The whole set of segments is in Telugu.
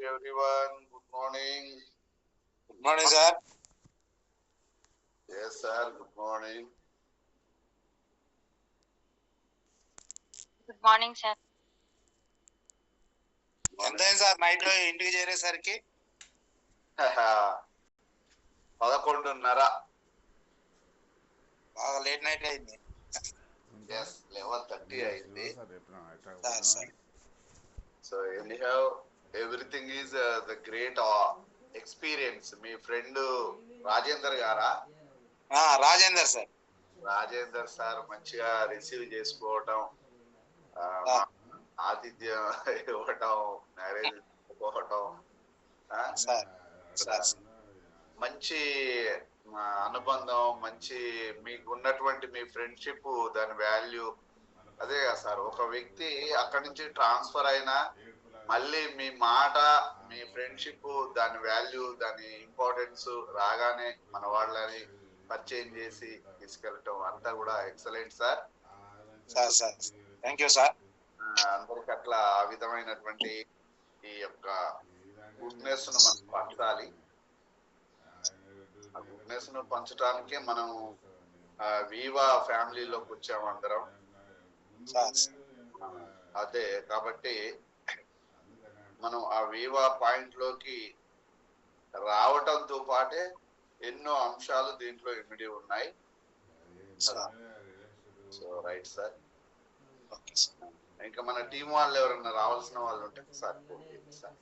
everyone. Good morning. Good morning, sir. Yes, sir. Good morning. Good morning sir. ఎంత అయింది సార్ నైట్ ఇంటికి చేరేసరికి? 11:30. బాగా లేట్ నైట్ అయింది. Yes, 11:30 అయింది. So anyhow, everything is the great experience. Me friend Rajender గారా? రాజేందర్ సార్. రాజేందర్ సార్ మంచిగా రిసీవ్ చేసుకోవటం, ఆతిథ్యం ఇవ్వటం, మ్యారేజ్ పోవటం, మంచి అనుబంధం, మంచి మీకు ఉన్నటువంటి మీ ఫ్రెండ్షిప్, దాని వాల్యూ అదే కదా సార్. ఒక వ్యక్తి అక్కడి నుంచి ట్రాన్స్ఫర్ అయినా మళ్ళీ మీ మాట, మీ ఫ్రెండ్షిప్, దాని వాల్యూ, దాని ఇంపార్టెన్స్ రాగానే మన వాళ్ళని పరిచయం చేసి తీసుకెళ్ళటం అంతా కూడా excellent sir. Thank you sir. అందరికి అట్లా ఆ విధమైనటువంటి ఈ యొక్క గుడ్నెస్ ను మనం పంచాలి. ఆ గుడ్నెస్ ను పంచడానికే మనం వీవా ఫ్యామిలీలోకి వచ్చాము అందరం. అదే కాబట్టి మనం ఆ వీవా పాయింట్ లోకి రావటంతో పాటే ఎన్నో అంశాలు దీంట్లో ఇమిడి ఉన్నాయి. So right sir. ఇంకా మన టీం వాళ్ళు ఎవరన్నా రావాల్సిన వాళ్ళు ఉంటే sir sir.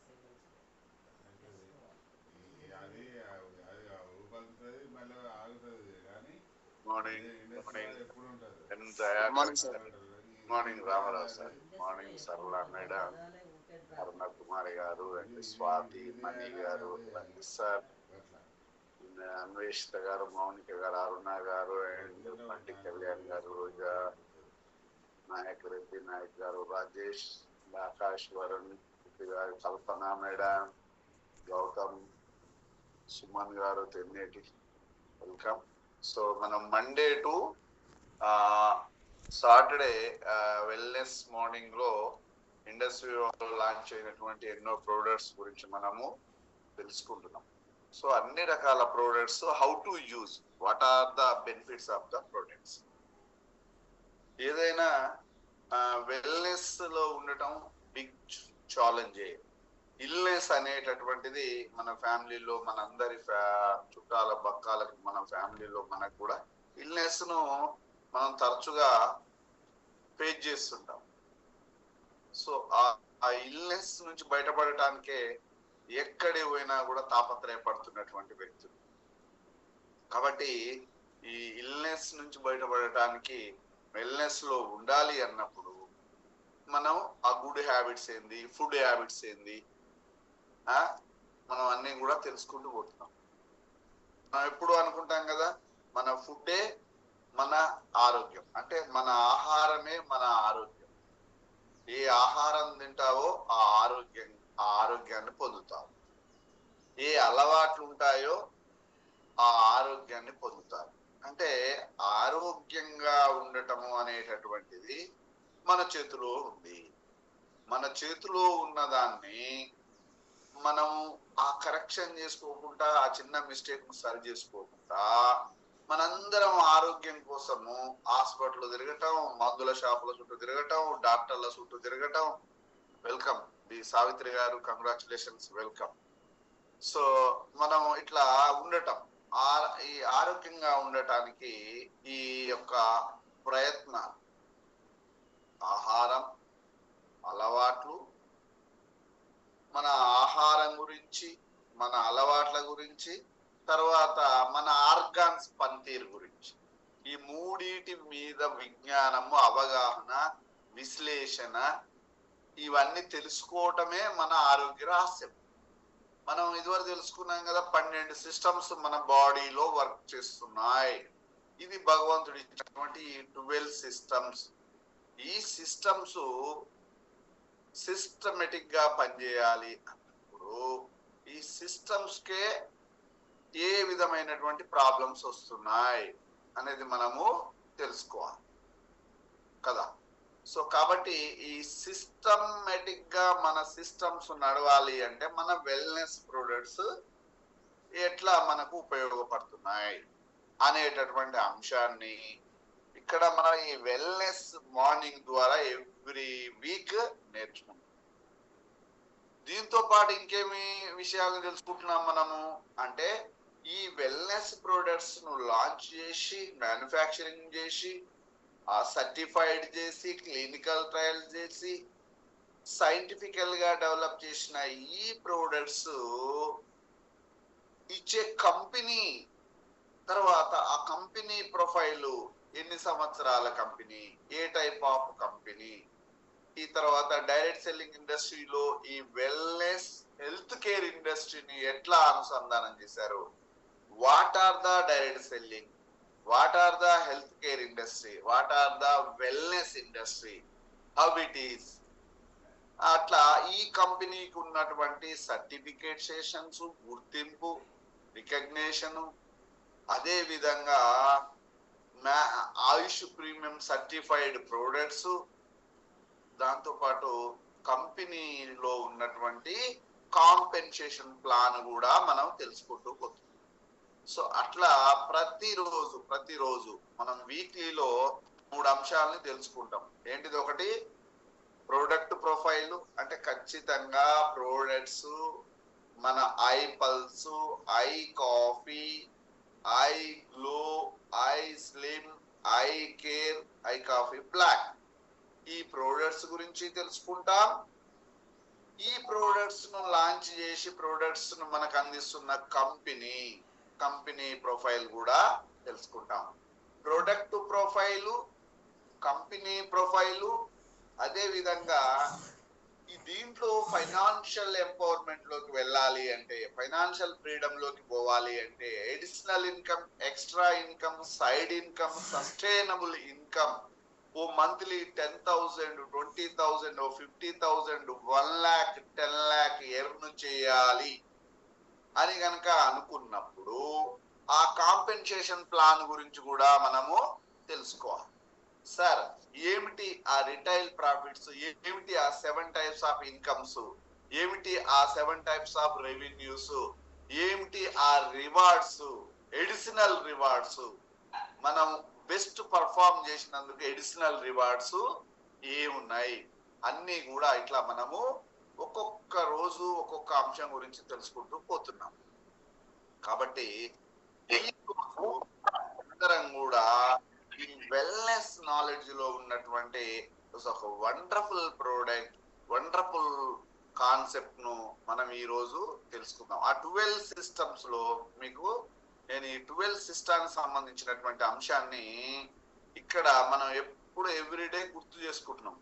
Morning Ramarao sir, morning Sarala madam, Aruna Kumari గారు అండ్ స్వాతి, మణి గారు, సార్, అన్వేషిత గారు, మౌనిక గారు, అరుణ గారు అండ్ పండి కళ్యాణ్ గారు, రోజా నాయక్, రెడ్డి నాయక్ గారు, రాజేష్, ఆకాష్, వరుణ్ గారు, కల్పన మేడం, గౌతమ్, సుమన్ గారు, తెన్నేటి, వెల్కమ్. సో మనం Monday to Saturday wellness morning లో ఇండస్ట్రీలో లాంచ్ అయినటువంటి ఎన్నో ప్రొడక్ట్స్ గురించి మనము తెలుసుకుంటున్నాం. సో అన్ని రకాల products, how to use, what are the benefits of the products. ఏదైనా వెల్నెస్ లో ఉండటం బిగ్ ఛాలెంజ్. ఇల్నెస్ అనేటటువంటిది మన ఫ్యామిలీలో, మనందరి చుట్టాల బక్కాలకి, మన ఫ్యామిలీలో మనకు కూడా ఇల్నెస్ ను మనం తరచుగా ఫేస్ చేస్తుంటాం. సో ఆ ఇల్నెస్ నుంచి బయటపడటానికే ఎక్కడి పోయినా కూడా తాపత్రయపడుతున్నటువంటి వ్యక్తులు. కాబట్టి ఈ ఇల్నెస్ నుంచి బయటపడటానికి, వెల్నెస్ లో ఉండాలి అన్నప్పుడు మనం ఆ గుడ్ హ్యాబిట్స్ ఏంది, ఫుడ్ హ్యాబిట్స్ ఏంది, మనం అన్ని కూడా తెలుసుకుంటూ పోతున్నాం. మనం ఎప్పుడు అనుకుంటాం కదా, మన ఫుడ్డే మన ఆరోగ్యం, అంటే మన ఆహారమే మన ఆరోగ్యం. ఏ ఆహారం తింటావో ఆ ఆరోగ్యాన్ని పొందుతావు. ఏ అలవాట్లు ఉంటాయో ఆ ఆరోగ్యాన్ని పొందుతారు. అంటే ఆరోగ్యంగా ఉండటము అనేటటువంటిది మన చేతిలో ఉంది. మన చేతిలో ఉన్నదాన్ని మనం ఆ కరెక్షన్ చేసుకోకుండా, ఆ చిన్న మిస్టేక్ ను సరి చేసుకోకుండా, మనందరం ఆరోగ్యం కోసము హాస్పిటల్ తిరగటం, మందుల షాపుల చుట్టూ తిరగటం, డాక్టర్ల చుట్టూ తిరగటం. వెల్కమ్ ది సావిత్రి గారు, కంగ్రాచులేషన్స్, వెల్కమ్. సో మనం ఇట్లా ఉండటం, ఈ ఆరోగ్యంగా ఉండటానికి ఈ యొక్క ప్రయత్నాలు, ఆహారం, అలవాట్లు, మన ఆహారం గురించి, మన అలవాట్ల గురించి, తర్వాత మన ఆర్గాన్స్ పనితీరు గురించి, ఈ మూడిటి మీద విజ్ఞానము, అవగాహన, విశ్లేషణ, ఇవన్నీ తెలుసుకోవటమే మన ఆరోగ్య రహస్యం. మనం ఇదివరకు తెలుసుకున్నాం కదా, 12 సిస్టమ్స్ మన బాడీలో వర్క్ చేస్తున్నాయి. ఇది భగవంతుడు ఇచ్చినటువంటి 12 సిస్టమ్స్. ఈ సిస్టమ్స్ సిస్టమేటిక్ గా పనిచేయాలి అన్నప్పుడు ఈ సిస్టమ్స్ కే ఏ విధమైనటువంటి ప్రాబ్లమ్స్ వస్తున్నాయి అనేది మనము తెలుసుకోవాలి కదా. సో కాబట్టి ఈ సిస్టమేటిక్ గా మన సిస్టమ్స్ నడవాలి అంటే మన వెల్నెస్ ప్రొడక్ట్స్ ఎట్లా మనకు ఉపయోగపడుతున్నాయి అనేటటువంటి అంశాన్ని ఇక్కడ మనం ఈ వెల్నెస్ మార్నింగ్ ద్వారా ఎవ్రీ వీక్ నేర్చుకుంటాం. దీంతో పాటు ఇంకేమి విషయాలు తెలుసుకుంటున్నాం మనము అంటే ఈ వెల్నెస్ ప్రొడక్ట్స్ ను లాంచ్ చేసి మ్యానుఫ్యాక్చరింగ్ చేసి సర్టిఫైడ్ చేసి క్లినికల్ ట్రయల్ చేసి సైంటిఫికల్ గా డెవలప్ చేసిన ఈ ప్రొడక్ట్స్ ఇచ్చే కంపెనీ తర్వాత ఆ కంపెనీ ప్రొఫైలు ఎన్ని సంవత్సరాల company, A type of company, ఈ తర్వాత డైరెక్ట్ సెల్లింగ్ ఇండస్ట్రీలో ఈ వెల్నెస్ హెల్త్ కేర్ ఇండస్ట్రీని ఎట్లా అనుసంధానం చేశారు, what are the direct selling, what are the health care industry, what are the wellness industry, how it is, అట్లా ఈ కంపెనీకి ఉన్నటువంటి సర్టిఫికేషన్స్, గుర్తింపు, రికగ్నేషన్, అదే విధంగా ఆయుష్ ప్రీమియం సర్టిఫైడ్ ప్రొడక్ట్స్, దాంతో పాటు కంపెనీలో ఉన్నటువంటి కాంపెన్సేషన్ ప్లాన్ కూడా మనం తెలుసుకుంటూ పోతున్నాం. సో అట్లా ప్రతిరోజు మనం వీక్లీలో 3 అంశాలని తెలుసుకుంటాం. ఏంటిది? ఒకటి ప్రోడక్ట్ ప్రొఫైల్, అంటే ఖచ్చితంగా ప్రోడక్ట్స్ మన I pulse, I coffee, I glow, I slim, I care, I coffee black, ఈ ప్రొడక్ట్స్ గురించి తెలుసుకుంటాం. ఈ ప్రొడక్ట్స్ ను లాంచ్ చేసి ప్రొడక్ట్స్ ను మనకు అందిస్తున్న కంపెనీ ప్రొఫైల్ కూడా తెలుసుకుంటాం. ప్రొడక్ట్ ప్రొఫైలు, కంపెనీ ప్రొఫైలు, అదే విధంగా ఈ దీంట్లో ఫైనాన్షియల్ ఎంపవర్మెంట్ లోకి వెళ్ళాలి అంటే, ఫైనాన్షియల్ ఫ్రీడమ్ లోకి పోవాలి అంటే additional income, extra income, side income, sustainable income, ఓ మంత్లీ 10,000, 20,000, 50,000, 1 lakh, 10 lakh ఎర్న్ చేయాలి అని గనక అనుకున్నప్పుడు ఆ కాంపెన్సేషన్ ప్లాన్ గురించి కూడా మనము తెలుసుకోవాలి. సార్ ఏమిటి ఆ రిటైల్ ప్రాఫిట్స్, ఏమిటి ఆ 7 types ఆఫ్ ఇన్కమ్స్, ఏమిటి ఆ 7 types ఆఫ్ రెవెన్యూస్, ఏమిటి ఆ రివార్డ్స్, ఎడిషనల్ రివార్డ్స్, మనం బెస్ట్ పర్ఫార్మ్ చేసినందుకు ఎడిషనల్ రివార్డ్స్ ఏమున్నాయి, అన్ని కూడా ఇట్లా మనము ఒక్కొక్క రోజు ఒక్కొక్క అంశం గురించి తెలుసుకుంటూ పోతున్నాం. కాబట్టి ఈ రోజు అందరం కూడా ఈ వెల్నెస్ నాలెడ్జ్ లో ఉన్నటువంటి ఒక వండర్ఫుల్ ప్రోడక్ట్, వండర్ఫుల్ కాన్సెప్ట్ ను మనం ఈ రోజు తెలుసుకుందాం. ఆ 12 సిస్టమ్స్ లో మీకు నేను ఈ 12 సిస్టానికి సంబంధించినటువంటి అంశాన్ని ఇక్కడ మనం ఎప్పుడు ఎవ్రీడే గుర్తు చేసుకుంటున్నాం.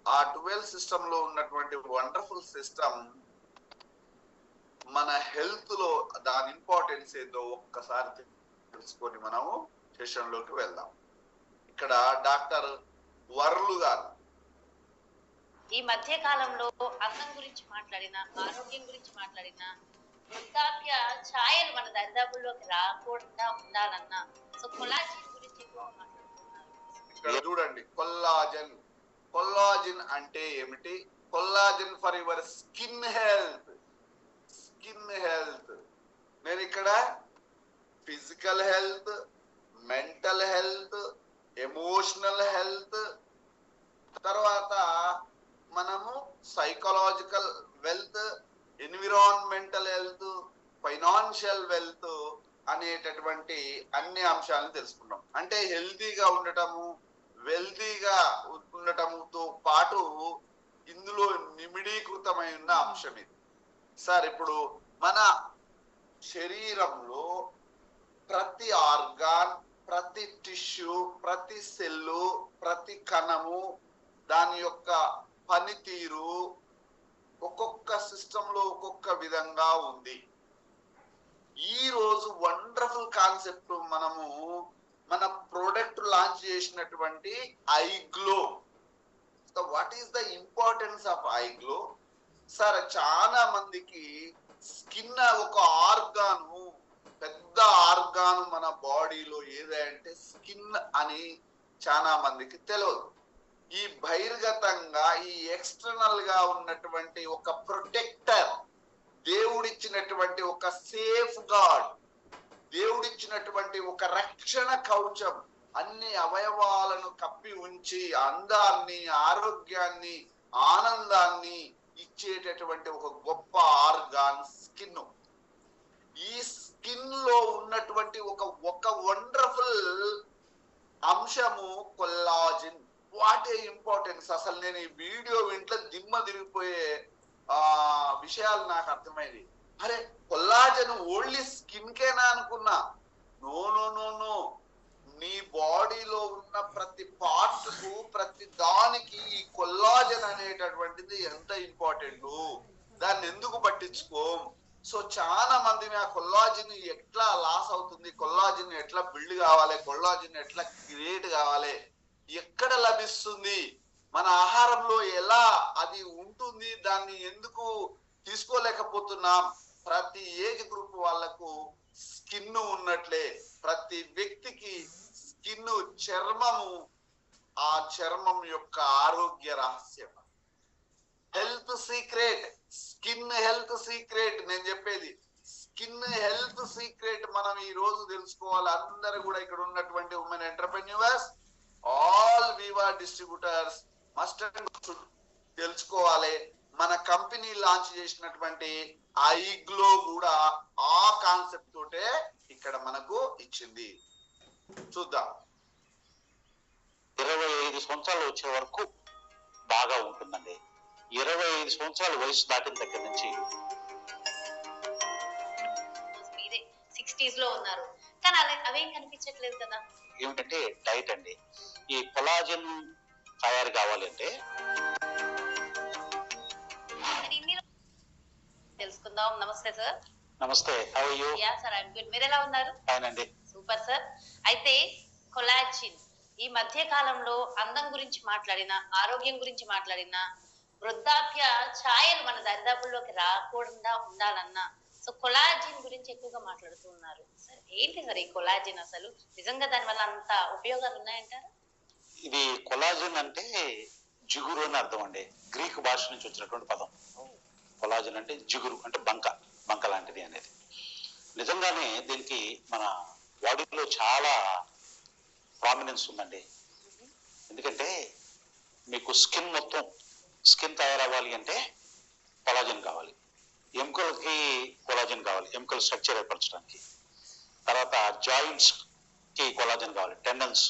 ఆ 12 సిస్టమ్ లో ఉన్నటువంటి వండర్ఫుల్ సిస్టమ్ మన హెల్త్ లో దాని ఇంపార్టెన్స్ ఏదో ఒక్కసారి తెలుసుకొని మనము సెషన్ లోకి వెళ్దాం. ఇక్కడ డాక్టర్ వర్లు గారు ఈ మధ్య కాలంలో అందం గురించి మాట్లాడినా, ఆరోగ్యం గురించి మాట్లాడినా, వృద్ధాప్య ఛాయలు మన దరిదాపుల్లోకి రాకుండా ఉండాలన్నా సో కొలాజిన్ గురించి ఎక్కువ మాట్లాడుతున్నారు. ఇక్కడ చూడండి, కొల్లాజిన్ అంటే ఏమిటి? Collagen for your skin health. నేను ఇక్కడ physical health, mental health, emotional health, తర్వాత మనము psychological wealth, environmental health, financial wealth అనేటటువంటి అన్ని అంశాలను తెలుసుకున్నాం. అంటే హెల్తీగా ఉండటము, వెల్తీగా ఉండటముతో పాటు ఇందులో నిమిడీకృతమై ఉన్న అంశం ఇది. సార్ ఇప్పుడు మన శరీరంలో ప్రతి ఆర్గాన్, ప్రతి టిష్యూ, ప్రతి సెల్లు, ప్రతి కణము, దాని యొక్క పనితీరు ఒక్కొక్క సిస్టమ్ లో ఒక్కొక్క విధంగా ఉంది. ఈ రోజు వండర్ఫుల్ కాన్సెప్ట్ మనము మన ప్రోడక్ట్ లాంచ్ చేసినటువంటి I glow. So what is the importance of I glow? Sir చాలా మందికి స్కిన్ ఒక ఆర్గాను, పెద్ద ఆర్గాను మన బాడీలో ఏదంటే స్కిన్ అని చాలా మందికి తెలియదు. ఈ బహిర్గతంగా ఈ ఎక్స్టర్నల్ గా ఉన్నటువంటి ఒక ప్రొటెక్టర్, దేవుడిచ్చినటువంటి ఒక సేఫ్ గార్డ్, దేవుడిచ్చినటువంటి ఒక రక్షణ కవచం, అన్ని అవయవాలను కప్పి ఉంచి అందాన్ని, ఆరోగ్యాన్ని, ఆనందాన్ని ఇచ్చేటటువంటి ఒక గొప్ప ఆర్గాన్ స్కిన్. ఈ స్కిన్ లో ఉన్నటువంటి ఒక వండర్ఫుల్ అంశము కొల్లాజిన్. What a importance. అసలు నేను ఈ వీడియో ఇంట్లో దిమ్మ తిరిగిపోయే విషయాలు నాకు అర్థమైంది. అరే కొల్లాజన్ ఓన్లీ స్కిన్ కేనా అనుకున్నా. నో నో నో నో, నీ బాడీలో ఉన్న ప్రతి పార్ట్ కు, ప్రతి దానికి ఈ కొల్లాజన్ అనేటటువంటిది ఎంత ఇంపార్టెంట్, దాన్ని ఎందుకు పట్టించుకోం. సో చాలా మంది ఆ కొల్లాజిన్ ఎట్లా లాస్ అవుతుంది, కొల్లాజిన్ ఎట్లా బిల్డ్ కావాలి, కొల్లాజిన్ ఎట్లా క్రియేట్ కావాలి, ఎక్కడ లభిస్తుంది, మన ఆహారంలో ఎలా అది ఉంటుంది, దాన్ని ఎందుకు తీసుకోలేకపోతున్నాం. ప్రతి ఏజ్ గ్రూప్ వాళ్ళకు స్కిన్ ఉన్నట్లే ప్రతి వ్యక్తికి స్కిన్, చర్మము, ఆ చర్మం యొక్క ఆరోగ్య రహస్యం, health secret, skin health secret. నేను చెప్పేది స్కిన్ హెల్త్ సీక్రెట్ మనం ఈ రోజు తెలుసుకోవాలి. అందరూ కూడా ఇక్కడ ఉన్నటువంటి women entrepreneurs, all Viva distributors must తెలుసుకోవాలి. మన కంపెనీ లాంచ్ చేసినటువంటి ఐగ్లో కూడా ఆ కాన్సెప్ట్ తోటే ఇక్కడ మనకు ఇచ్చింది. చూద్దాం. 25 సంవత్సరాలు వచ్చే వరకు బాగా ఉంటుందండి. 25 సంవత్సరాల వయసు దాటిన దగ్గర నుంచి 60s లో ఉన్నారు, కానీ అవేం కనిపించట్లేదు కదా. ఏమిటంటే డైట్ అండి. ఈ కొలాజన్ తయారు కావాలంటే తెలుసుకుందాం. నమస్తే సార్. నమస్తే, how are you? Yeah sir, I'm good. మీరు ఎలా ఉన్నారు? ఫైన్ అండి. Super sir. అయితే కొలాజిన్ ఈ మధ్య కాలంలో అందం గురించి మాట్లాడినా, ఆరోగ్యం గురించి మాట్లాడినా, వృద్ధాప్య ఛాయలు మన దరిదాపుల్లోకి రాకుండా ఉండాలన్నా, సో కొలాజిన్ గురించి ఎక్కువగా మాట్లాడుతూ ఉన్నారు. సార్ ఏంటి సార్ ఈ కొలాజిన్, అసలు నిజంగా దాని వల్ల అంత ఉపయోగాలు ఉన్నాయంటారా? ఇది కొలాజన్ అంటే జిగురు అని అర్థం అండి. గ్రీకు భాష నుంచి వచ్చినటువంటి పదం. కొలాజన్ అంటే జిగురు, అంటే బంక లాంటిది అనేది. నిజంగానే దీనికి మన బాడీలో చాలా ప్రామినెన్స్ ఉందండి. ఎందుకంటే మీకు స్కిన్ తయారవ్వాలి అంటే కొలాజన్ కావాలి, ఎముకలకి కొలాజన్ కావాలి, ఎముకల స్ట్రక్చర్ ఏర్పరచడానికి. తర్వాత జాయింట్స్ కి కొలాజన్ కావాలి, టెండన్స్,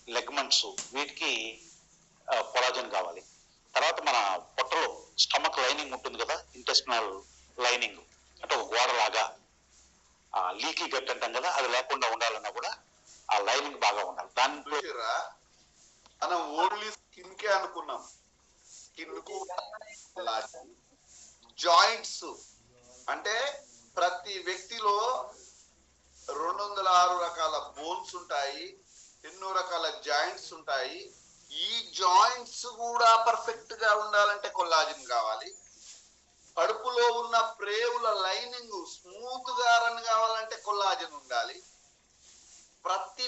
లెగ్మెంట్స్, వీటికి కొలాజన్ కావాలి. తర్వాత మన పొట్టలో స్టమక్ లైనింగ్ ఉంటుంది కదా, ఇంటెస్టినల్ లైనింగ్, అంటే ఒక గోడలాగా లీకీ గట్ అంటాం కదా, అది లేకుండా ఉండాలన్నా కూడా ఆ లైనింగ్ బాగా ఉండాలి. దాంట్లో మనం ఓన్లీ స్కిన్ కే అనుకున్నాం. స్కిన్ కు జాయింట్స్ అంటే ప్రతి వ్యక్తిలో 206 రకాల బోన్స్ ఉంటాయి, ఎన్నో రకాల జాయింట్స్ ఉంటాయి. ఈ జాయింట్స్ కూడా పర్ఫెక్ట్ గా ఉండాలంటే కొల్లాజిన్ కావాలి. కడుపులో ఉన్న ప్రేవుల లైనింగ్ స్మూత్ గా రన్ కావాలంటే కొల్లాజిన్ ఉండాలి. ప్రతి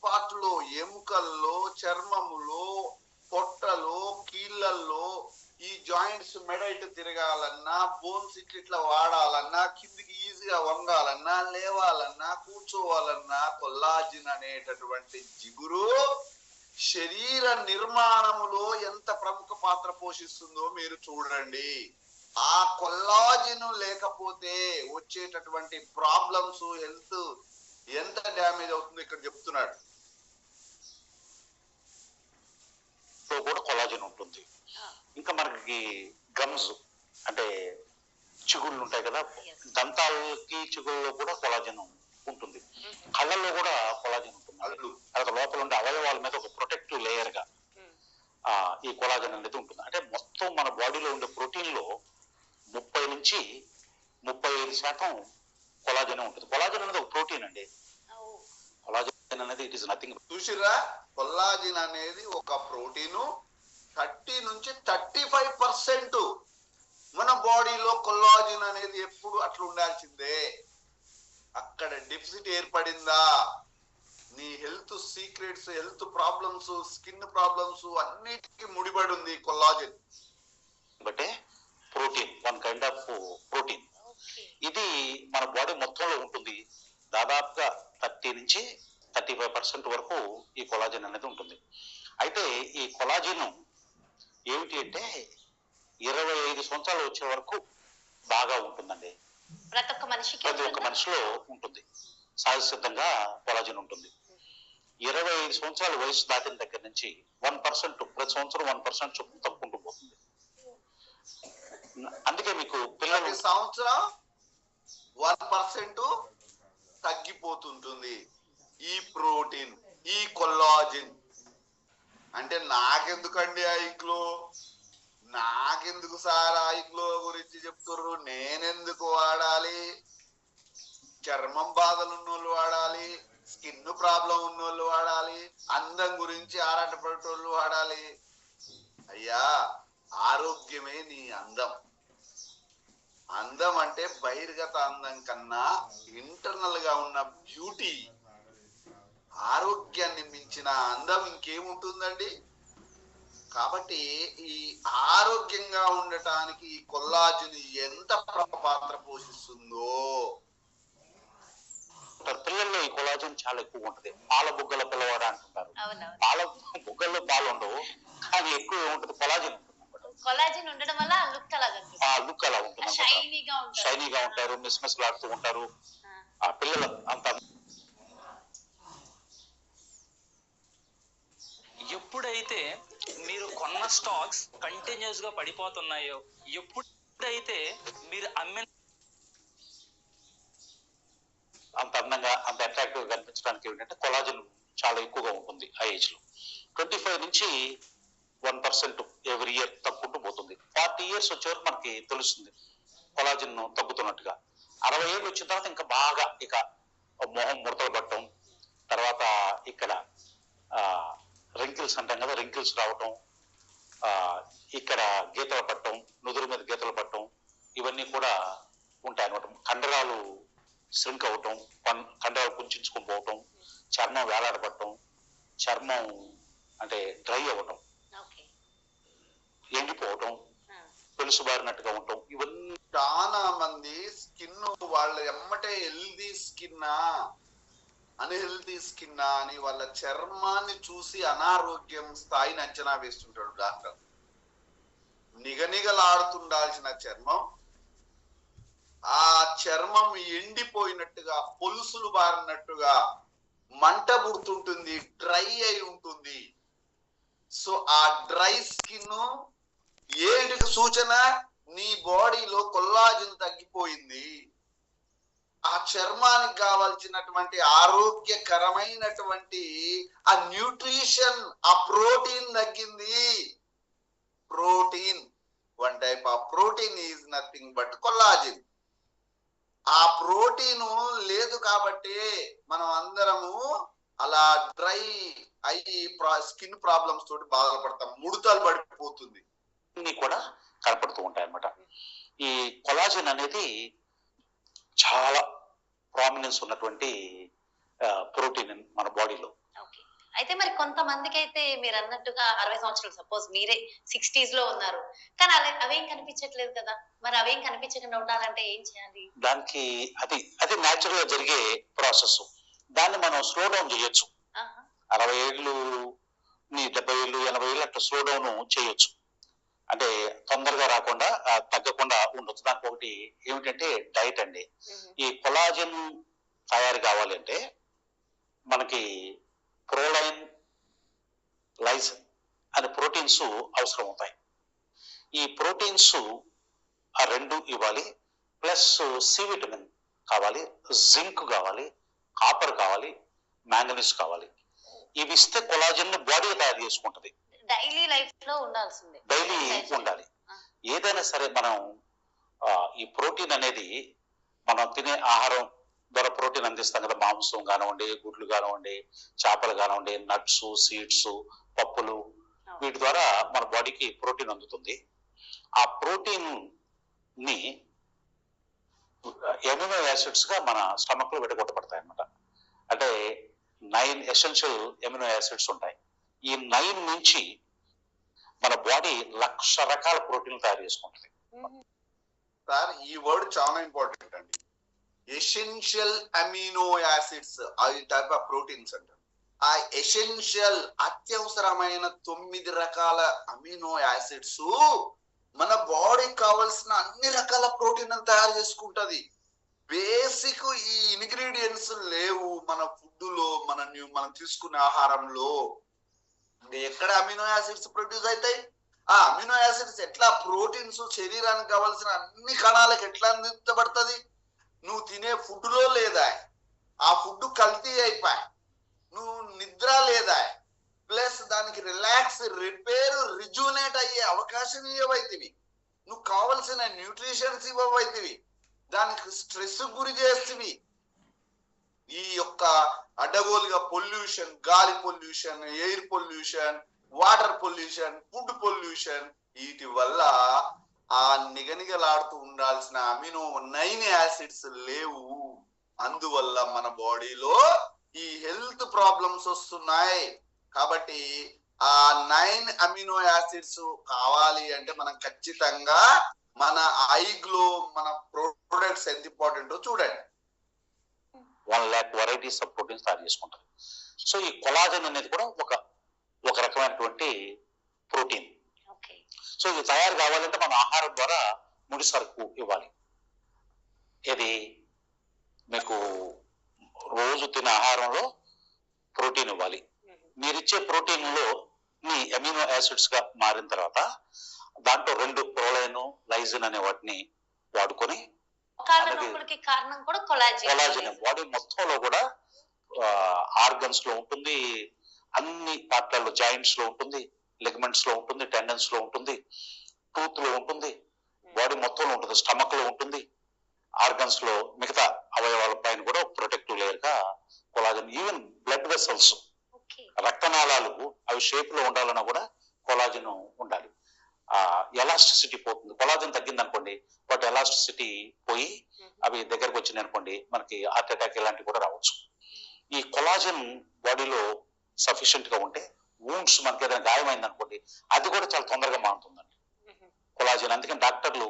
పార్టులో ఎముకల్లో, చర్మములో, పొట్టలో, కీళ్ళల్లో ఈ జాయింట్స్ మెడైట్ తిరగాలన్నా, బోన్స్ ఇట్లా వాడాలన్నా, కిందికి ఈజీగా వంగాలన్నా, లేవాలన్నా, కూర్చోవాలన్నా కొల్లాజిన్ అనేటటువంటి జిగురు శరీర నిర్మాణములో ఎంత ప్రముఖ పాత్ర పోషిస్తుందో మీరు చూడండి. ఆ కొల్లాజిన్ లేకపోతే వచ్చేటటువంటి ప్రాబ్లమ్స్, హెల్త్ ఎంత డ్యామేజ్ అవుతుందో ఇక్కడ చెప్తున్నాడు. కూడా కొలాజన్ ఉంటుంది. ఇంకా మనకి గమ్స్ అంటే చిగుళ్ళు ఉంటాయి కదా, దంతాలకి చిగుళ్ళలో కూడా కొలాజన్ ఉంటుంది. కళ్ళల్లో కూడా కొలాజన్ ఉంటుంది. తర్వాత లోపల ఉండే అవయవాల మీద ఒక ప్రొటెక్టివ్ లేయర్ గా ఈ కొలాజన్ అనేది ఉంటుంది. అంటే మొత్తం మన బాడీలో ఉండే ప్రోటీన్ లో 30 నుంచి 35% కొలాజన్ ఉంటుంది. కొలాజన్ అనేది ఒక ప్రోటీన్ అండి. కొలాజన్ అనేది ఇట్ ఇస్ నథింగ్. చూసిరా, కొల్లాజిన్ అనేది ఒక ప్రోటీను. 30 నుంచి 35% మన బాడీలో కొల్లాజిన్ అనేది ఎప్పుడు అట్లా ఉండాల్సిందే. అక్కడ డెఫిసిట్ ఏర్పడిందా, నీ health secrets, health problems, skin problems అన్నిటికీ ముడిపడి ఉంది కొల్లాజెన్. బట్టే protein, one kind of protein. ఇది మన బాడీ మొత్తంలో ఉంటుంది. దాదాపుగా 30 నుంచి 35% వరకు ఈ కొలాజన్ అనేది ఉంటుంది. అయితే ఈ కొలాజన్ ఏమిటి అంటే 25 సంవత్సరాలు వచ్చే వరకు బాగా ఉంటుందండి. ప్రతి ఒక్క మనిషిలో ఉంటుంది, సహజ సిద్ధంగా కొలాజన్ ఉంటుంది. 25 సంవత్సరాల వయసు దాటిన దగ్గర నుంచి 1% ప్రతి సంవత్సరం 1% చొప్పున తప్పుకుంటూ పోతుంది. అందుకే మీకు ప్రతి సంవత్సరం 1% తగ్గిపోతుంటుంది ఈ ప్రోటీన్, ఈ కొల్లాజన్. అంటే నాకెందుకండి ఐక్లో, నాకెందుకు సార్ ఐక్లో గురించి చెప్తుర్రు? నేనెందుకు వాడాలి? చర్మం బాధలు ఉన్నోళ్ళు వాడాలి, స్కిన్ ప్రాబ్లం ఉన్నోళ్ళు వాడాలి, అందం గురించి ఆరాటపడేటోళ్ళు వాడాలి. అయ్యా, ఆరోగ్యమే నీ అందం. అందం అంటే బహిర్గత అందం కన్నా ఇంటర్నల్ గా ఉన్న బ్యూటీ. ఆరోగ్యాన్ని మించిన అందం ఇంకేముంటుందండి? కాబట్టి ఈ ఆరోగ్యంగా ఉండటానికి ఈ కొల్లాజన్ ఎంత పాత్ర పోషిస్తుందో. పిల్లల్లో ఈ కొలాజన్ చాలా ఎక్కువ ఉంటుంది. పాల బుగ్గల పిల్లవాడు అంటుంటారు. పాల బుగ్గల్లో పాలు ఉండవు, కానీ ఎక్కువ ఉంటుంది కొలాజన్. కొలాజన్ ఉండడం వల్ల లుక్ అలా ఉంటుంది, షైనీగా ఉంటారు, మిస్ లాడుతూ ఉంటారు ఆ పిల్లలు అంత. ఎప్పుడైతే మీరు కొన్న స్టాక్స్ కంటిన్యూస్ గా పడిపోతున్నాయో, ఎప్పుడైతే మీరు అమ్మిన అంత అందంగా, అంత అట్రాక్టివ్ గా కనిపించడానికి ఏంటంటే కొలాజన్ చాలా ఎక్కువగా ఉంటుంది ఆ ఏజ్ లో. 25 నుంచి 1% ఎవ్రీ ఇయర్ తగ్గుకుంటూ పోతుంది. 40 years వచ్చే వరకు మనకి తెలుస్తుంది కొలాజన్ తగ్గుతున్నట్టుగా. 60 ఏళ్ళు వచ్చిన తర్వాత ఇంకా బాగా ఇక మొహం ముడతలు పట్టడం, తర్వాత ఇక్కడ రింకిల్స్ అంటాం కదా, రింకిల్స్ రావటం, ఇక్కడ గీతలు పట్టడం, నుదురు మీద గీతలు పట్టడం, ఇవన్నీ కూడా ఉంటాయి అన్నమాట. కండరాలు శ్రింక్ అవటం, కండరాలు కుంచుకొని పోవటం, చర్మం వేలాడబట్టడం, చర్మం అంటే డ్రై అవ్వటం, ఎండిపోవటం, పెలుసుబారినట్టుగా ఉండటం, ఇవన్నీ. చాలా మంది స్కిన్ వాళ్ళ ఎమ్మటే హెల్దీ స్కిన్నా అన్హెల్దీ స్కిన్నా అని వాళ్ళ చర్మాన్ని చూసి అనారోగ్యం స్థాయిని అంచనా వేస్తుంటాడు డాక్టర్. నిగనిగలాడుతుండాల్సిన చర్మం, ఆ చర్మం ఎండిపోయినట్టుగా, పొలుసులు బారినట్టుగా, మంట పుడుతుంటుంది, డ్రై అయి ఉంటుంది. సో ఆ డ్రై స్కిన్ ఏంటికి సూచన? నీ బాడీలో కొల్లాజన్ తగ్గిపోయింది, ఆ చర్మానికి కావాల్సినటువంటి ఆరోగ్యకరమైనటువంటి ఆ న్యూట్రిషన్, ఆ ప్రోటీన్ తగ్గింది. Protein, one type of protein is nothing but collagen. ఆ ప్రోటీన్ లేదు కాబట్టి మనం అందరము అలా డ్రై అయ్యి స్కిన్ ప్రాబ్లమ్స్ తోటి బాధపడతాం, ముడతలు పడిపోతుంది, ఇవన్నీ కూడా కనపడుతూ ఉంటాయి అన్నమాట. ఈ కొలాజన్ అనేది చాలా ప్రామినెన్స్ ఉన్నటువంటి ప్రోటీన్ మన బాడీలో. అయితే మరి కొంతమందికి అయితే మీరు అన్నట్టుగా 60 సంవత్సరాలు, సపోజ్ మీరే 60s లో ఉన్నారు, కానీ అవేం కనిపించట్లేదు కదా, మరి అవేం కనిపించకుండా ఉండాలంటే ఏం చేయాలి? దానికి అది న్యాచురల్ గా జరిగే ప్రాసెస్. దాన్ని మనం స్లో డౌన్ చేయొచ్చు. 60 ఏళ్ళు, 70 ఏళ్ళు, 80 ఏళ్ళు అట్లా స్లో డౌన్ చేయొచ్చు. అంటే తొందరగా రాకుండా, తగ్గకుండా ఉండొచ్చు. దానికి ఒకటి ఏమిటంటే డైట్ అండి. ఈ కొలాజన్ తయారు కావాలంటే మనకి ప్రోలైన్, లైసిన్ అనే ప్రోటీన్స్ అవసరం అవుతాయి. ఈ ప్రోటీన్స్ ఆ రెండు ఇవ్వాలి, ప్లస్ సి విటమిన్ కావాలి, జింక్ కావాలి, కాపర్ కావాలి, మ్యాంగనీస్ కావాలి. ఇవి ఇస్తే కొలాజన్ బాడీ తయారు చేసుకుంటది. డైలీ లైఫ్ లో ఉండాల్సిందే, డైలీ ఉండాలి. ఏదైనా సరే మనం ఈ ప్రోటీన్ అనేది మనం తినే ఆహారం ద్వారా ప్రోటీన్ అందిస్తాం కదా. మాంసం కానివ్వండి, గుడ్లు కానివ్వండి, చేపలు కానివ్వండి, నట్స్, సీడ్స్, పప్పులు, వీటి ద్వారా మన బాడీకి ప్రోటీన్ అందుతుంది. ఆ ప్రోటీన్ ని ఎమినో యాసిడ్స్ గా మన స్టమక్ లో విడగొట్టబడతాయి అన్నమాట. అంటే 9 ఎసెన్షియల్ ఎమినో యాసిడ్స్ ఉంటాయి. ఈ 9 నుంచి మన బాడీ 1,00,000 రకాల ప్రోటీన్లు తయారు చేసుకుంటుంది. సార్ ఈ వర్డ్ చాలా ఇంపార్టెంట్ అండి. ఎసెన్షియల్ అమినో యాసిడ్స్ అవి టైప్ ఆఫ్ ప్రోటీన్స్ అంటారు. ఆ ఎసెన్షియల్ అత్యవసరమైన 9 రకాల అమినో యాసిడ్స్ మన బాడీకి కావాల్సిన అన్ని రకాల ప్రోటీన్ తయారు చేసుకుంటది. బేసిక్ ఈ ఇంగ్రీడియంట్స్ లేవు మన ఫుడ్ లో, మనం తీసుకునే ఆహారంలో. ఎక్కడ అమినో యాసిడ్స్ ప్రొడ్యూస్ అవుతాయి? ఆ అమినో యాసిడ్స్ ఎట్లా ప్రోటీన్స్ శరీరానికి కావాల్సిన అన్ని కణాలకు ఎట్లా అందించబడుతుంది? నువ్వు తినే ఫుడ్ లో లేదా, ఆ ఫుడ్ కల్తీ అయిపోయి, నువ్వు నిద్ర లేదా, ప్లస్ దానికి రిలాక్స్, రిపేర్, రిజూనేట్ అయ్యే అవకాశం ఇవ్వవైతివి, నువ్వు కావలసిన న్యూట్రిషన్స్ ఇవ్వవైతివి, దానికి స్ట్రెస్ గురి చేస్తేవి. ఈ యొక్క అడ్డగోలుగా పొల్యూషన్, గాలి pollution, air pollution, water pollution, food pollution, వీటి వల్ల ఆ నిగనిగలాడుతూ ఉండాల్సిన అమినో 9 యాసిడ్స్ లేవు. అందువల్ల మన బాడీలో ఈ హెల్త్ ప్రాబ్లమ్స్ వస్తున్నాయి. కాబట్టి ఆ 9 అమినో యాసిడ్స్ కావాలి అంటే మనం ఖచ్చితంగా మన ఐగ్లో మన ప్రొడక్ట్స్ ఎంత ఇంపార్టెంటో చూడండి. 1,00,000 వెరైటీస్ ఆఫ్ ప్రోటీన్స్ తయారు చేసుకుంటారు. సో ఈ కొలాజన్ అనేది కూడా ఒక రకమైనటువంటి ప్రోటీన్. సో ఇది తయారు కావాలంటే మన ఆహారం ద్వారా ముడి సరుకు ఇవ్వాలి. ఇది మీకు రోజు తినే ఆహారంలో ప్రోటీన్ ఇవ్వాలి. మీరిచ్చే ప్రోటీన్ లో మీ అమినో యాసిడ్స్ గా మారిన తర్వాత దాంట్లో 2 ప్రోలైన్, లైజిన్ అనే వాటిని వాడుకొని కొలాజిన్ బాడీ మొత్తంలో కూడా ఆర్గన్స్ లో ఉంటుంది, అన్ని పార్ట్లలో, జాయింట్స్ లో ఉంటుంది, లిగమెంట్స్ లో ఉంటుంది, టెండన్స్ లో ఉంటుంది, టూత్ లో ఉంటుంది, బాడీ మొత్తంలో ఉంటుంది, స్టమక్ లో ఉంటుంది, ఆర్గన్స్ లో మిగతా అవయవాల పైన కూడా ప్రొటెక్టివ్ లేయర్ గా కొలాజన్. ఈవెన్ బ్లడ్ వెసల్స్, రక్తనాళాలు అవి షేప్ లో ఉండాలన్నా కూడా కొలాజన్ ఉండాలి. ఎలాస్టిసిటీ పోతుంది. కొలాజన్ తగ్గింది అనుకోండి, బట్ ఎలాస్టిసిటీ పోయి అవి దగ్గరకు వచ్చినాయి అనుకోండి, మనకి హార్ట్ అటాక్ ఇలాంటివి కూడా రావచ్చు. ఈ కొలాజన్ బాడీలో సఫిషియెంట్ గా ఉంటే వూండ్స్, మనకి ఏదైనా గాయమైంది అనుకోండి, అది కూడా చాలా తొందరగా మారుతుందండి కొలాజన్. అందుకని డాక్టర్లు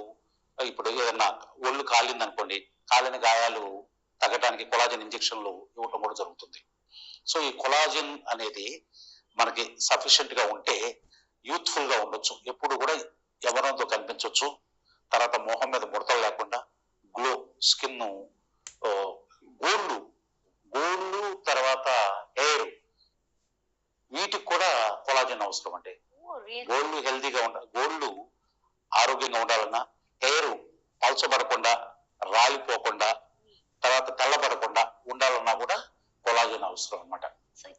ఇప్పుడు ఏదన్నా ఒళ్ళు కాలింది అనుకోండి, కాలిన గాయాలు తగ్గడానికి కొలాజన్ ఇంజెక్షన్లు ఇవ్వటం కూడా జరుగుతుంది. సో ఈ కొలాజన్ అనేది మనకి సఫిషియెంట్ గా ఉంటే యూత్ఫుల్ గా ఉండొచ్చు, ఎప్పుడు కూడా ఎవరంతో కనిపించవచ్చు. తర్వాత మొహం మీద ముడతలు లేకుండా గ్లో, స్కిన్, గోళ్ళు, తర్వాత హెయిర్, వీటికి కూడా కొలాజన్ అవసరం అండి. గోళ్ళు హెల్దీగా గోళ్ళు ఆరోగ్యంగా ఉండాలన్నా, హెయిర్ పల్చబడకుండా, రాలిపోకుండా, తర్వాత తెల్లబడకుండా ఉండాలన్నా కూడా కొలాజన్ అవసరం అన్నమాట.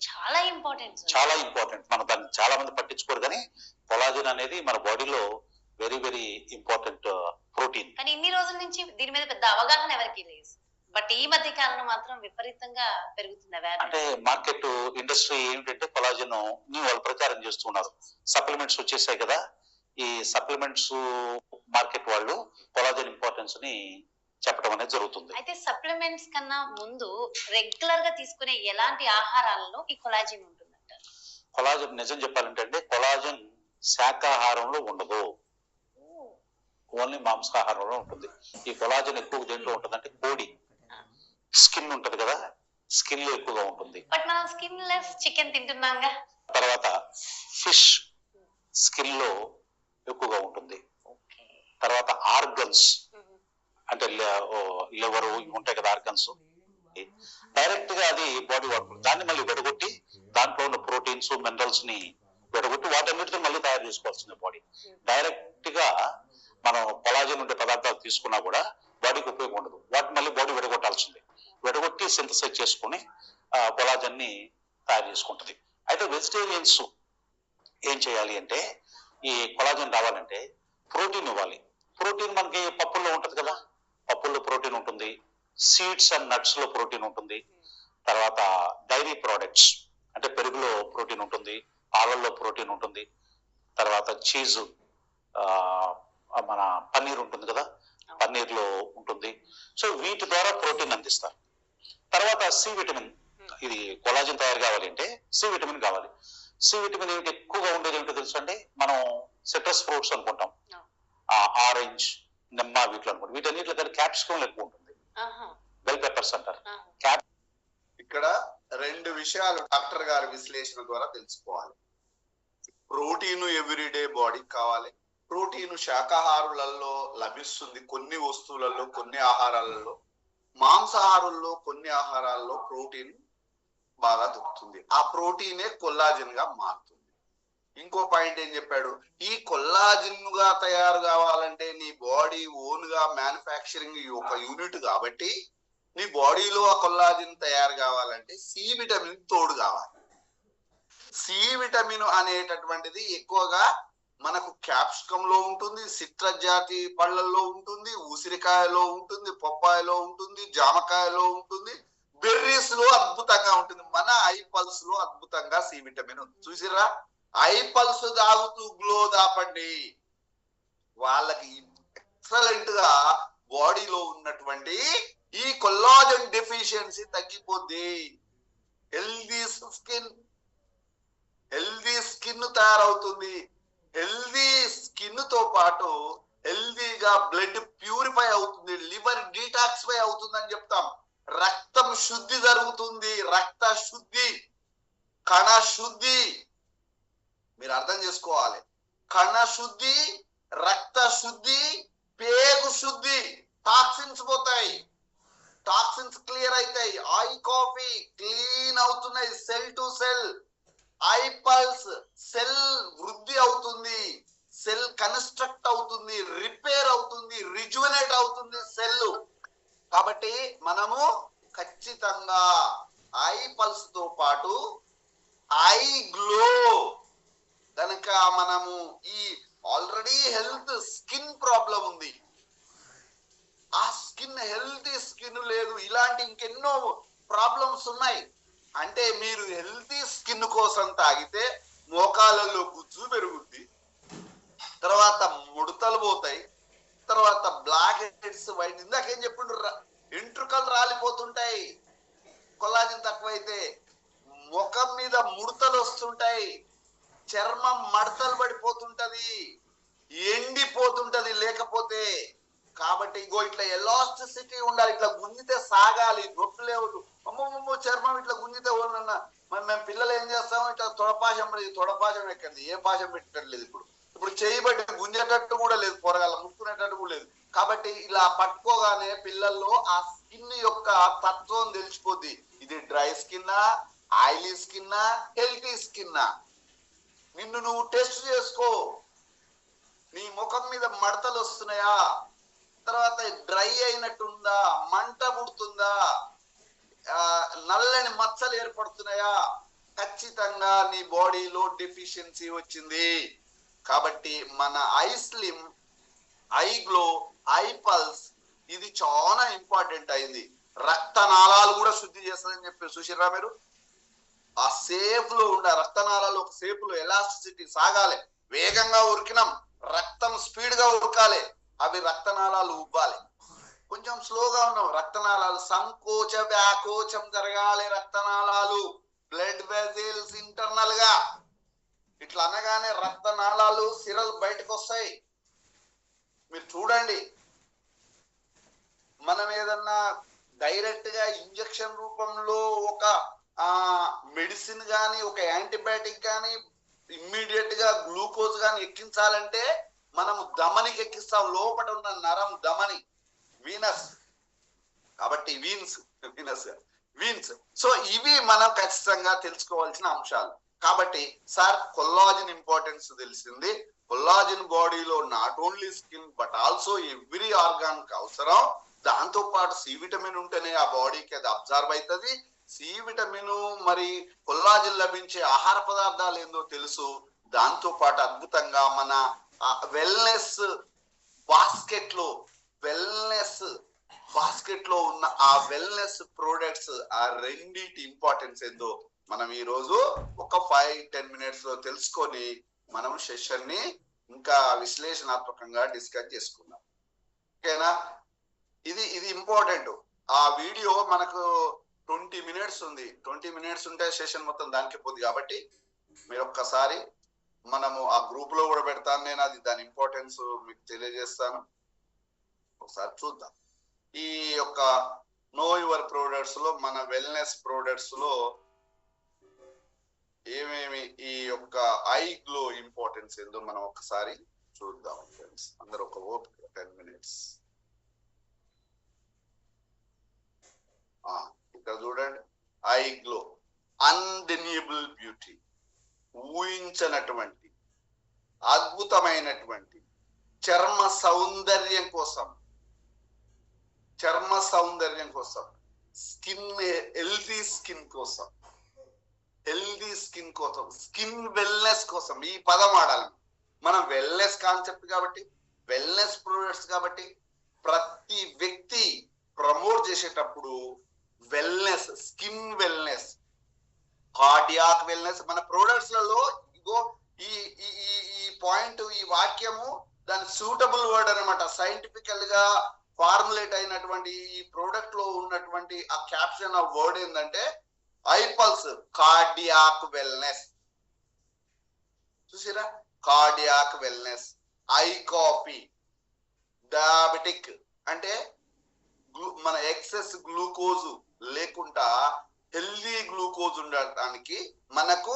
చాలా ఇంపార్టెంట్. మన దాన్ని చాలా మంది పట్టించుకోరు, కానీ కొలాజన్ అనేది మన బాడీలో వెరీ వెరీ ఇంపార్టెంట్ ప్రోటీన్. కానీ ఇన్ని రోజుల నుంచి దీని మీద పెద్ద అవగాహన ఎవరికి లేదు, బట్ ఈ మధ్య కాలంలో మాత్రం విపరీతంగా పెరుగుతుంది. అంటే మార్కెట్ ఇండస్ట్రీ ఏమిటంటే కొలాజన్ ని వాళ్ళు ప్రచారం చేస్తున్నారు. సప్లిమెంట్స్ వచ్చేసాయి కదా, ఈ సప్లిమెంట్స్ మార్కెట్ వాళ్ళు కొలాజన్ ఇంపార్టెన్స్ ని చెప్పడం అనేది జరుగుతుంది. అయితే సప్లిమెంట్స్ కన్నా ముందు రెగ్యులర్ గా తీసుకునే ఎలాంటి ఆహారాలలో ఈ కొలాజన్ ఉంటుందంటారు? కొలాజన్ నిజం చెప్పాలంటే కొలాజన్ శాకాహారంలో ఉండదు, ఓన్లీ మాంసాహారంలో ఉంటుంది. ఈ కొలాజన్ ఎక్కువ దేంట్లో ఉంటుంది అంటే కోడి స్కిన్ ఉంటది కదా, స్కిన్ లో ఎక్కువగా ఉంటుంది. బట్ మనం స్కిన్ లెస్ చికెన్ తింటున్నాంగా. తర్వాత ఫిష్ స్కిన్ లో ఎక్కువగా ఉంటుంది. తర్వాత ఆర్గన్స్ అంటే లివర్ ఉంటాయి కదా, ఆర్గన్స్ డైరెక్ట్ గా అది బాడీ వాడుతుంది. దాన్ని మళ్ళీ విడగొట్టి దాంట్లో ఉన్న ప్రోటీన్స్, మినరల్స్ ని విడగొట్టి వాటన్నిటితో మళ్ళీ తయారు చేసుకోవాల్సింది బాడీ. డైరెక్ట్ గా మనం కొలాజన్ ఉండే పదార్థాలు తీసుకున్నా కూడా బాడీకి ఉపయోగం ఉండదు, వాటిని మళ్ళీ బాడీ విడగొట్టాల్సింది. విడగొట్టి సింథసైజ్ చేసుకుని కొలాజన్ ని తయారు చేసుకుంటది. అయితే వెజిటేరియన్స్ ఏం చేయాలి అంటే, ఈ కొలాజన్ రావాలంటే ప్రోటీన్ ఇవ్వాలి. ప్రోటీన్ మనకి పప్పుల్లో ఉంటది కదా, పప్పుల్లో ప్రోటీన్ ఉంటుంది, సీడ్స్ అండ్ నట్స్ లో ప్రోటీన్ ఉంటుంది, తర్వాత డైరీ ప్రోడక్ట్స్ అంటే పెరుగులో ప్రోటీన్ ఉంటుంది, పాలల్లో ప్రోటీన్ ఉంటుంది, తర్వాత చీజ్, మన పన్నీర్ ఉంటుంది కదా, పన్నీర్ లో ఉంటుంది. సో వీటి ద్వారా ప్రోటీన్ అందిస్తారు. తర్వాత సి విటమిన్, ఇది కొలాజిన్ తయారు కావాలి అంటే సి విటమిన్ కావాలి. సి విటమిన్ ఏమిటి ఎక్కువగా ఉండేది ఏమిటో తెలుసు అండి, మనం సిట్రస్ ఫ్రూట్స్ అనుకుంటాం, ఆరెంజ్, నిమ్మ, వీటిలో అనుకుంటాం. వీటన్నిటిలో కానీ క్యాప్సికం ఎక్కువ ఉంటుంది, బెల్ పెప్పర్స్ అంటారు. ఇక్కడ 2 విషయాలు డాక్టర్ గారి విశ్లేషణ ద్వారా తెలుసుకోవాలి. ప్రోటీన్ ఎవ్రీడే బాడీకి కావాలి. ప్రోటీన్ శాకాహారులలో లభిస్తుంది, కొన్ని వస్తువులలో, కొన్ని ఆహారాలలో. మాంసాహారుల్లో కొన్ని ఆహారాల్లో ప్రోటీన్ బాగా దొరుకుతుంది. ఆ ప్రోటీనే కొల్లాజన్ గా మారుతుంది. ఇంకో పాయింట్ ఏం చెప్పాడు, ఈ కొల్లాజన్ గా తయారు కావాలంటే నీ బాడీ ఓన్ గా మ్యానుఫ్యాక్చరింగ్ ఒక యూనిట్ కాబట్టి నీ బాడీలో ఆ కొల్లాజన్ తయారు కావాలంటే సి విటమిన్ తోడు కావాలి. సి విటమిన్ అనేటటువంటిది ఎక్కువగా మనకు క్యాప్సికం లో ఉంటుంది, సిట్రస్ జాతి పళ్ళల్లో ఉంటుంది, ఉసిరికాయలో ఉంటుంది, పప్పాయలో ఉంటుంది, జామకాయలో ఉంటుంది, బెర్రీస్ లో అద్భుతంగా ఉంటుంది. మన ఐపల్స్ లో అద్భుతంగా సి విటమిన్ ఉంది. చూసిరా, ఐపల్స్ తాగుతూ గ్లో దాపండి, వాళ్ళకి ఎక్సలెంట్ గా బాడీలో ఉన్నటువంటి ఈ కొల్లాజన్ డెఫిషియన్సీ తగ్గిపోద్ది. హెల్దీ స్కిన్ తయారవుతుంది. హెల్దీ స్కిన్ తో పాటు హెల్దీగా బ్లడ్ ప్యూరిఫై అవుతుంది, లివర్ డీటాక్సిఫై అవుతుంది అని చెప్తాం. రక్తం శుద్ధి జరుగుతుంది, రక్త శుద్ధి, కణ శుద్ధి. మీరు అర్థం చేసుకోవాలి, కణ శుద్ధి, రక్త శుద్ధి, పేగు శుద్ధి. టాక్సిన్స్ పోతాయి, టాక్సిన్స్ క్లియర్ అవుతాయి, ఐ కాఫీ క్లీన్ అవుతున్నాయి, సెల్ టు సెల్. ఐపల్స్ సెల్ వృద్ధి అవుతుంది, సెల్ కన్స్ట్రక్ట్ అవుతుంది, రిపేర్ అవుతుంది, రిజువనేట్ అవుతుంది సెల్. కాబట్టి మనము ఖచ్చితంగా ఐపల్స్ తో పాటు ఐ గ్లో కనుక మనము ఈ ఆల్రెడీ హెల్త్ స్కిన్ ప్రాబ్లం ఉంది, ఆ స్కిన్ హెల్తీ స్కిన్ లేదు, ఇలాంటి ఇంకెన్నో ప్రాబ్లమ్స్ ఉన్నాయి అంటే మీరు హెల్తీ స్కిన్ కోసం తాగితే మోకాళ్ళలో గుజ్జు పెరుగుద్ది, తర్వాత ముడతలు పోతాయి, తర్వాత బ్లాక్ హెడ్స్, వైట్, ఇందాకేం చెప్పిండు, ఎంట్రుకలు రాలిపోతుంటాయి కొల్లాజన్ తక్కువైతే, ముఖం మీద ముడతలు వస్తుంటాయి, చర్మం మడతలు పడిపోతుంటది, ఎండిపోతుంటది లేకపోతే. కాబట్టి ఇగో ఇట్లా ఎలాస్టిసిటీ ఉండాలి, ఇట్లా గుంజితే సాగాలి, నొప్పి లేవు. అమ్మమ్మ చర్మం ఇట్లా గుంజితే మరి మేము పిల్లలు ఏం చేస్తాము, ఇట్లా తొడపాశం ఎక్కండి, ఏ పాశం పెట్టట్లేదు. ఇప్పుడు చేయబట్టి గుంజేటట్టు కూడా లేదు, పొరగాల ముట్టుకునేటట్టు కూడా లేదు. కాబట్టి ఇలా పట్టుకోగానే పిల్లల్లో ఆ స్కిన్ యొక్క తత్వం తెలిసిపోద్ది, ఇది డ్రై స్కిన్నా, ఆయిలీ స్కిన్నా, హెల్తీ స్కిన్నా. నిన్ను నువ్వు టెస్ట్ చేసుకో, నీ ముఖం మీద మడతలు వస్తున్నాయా, తర్వాత డ్రై అయినట్టుందా, మంట పుడుతుందా, నల్లని మచ్చలు ఏర్పడుతున్నాయా, ఖచ్చితంగా నీ బాడీలో డెఫిషియన్సీ వచ్చింది. కాబట్టి మన I slim, I glow, I pulse ఇది చాలా ఇంపార్టెంట్ అయింది. రక్తనాళాలు కూడా శుద్ధి చేస్తుందని చెప్పి చూసిరా మీరు. ఆ సేఫ్ లో ఉండే రక్తనాళాలు ఒక సేఫ్ లో ఎలాస్టిసిటీ సాగాలి, వేగంగా ఉరికినాం, రక్తం స్పీడ్ గా ఉరకాలి, అవి రక్తనాళాలు ఉబ్బాలి. కొంచెం స్లోగా ఉన్నాం, రక్తనాళాలు సంకోచ వ్యాకోచం జరగాలి, రక్తనాళాలు బ్లడ్ వెజల్స్ ఇంటర్నల్ గా. ఇట్లా అనగానే రక్తనాళాలు సిరలు బయటకు వస్తాయి. మీరు చూడండి, మనం ఏదన్నా డైరెక్ట్ గా ఇంజెక్షన్ రూపంలో ఒక మెడిసిన్ గాని, ఒక యాంటీబయాటిక్ గాని, ఇమ్మీడియట్ గా గ్లూకోజ్ గాని ఎక్కించాలంటే మనము ధమనికి ఎక్కిస్తాం, లోపల ఉన్న నరం ధమని, వీనస్. కాబట్టి వీన్స్. సో ఇవి మనం ఖచ్చితంగా తెలుసుకోవాల్సిన అంశాలు. కాబట్టి సార్ కొల్లాజన్ ఇంపార్టెన్స్ తెలిసింది. కొల్లాజన్ బాడీలో not only skin but also every organ కి అవసరం. దాంతో పాటు సి విటమిన్ ఉంటేనే ఆ బాడీకి అది అబ్జర్వ్ అవుతుంది. సి విటమిన్ మరి కొల్లాజన్ లభించే ఆహార పదార్థాలు ఏందో తెలుసు. దాంతో పాటు అద్భుతంగా మన వెల్నెస్ బాస్కెట్ లో ఉన్న ఆ వెల్నెస్ ప్రొడక్ట్స్, ఆ రెండింటి ఇంపార్టెన్స్ ఏందో మనం ఈ రోజు ఒక 5-10 మినిట్స్ లో తెలుసుకొని మనం సెషన్ ని ఇంకా విశ్లేషణాత్మకంగా డిస్కస్ చేసుకుందాం. ఓకేనా? ఇది ఇంపార్టెంట్. ఆ వీడియో మనకు 20 minutes ఉంది. 20 minutes ఉంటే సెషన్ మొత్తం దానికి పోతుంది. కాబట్టి మీరు ఒక్కసారి మనము ఆ గ్రూప్ లో కూడా పెడతాను నేను, అది దాని ఇంపార్టెన్స్ మీకు తెలియజేస్తాను. ఒకసారి చూద్దాం. ఈ యొక్క నో యువర్ ప్రొడక్ట్స్ లో మన వెల్నెస్ ప్రొడక్ట్స్ లో ఏమేమి ఈ యొక్క ఐ గ్లో ఇంపార్టెన్స్ ఏందో మనం ఒకసారి చూద్దాం ఫ్రెండ్స్. అందరూ ఒక ఓపిక 10 minutes. ఇక్కడ చూడండి, ఐ గ్లో అన్డెనియబుల్ బ్యూటీ, ఊహించనటువంటి అద్భుతమైనటువంటి చర్మ సౌందర్యం కోసం, స్కిన్ హెల్దీ స్కిన్ కోసం, స్కిన్ వెల్నెస్ కోసం ఈ పదం వాడాలి మనం. వెల్నెస్ కాన్సెప్ట్ కాబట్టి, వెల్నెస్ ప్రొడక్ట్స్ కాబట్టి ప్రతి వ్యక్తి ప్రమోట్ చేసేటప్పుడు wellness, skin wellness, cardiac wellness మన ప్రొడక్ట్స్ లలో ఇగో ఈ ఈ ఈ పాయింట్, ఈ వాక్యము దాని సూటబుల్ వర్డ్ అనమాట. సైంటిఫికల్ గా ఫార్ములేట్ అయినటువంటి ఈ ప్రోడక్ట్ లో ఉన్నటువంటి ఆ క్యాప్షన్ ఆఫ్ వర్డ్ ఏంటంటే ఐపల్స్, కార్డియాక్ వెల్నెస్. చూసిరా, cardiac wellness. I coffee, diabetic అంటే మన ఎక్సెస్ గ్లూకోజ్ లేకుండా హెల్దీ గ్లూకోజ్ ఉండడానికి మనకు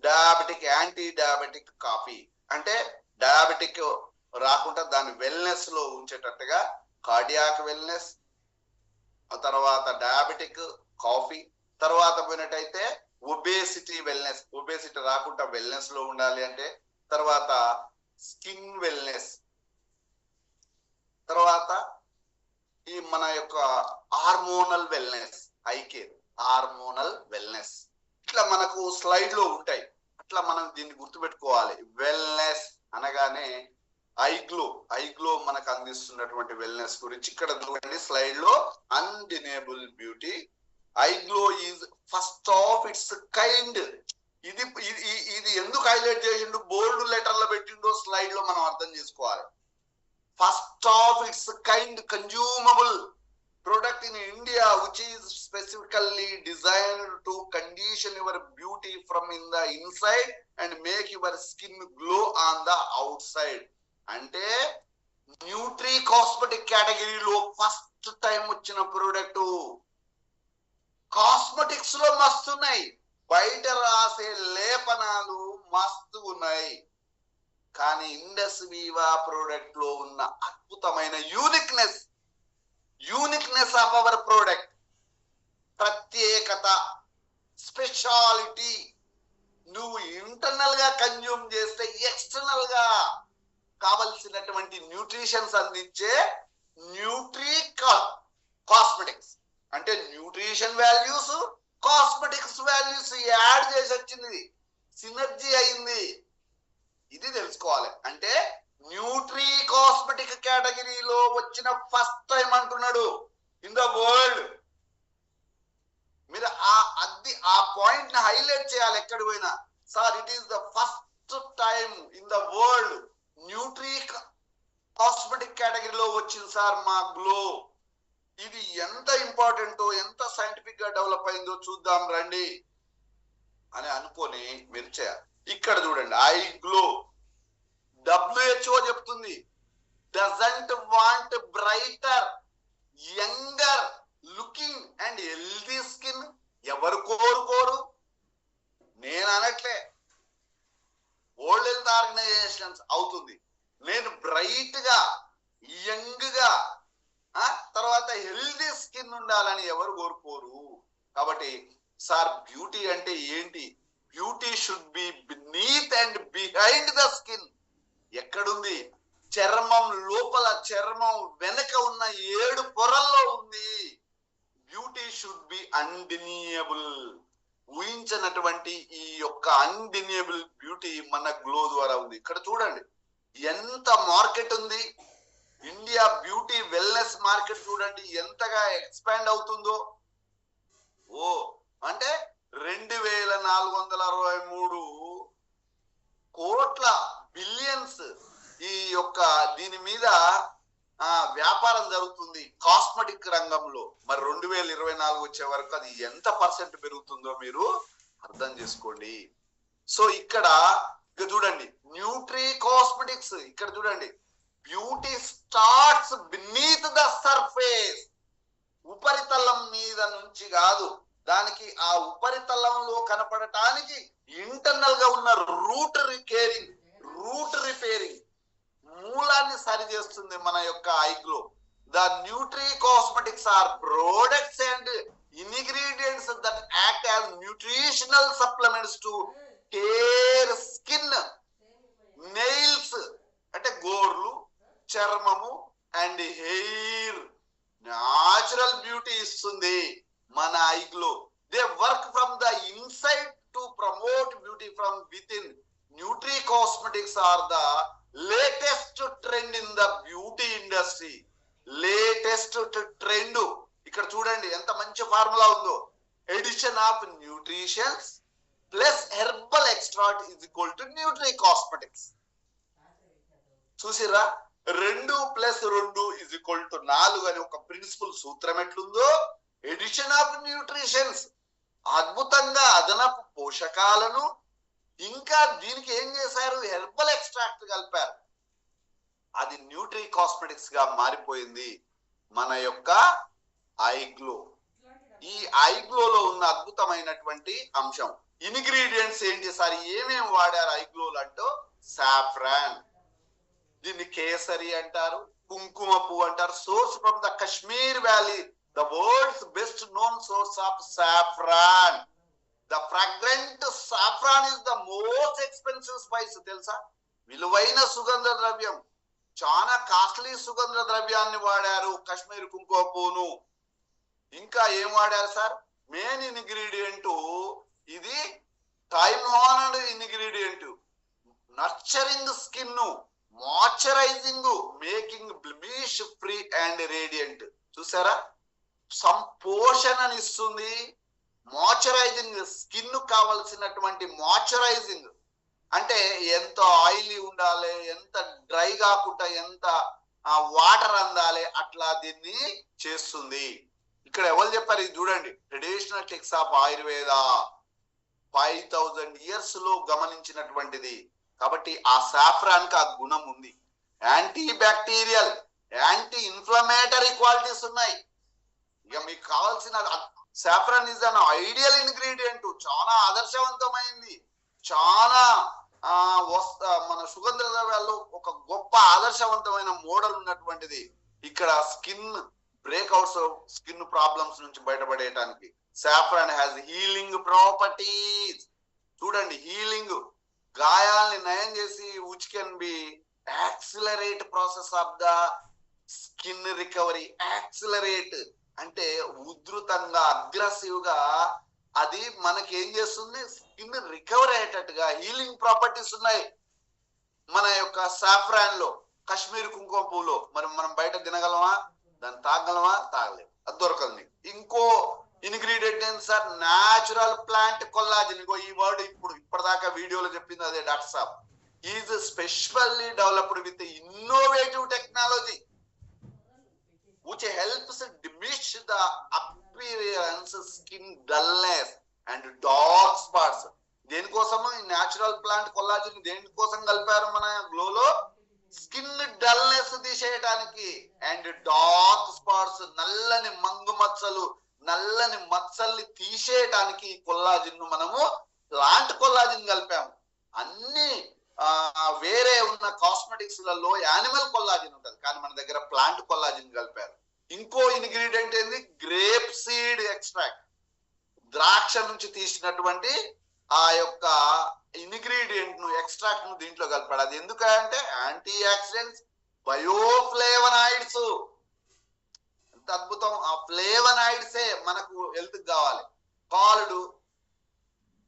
డయాబెటిక్, యాంటీ డయాబెటిక్ కాఫీ అంటే డయాబెటిక్ రాకుండా దాన్ని వెల్నెస్ లో ఉంచేటట్టుగా కార్డియాక్ వెల్నెస్, ఆ తర్వాత డయాబెటిక్ కాఫీ, తర్వాత పోయినట్టయితే ఒబేసిటీ వెల్నెస్, ఒబేసిటీ రాకుండా వెల్నెస్ లో ఉండాలి అంటే, తర్వాత స్కిన్ వెల్నెస్, తర్వాత ఈ మన యొక్క hormonal wellness, iCare hormonal wellness. ఇట్లా మనకు స్లైడ్ లో ఉంటాయి. అట్లా మనం దీన్ని గుర్తుపెట్టుకోవాలి. వెల్నెస్ అనగానే ఐగ్లో మనకు అందిస్తున్నటువంటి వెల్నెస్ గురించి ఇక్కడ చూడండి స్లైడ్ లో. Undeniable beauty, iGlow is first of its kind. ఇది ఎందుకు హైలైట్ చేసిండు, బోల్డ్ లెటర్ లో పెట్టిండో స్లైడ్ లో మనం అర్థం చేసుకోవాలి. First of its kind consumable product in India which is specifically designed to condition your beauty from in the inside and make your skin glow on the outside. అంటే న్యూట్రీ కాస్మెటిక్ కేటగిరీలో ఫస్ట్ టైం వచ్చిన ప్రోడక్ట్. కాస్మెటిక్స్ లో మస్తు ఉన్నాయి, బయట రాసే లేపనాలు మస్తు ఉన్నాయి, కానీ ఇండస్ వీవా ప్రోడక్ట్ లో ఉన్న అద్భుతమైన యూనిక్నెస్ ఆఫ్ అవర్ ప్రోడక్ట్, ప్రత్యేకత, స్పెషాలిటీ, నువ్వు ఇంటర్నల్ గా కన్జ్యూమ్ చేస్తే ఎక్స్టర్నల్ గా కావలసినటువంటి న్యూట్రిషన్స్ అందించే కాస్మెటిక్స్. అంటే nutrition values, cosmetics values add చేసి వచ్చింది, సినర్జీ అయింది. ఇది తెలుసుకోవాలి. అంటే న్యూట్రీ కాస్మెటిక్ కేటగిరీలో వచ్చిన ఫస్ట్ టైం అంటున్నాడు ఇన్ ద వరల్డ్. మీరు ఆ పాయింట్ ని హైలైట్ చేయాలి ఎక్కడ పోయినా. Sir it is the first time in the world Nutri cosmetic కేటగిరీలో వచ్చింది సార్ మా గ్లో. ఇది ఎంత ఇంపార్టెంటో, ఎంత సైంటిఫిక్ గా డెవలప్ అయిందో చూద్దాం రండి అని అనుకొని మీరు చేయాలి. ఇక్కడ చూడండి, ఐ గ్లో WHO చెప్తుంది, doesn't want brighter, younger looking and healthy skin. ఎవరు కోరుకోరు, నేను అనట్లే, వరల్డ్ హెల్త్ ఆర్గనైజేషన్స్ అవుతుంది. నేను బ్రైట్ గా, యంగ్ గా, తర్వాత హెల్దీ స్కిన్ ఉండాలని ఎవరు కోరుకోరు. కాబట్టి సార్ బ్యూటీ అంటే ఏంటి? Beauty should be beneath and behind the skin. ఎక్కడుంది? చర్మం లోపల, చర్మం వెనక ఉన్న 7 పొరల్లో ఉంది. Beauty should be undeniable. ఊహించినటువంటి ఈ యొక్క అన్డెనియబుల్ బ్యూటీ మన గ్లో ద్వారా ఉంది. ఇక్కడ చూడండి ఎంత మార్కెట్ ఉంది. ఇండియా బ్యూటీ వెల్నెస్ మార్కెట్ చూడండి ఎంతగా ఎక్స్పాండ్ అవుతుందో. అంటే 2463 కోట్ల బిలియన్స్ ఈ యొక్క దీని మీద వ్యాపారం జరుగుతుంది కాస్మెటిక్ రంగంలో. మరి 2024 వచ్చే వరకు అది ఎంత పర్సెంట్ పెరుగుతుందో మీరు అర్థం చేసుకోండి. సో ఇక్కడ చూడండి, న్యూట్రీ కాస్మెటిక్స్, ఇక్కడ చూడండి, beauty starts beneath the surface. ఉపరితలం మీద నుంచి కాదు, దానికి ఆ ఉపరితలంలో కనపడటానికి ఇంటర్నల్ గా ఉన్న రూట్ రిపేరింగ్ మూలాన్ని సరి చేస్తుంది మన యొక్క I glow. The nutricosmetics are products and ingredients that act as nutritional supplements to care skin, nails అంటే గోర్లు, చర్మము అండ్ హెయిర్. న్యాచురల్ బ్యూటీ ఇస్తుంది మన I glow. They work from the inside to promote beauty from within. Nutricosmetics are the latest trend in the beauty industry. Latest trend. ఇక్కడ చూడండి ఎంత మంచి ఫార్ములా ఉందో. Addition of nutritions plus herbal extract is equal to Nutri cosmetics. చూసిరా, 2+2 ఇజ్ ఈక్వల్ టు 4 అని ఒక ప్రిన్సిపల్ సూత్రం ఎట్లుందో, ఎడిషన్ ఆఫ్ న్యూట్రిషన్స్ అద్భుతంగా అదనపు పోషకాలను, ఇంకా దీనికి ఏం చేశారు, హెర్బల్ ఎక్స్ట్రాక్ట్ కలిపారు. అది న్యూట్రీ కాస్మెటిక్స్ గా మారిపోయింది మన యొక్క ఐగ్లో. ఈ ఐగ్లోలో ఉన్న అద్భుతమైనటువంటి అంశం ఇంగ్రీడియంట్స్ ఏంటి సార్, ఏమేమి వాడారు ఐగ్లోలు అంటూ, సాఫ్రాన్, దీన్ని కేసరి అంటారు, కుంకుమ పువ్వు అంటారు. Source from the Kashmir valley, the world's best known source of saffron. The fragrant saffron is the most expensive spice. తెలుసా, విలువైన సుగంధ ద్రవ్యం, చాలా కాస్ట్లీ సుగంధ ద్రవ్యాన్ని వాడారు కశ్మీర్ కుంకుమ పువ్వును. ఇంకా ఏం వాడారు సార్, మెయిన్ ఇంగ్రీడియంట్ ఇది time honoured ingredient, nurturing skin, moisturising, making blemish free and radiant. చూసారా, సంపోషణనిస్తుంది, మాయిశ్చరైజింగ్, స్కిన్ కావలసినటువంటి మాయిశ్చరైజింగ్ అంటే ఎంత ఆయిలీ ఉండాలి, ఎంత డ్రై కాకుండా ఎంత వాటర్ అందాలి, అట్లా దీన్ని చేస్తుంది. ఇక్కడ ఎవరు చెప్పారు, ఇది చూడండి, traditional texts of Ayurveda 5000 years లో గమనించినటువంటిది. కాబట్టి ఆ సాఫ్రాన్ కి ఆ గుణం ఉంది. Anti bacterial, anti inflammatory qualities ఉన్నాయి. ఇక మీకు కావాల్సిన saffron is an ideal ingredient, చాలా ఆదర్శవంతమైంది, చాలా మన సుగంధ ద్రవ్యాల్లో ఒక గొప్ప ఆదర్శవంతమైన మోడల్ ఉన్నటువంటిది. ఇక్కడ స్కిన్ బ్రేక్అవుట్స్, స్కిన్ ప్రాబ్లమ్స్ నుంచి బయటపడేయడానికి సాఫ్రాన్ హ్యాస్ హీలింగ్ ప్రాపర్టీస్. చూడండి, హీలింగ్, గాయాల్ని నయం చేసి which can be accelerate process of the skin recovery. Accelerate అంటే ఉధృతంగా, అగ్రెసివ్ గా అది మనకి ఏం చేస్తుంది, స్కిన్ రికవర్ అయ్యేటట్టుగా హీలింగ్ ప్రాపర్టీస్ ఉన్నాయి మన యొక్క సాఫ్రాన్ లో, కశ్మీర్ కుంకుమ పువ్వులో. మరి మనం బయట తినగలమా, దాన్ని తాగలమా, తాగలేము, అది దొరకదు. ఇంకో ఇంగ్రీడియంట్ ఏంటి సార్, న్యాచురల్ ప్లాంట్ కొల్లాజన్. ఈ వర్డ్ ఇప్పటిదాకా వీడియోలో చెప్పింది అదే. Doctor Saab is specially developed with innovative technology which helps diminish the appearance, skin dullness and dark spots. దేనికోసము ఈ న్యాచురల్ ప్లాంట్ కొల్లాజన్ దేనికోసం కలిపారు మన గ్లోలో, స్కిన్ డల్నెస్ తీసేయడానికి అండ్ డార్క్ స్పాట్స్, నల్లని మంగు మచ్చలు, నల్లని మచ్చల్ని తీసేయడానికి కొల్లాజిన్ మనము ప్లాంట్ కొల్లాజిన్ కలిపాము. అన్ని వేరే ఉన్న కాస్మెటిక్స్ లలో యానిమల్ కొల్లాజిన్ ఉంటది, కానీ మన దగ్గర ప్లాంట్ కొల్లాజిన్ కలిపారు. ఇంకో ఇంగ్రీడియంట్ ఏంది, గ్రేప్ సీడ్ ఎక్స్ట్రాక్ట్, ద్రాక్ష నుంచి తీసినటువంటి ఆ యొక్క ఇంగ్రీడియంట్ ను, ఎక్స్ట్రాక్ట్ ను దీంట్లో కలిపాడు. అది ఎందుకంటే యాంటీ ఆక్సిడెంట్స్, బయోఫ్లేవనాయిడ్స్. ఎంత అద్భుతం, ఆ ఫ్లేవనాయిడ్సే మనకు హెల్త్ కావాలి. Called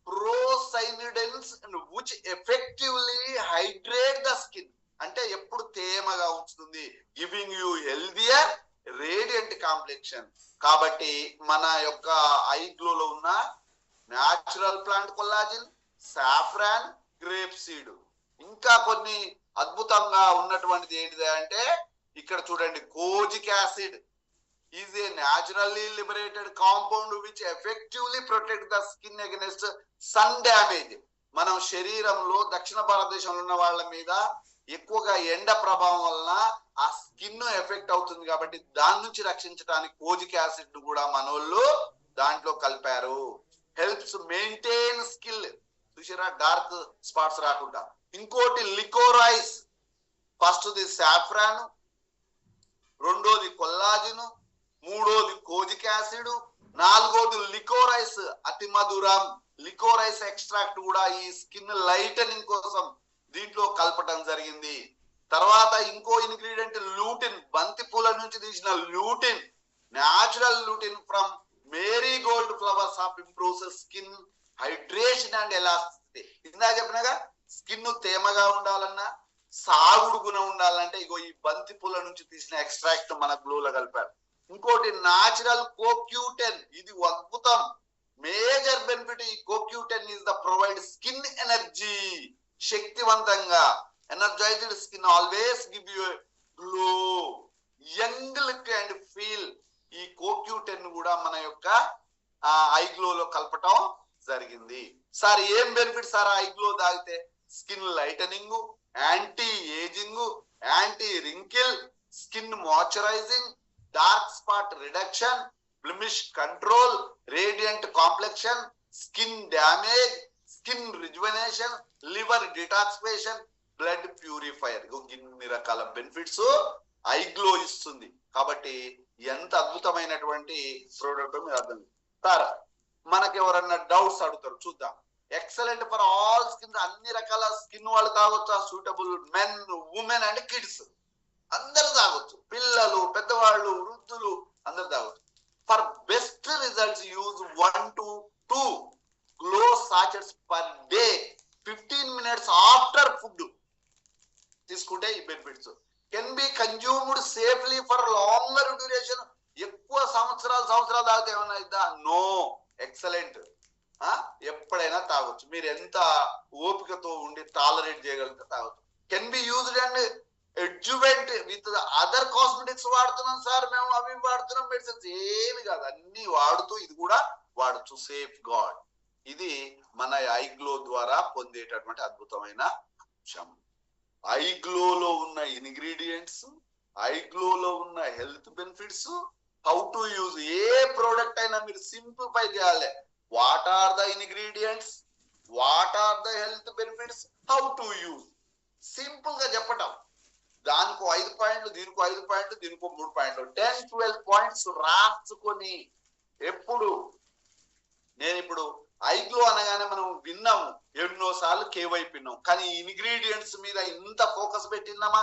procyanidins which effectively hydrate the skin, అంటే ఎప్పుడు తేమగా ఉంచుతుంది, giving you healthier radiant complexion. కాబట్టి మన యొక్క ఐగ్లోలో ఉన్న natural plant collagen, saffron, grape seed, ఇంకా కొన్ని అద్భుతంగా ఉన్నటువంటిది ఏంటిది అంటే ఇక్కడ చూడండి, kojic acid is a naturally liberated compound which effectively protect the skin against sun damage. మనం శరీరంలో దక్షిణ భారతదేశంలో ఉన్న వాళ్ళ మీద ఎక్కువగా ఎండ ప్రభావం వలన ఆ స్కిన్ ఎఫెక్ట్ అవుతుంది కాబట్టి దాని నుంచి రక్షించడానికి కోజిక్ యాసిడ్ కూడా మనోళ్ళు దాంట్లో కలిపారు. హెల్ప్స్ మెయింటైన్ స్కిల్, చూసారా, డార్క్ స్పాట్స్ రాకుండా. ఇంకోటి లికోరైస్, ఫస్ట్ది సాఫ్రాన్, రెండోది కొల్లాజిన్, మూడోది కోజిక్ యాసిడ్, నాలుగోది లికోరైస్ అతి మధురం. లికోరైస్ ఎక్స్ట్రాక్ట్ కూడా ఈ స్కిన్ లైటనింగ్ కోసం దీంట్లో కలపడం జరిగింది. తర్వాత ఇంకో ఇంగ్రీడియంట్ లూటిన్, బంతి పూల నుంచి తీసిన lutein, natural lutein from marigold flowers of improves skin hydration and elasticity. ఇందా చెప్పినగా స్కిన్ తేమగా ఉండాలన్నా, సాగుడు గుణం ఉండాలంటే ఇగో ఈ బంతి పూల నుంచి తీసిన ఎక్స్ట్రాక్ట్ మన గ్లోలో కలిపారు. ఇంకోటి న్యాచురల్ కోక్యూటెన్, ఇది అద్భుతం. మేజర్ బెనిఫిట్ ఈ co Q ten is the provide skin energy, శక్తివంతంగా energised skin always give you glow, young look and feel. ఈ కోక్యూటెన్ కూడా మన యొక్క ఐ గ్లోలో కలపటం జరిగింది. సార్ ఏం బెనిఫిట్ సార్ ఐ గ్లో తాగితే? Skin lightening, anti ageing, anti wrinkle, skin moisturising, dark spot reduction, blemish control, radiant complexion, skin damage, skin rejuvenation, liver detoxification, blood purifier. ఇన్ని రకాల బెనిఫిట్స్ ఐ గ్లో ఇస్తుంది. కాబట్టి ఎంత అద్భుతమైనటువంటి ప్రోడక్ట్ మీరు అర్థం. సార్ మనకి ఎవరన్నా డౌట్స్ అడుగుతారు, చూద్దాం. ఎక్సలెంట్ ఫర్ ఆల్ స్కిన్, అన్ని రకాల స్కిన్ వాళ్ళు తాగొచ్చు. Suitable men, women and kids అందరు తాగొచ్చు. పిల్లలు, పెద్దవాళ్ళు, వృద్ధులు అందరు తాగొచ్చు. For best results use 1 to 2 glow sachets per day 15 minutes after food తీసుకుంటే ఈ benefits. Can be consumed safely for longer duration. ఎక్కువ సంవత్సరాలు తాగితే ఏమన్నా ఇద్దా? నో. ఎక్సలెంట్. ఎప్పుడైనా తాగొచ్చు. మీరు ఎంత ఓపికతో ఉండి టాలరేట్ చేయగలిగితే తాగొచ్చు. Can be used and adjuvant with other cosmetics వాడుతున్నాం సార్ మేము, అవి వాడుతున్నాం, మెడిసిన్స్ ఏమి కాదు, అన్ని వాడుతూ ఇది కూడా వాడచ్చు. Safe God. ఇది మన ఐ గ్లో ద్వారా పొందేటటువంటి అద్భుతమైన అంశం. ఐ గ్లోలో ఉన్న ఇంగ్రీడియంట్స్, ఐ గ్లోలో ఉన్న health benefits, how to use. ఏ ప్రోడక్ట్ అయినా మీరు సింప్లిఫై చేయాలి. What are the ingredients, what are the health benefits, how to use. Simple గా చెప్పటం. దానికో 5 పాయింట్లు, దీనికో 5 పాయింట్లు, దీనికో 3 పాయింట్లు, 10-12 పాయింట్స్ రాసుకొని ఎప్పుడు నేను ఇప్పుడు ఐ గ్లో అనగానే మనం విన్నాము, ఎన్నోసార్లు కేవైపోయినాం, కానీ ఇంగ్రీడియంట్స్ మీద ఇంత ఫోకస్ పెట్టిందామా?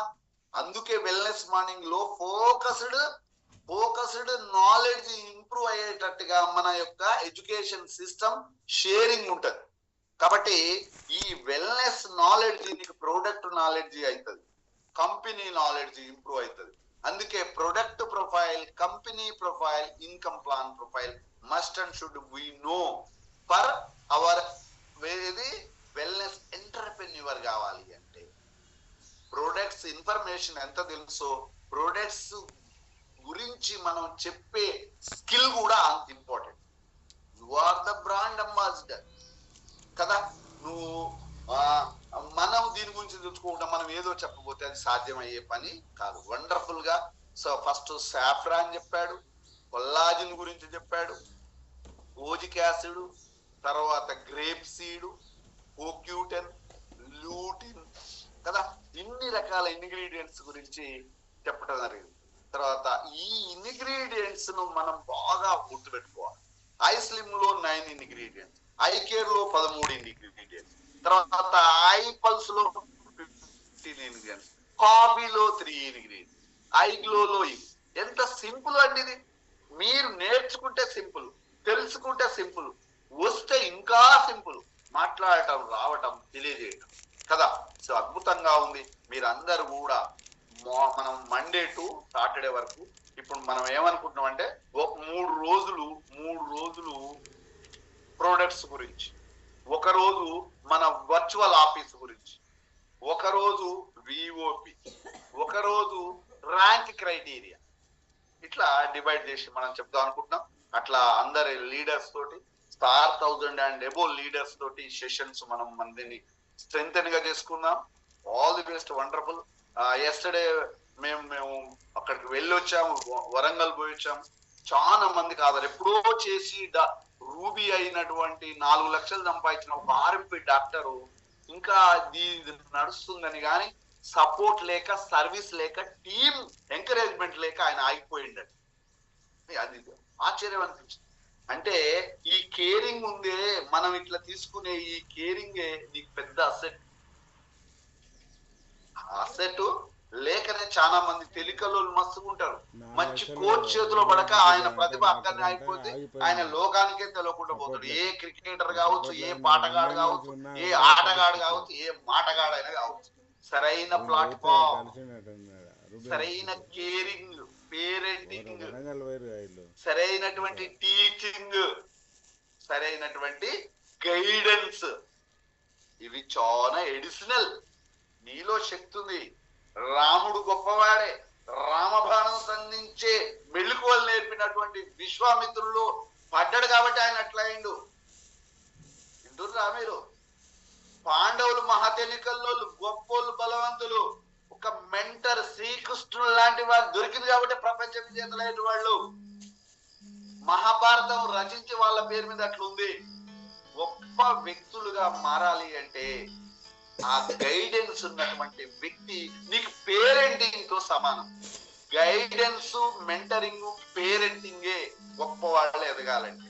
అందుకే వెల్నెస్ మార్నింగ్ లో ఫోకస్డ్ నాలెడ్జ్ ఇంప్రూవ్ అయ్యేటట్టుగా మన యొక్క ఎడ్యుకేషన్ సిస్టమ్ షేరింగ్ ఉంటది. కాబట్టి ఈ వెల్నెస్ నాలెడ్జ్ నీకు ప్రొడక్ట్ నాలెడ్జ్ అవుతుంది, కంపెనీ నాలెడ్జ్ ఇంప్రూవ్ అవుతుంది. అందుకే product profile, company profile, income plan profile must and should we know for our wellness entrepreneur కావాలి అంటే ప్రొడక్ట్స్ ఇన్ఫర్మేషన్ ఎంత తెలుసో ప్రొడక్ట్స్ గురించి మనం చెప్పే స్కిల్ కూడా అంత important. You are the brand ambassador కదా. నువ్వు మనం దీని గురించి తెలుసుకోవడం, మనం ఏదో చెప్పబోతే అది సాధ్యమయ్యే పని కాదు. వండర్ఫుల్ గా సో ఫస్ట్ సాఫ్రాన్ చెప్పాడు, కొల్లాజిన్ గురించి చెప్పాడు, కోజిక్ యాసిడ్, తర్వాత గ్రేప్ సీడ్, కోక్యూటెన్, లూటిన్ కదా, ఇన్ని రకాల ఇంగ్రీడియంట్స్ గురించి చెప్పడం జరిగింది. తర్వాత ఈ ఇంగ్రీడియంట్స్ ను మనం బాగా గుర్తుపెట్టుకోవాలి. ఐ స్లిమ్ లో 9 ఇంగ్రీడియంట్స్, ఐ కేర్ లో 13 ఇంగ్రీడియంట్స్, తర్వాత ఐ పల్స్ లో 15 ఇంగ్రీడియంట్స్, కాఫీలో 3 ఇంగ్రీడియంట్స్, ఐ గ్లోలో ఇవి. ఎంత సింపుల్ అండి ఇది. మీరు నేర్చుకుంటే సింపుల్, తెలుసుకుంటే సింపుల్, వస్తే ఇంకా సింపుల్, మాట్లాడటం, రావటం, తెలియజేయటం కదా. సో అద్భుతంగా ఉంది. మీరందరూ కూడా మనం మండే టు సాటర్డే వరకు ఇప్పుడు మనం ఏమనుకుంటున్నాం అంటే 3 రోజులు ప్రోడక్ట్స్ గురించి, ఒక రోజు మన వర్చువల్ ఆఫీస్ గురించి, ఒక రోజు విఓపి, ఒక రోజు ర్యాంక్ క్రైటీరియా, ఇట్లా డివైడ్ చేసి మనం చెప్దాం అనుకుంటున్నాం. అట్లా అందరి లీడర్స్ తోటి స్టార్ 1000 అండ్ అబోవ్ లీడర్స్ తోటి సెషన్స్ మనం మందిని స్ట్రెంగ్ గా చేసుకుందాం. All the best, wonderful. Yesterday మేము అక్కడికి వెళ్ళి వచ్చాము, వరంగల్ పోయి వచ్చాము. చాలా మందికి ఆధార్ ఎప్పుడో చేసి రూబీ అయినటువంటి 4 లక్షలు సంపాదించిన ఒక ఆర్ఎంపీ డాక్టరు ఇంకా ఇది నడుస్తుందని కానీ సపోర్ట్ లేక, సర్వీస్ లేక, టీమ్ ఎంకరేజ్మెంట్ లేక ఆయన ఆగిపోయిండు. అది ఆశ్చర్యం అనిపించింది. అంటే ఈ కేరింగ్ ఉందే, మనం ఇట్లా తీసుకునే ఈ కేరింగే నీకు పెద్ద అసెట్. లేకనే చాలా మంది తెలికలో మస్తుకుంటారు. మంచి కోచ్ చేతిలో పడక ఆయన ప్రతిభ అక్కడనే అయిపోతే ఆయన లోకానికే తెలియకుండా పోతాడు. ఏ క్రికెటర్ కావచ్చు, ఏ పాటగాడు కావచ్చు, ఏ ఆటగాడు కావచ్చు, ఏ మాటగాడైనా కావచ్చు. సరైన ప్లాట్ఫామ్, సరైన కేరింగ్, పేరెంటింగ్, సరైనటువంటి టీచింగ్, సరైనటువంటి గైడెన్స్, ఇవి చాలా ఎడిషనల్. నీలో శక్తి ఉంది. రాముడు గొప్పవాడే, రామబాణం సంధించే మెళుకువలు నేర్పినటువంటి విశ్వామిత్రుల్లో పడ్డాడు కాబట్టి ఆయన అట్లా అయిండు. వింటుర్రా మీరు? పాండవులు మహా తెలికల్లో గొప్పోళ్ళు, బలవంతులు. ఒక మెంటర్ శ్రీకృష్ణుడు లాంటి వారు దొరికింది కాబట్టి ప్రపంచ విజేతలైన వాళ్ళు. మహాభారతం రచించి వాళ్ళ పేరు మీద అట్లుంది. గొప్ప వ్యక్తులుగా మారాలి అంటే ఆ గైడెన్స్ ఉన్నటువంటి వ్యక్తి నీకు పేరెంటింగ్ తో సమానం. గైడెన్స్, మెంటరింగ్, పేరెంటింగే గొప్ప వాళ్ళు ఎదగాలంటే.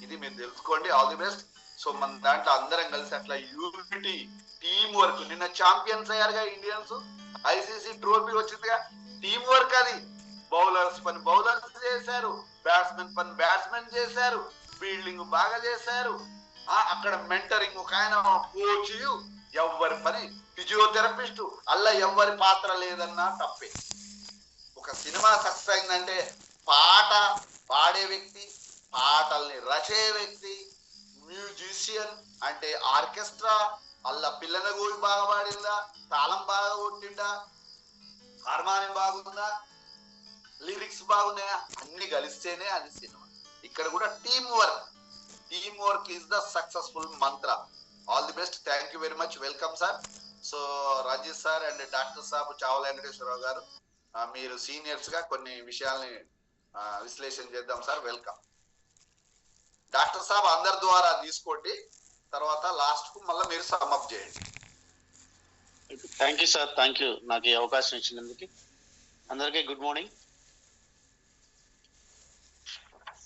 ఇది మీరు తెలుసుకోండి. All the best. సో మన దాంట్లో అందరం కలిసి అట్లా యూనిటీ, టీం వర్క్. నిన్న ఛాంపియన్స్ అయ్యారుగా ఇండియన్స్, ఐసీసీ ట్రోఫీ వచ్చిందిగా. టీం వర్క్ అది. బౌలర్స్ పని బౌలర్స్ చేశారు, బ్యాట్స్మెన్ పని బ్యాట్స్మెన్ చేశారు, ఫీల్డింగ్ బాగా చేశారు. అక్కడ మెంటరింగ్ ఒక ఆయన కోచ్, ఎవరి పని ఫిజియోథెరపిస్ట్, అలా ఎవరి పాత్ర లేదన్నా తప్పే. ఒక సినిమా సక్సెస్ అయిందంటే పాట పాడే వ్యక్తి, పాటల్ని రచే వ్యక్తి, మ్యూజిషియన్ అంటే ఆర్కెస్ట్రా, అల్లా పిల్లల గోయి బాగా పాడిందా, తాళం బాగా కొట్టిందా, హార్మోనియం బాగుందా, లిరిక్స్ బాగున్నాయా, అన్ని కలిస్తేనే అది సినిమా. ఇక్కడ కూడా team work. Team work is the successful mantra. All the best. Thank you very much. Welcome sir. So Rajesh sir and doctor saab Chavala Venkateswararao గారు, మీరు సీనియర్స్ గా కొన్ని విషయాల్ని విశ్లేషణ చేద్దాం సార్. వెల్కమ్. డాక్టర్ సాబ్ అందరి ద్వారా తీసుకోండి, తర్వాత లాస్ట్ కు మళ్ళీ మీరు సమ్అప్ చేయండి. Thank you sir, thank you నాకు ఈ అవకాశం ఇచ్చినందుకు. అందరికీ గుడ్ మార్నింగ్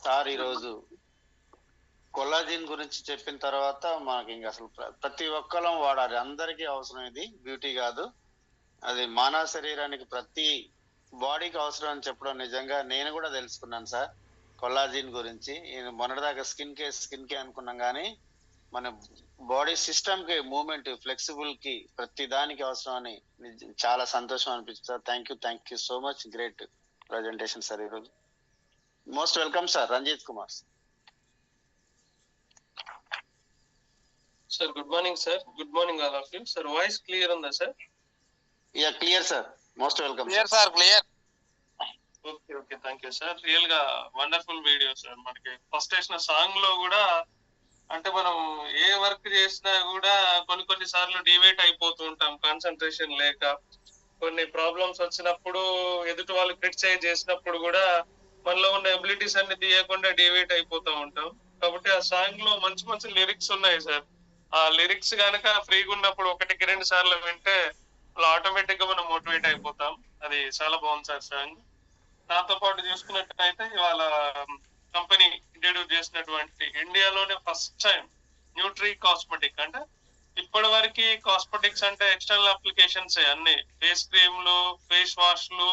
సార్. ఈరోజు కొల్లాజిన్ గురించి చెప్పిన తర్వాత మనకి ఇంకా అసలు ప్రతి ఒక్కరం వాడాలి, అందరికీ అవసరం. ఇది బ్యూటీ కాదు, అది మానవ శరీరానికి ప్రతి బాడీకి అవసరం అని చెప్పడం నిజంగా నేను కూడా తెలుసుకున్నాను సార్ కొల్లాజిన్ గురించి. మొన్నటిదాకా స్కిన్ కే అనుకున్నాం, కానీ మన బాడీ సిస్టమ్ కి, మూవ్మెంట్, ఫ్లెక్సిబుల్ కి ప్రతి దానికి అవసరం అని చాలా సంతోషం అనిపిస్తుంది sir. Thank you so much. Great presentation sir ఈరోజు. Most welcome sir. Ranjit Kumar sir. Good morning sir. Good morning all of you. Sir voice clear ఉందా sir? Yeah clear sir. Most welcome. Clear sir, clear. Okay thank you sir. Real గా వండర్ఫుల్ వీడియో సార్. మనకి ఫస్ట్ వేసిన సాంగ్ లో కూడా అంటే మనం ఏ వర్క్ చేసినా కూడా కొన్ని సార్లు డివేట్ అయిపోతూ ఉంటాం, కాన్సన్ట్రేషన్ లేక. కొన్ని ప్రాబ్లమ్స్ వచ్చినప్పుడు, ఎదుటి వాళ్ళు క్రిటిసైజ్ చేసినప్పుడు కూడా మనలో ఉన్న ఎబిలిటీస్ అన్ని తీయకుండా డివేట్ అయిపోతూ ఉంటాం. కాబట్టి ఆ సాంగ్ లో మంచి లిరిక్స్ ఉన్నాయి సార్. ఆ లిరిక్స్ కనుక ఫ్రీగా ఉన్నప్పుడు 1-2 సార్లు వింటే ఆటోమేటిక్ గా మనం మోటివేట్ అయిపోతాం. అది చాలా బాగుంది సార్ సాంగ్. దాంతో పాటు చూసుకున్నట్టయితే ఇవాళ కంపెనీ ఇంట్రడ్యూస్ చేసినటువంటి ఇండియాలోనే ఫస్ట్ టైం న్యూట్రీ కాస్మెటిక్, అంటే ఇప్పటి వరకు కాస్మెటిక్స్ అంటే ఎక్స్టర్నల్ అప్లికేషన్స్ అన్ని ఫేస్ క్రీమ్లు, ఫేస్ వాష్లు,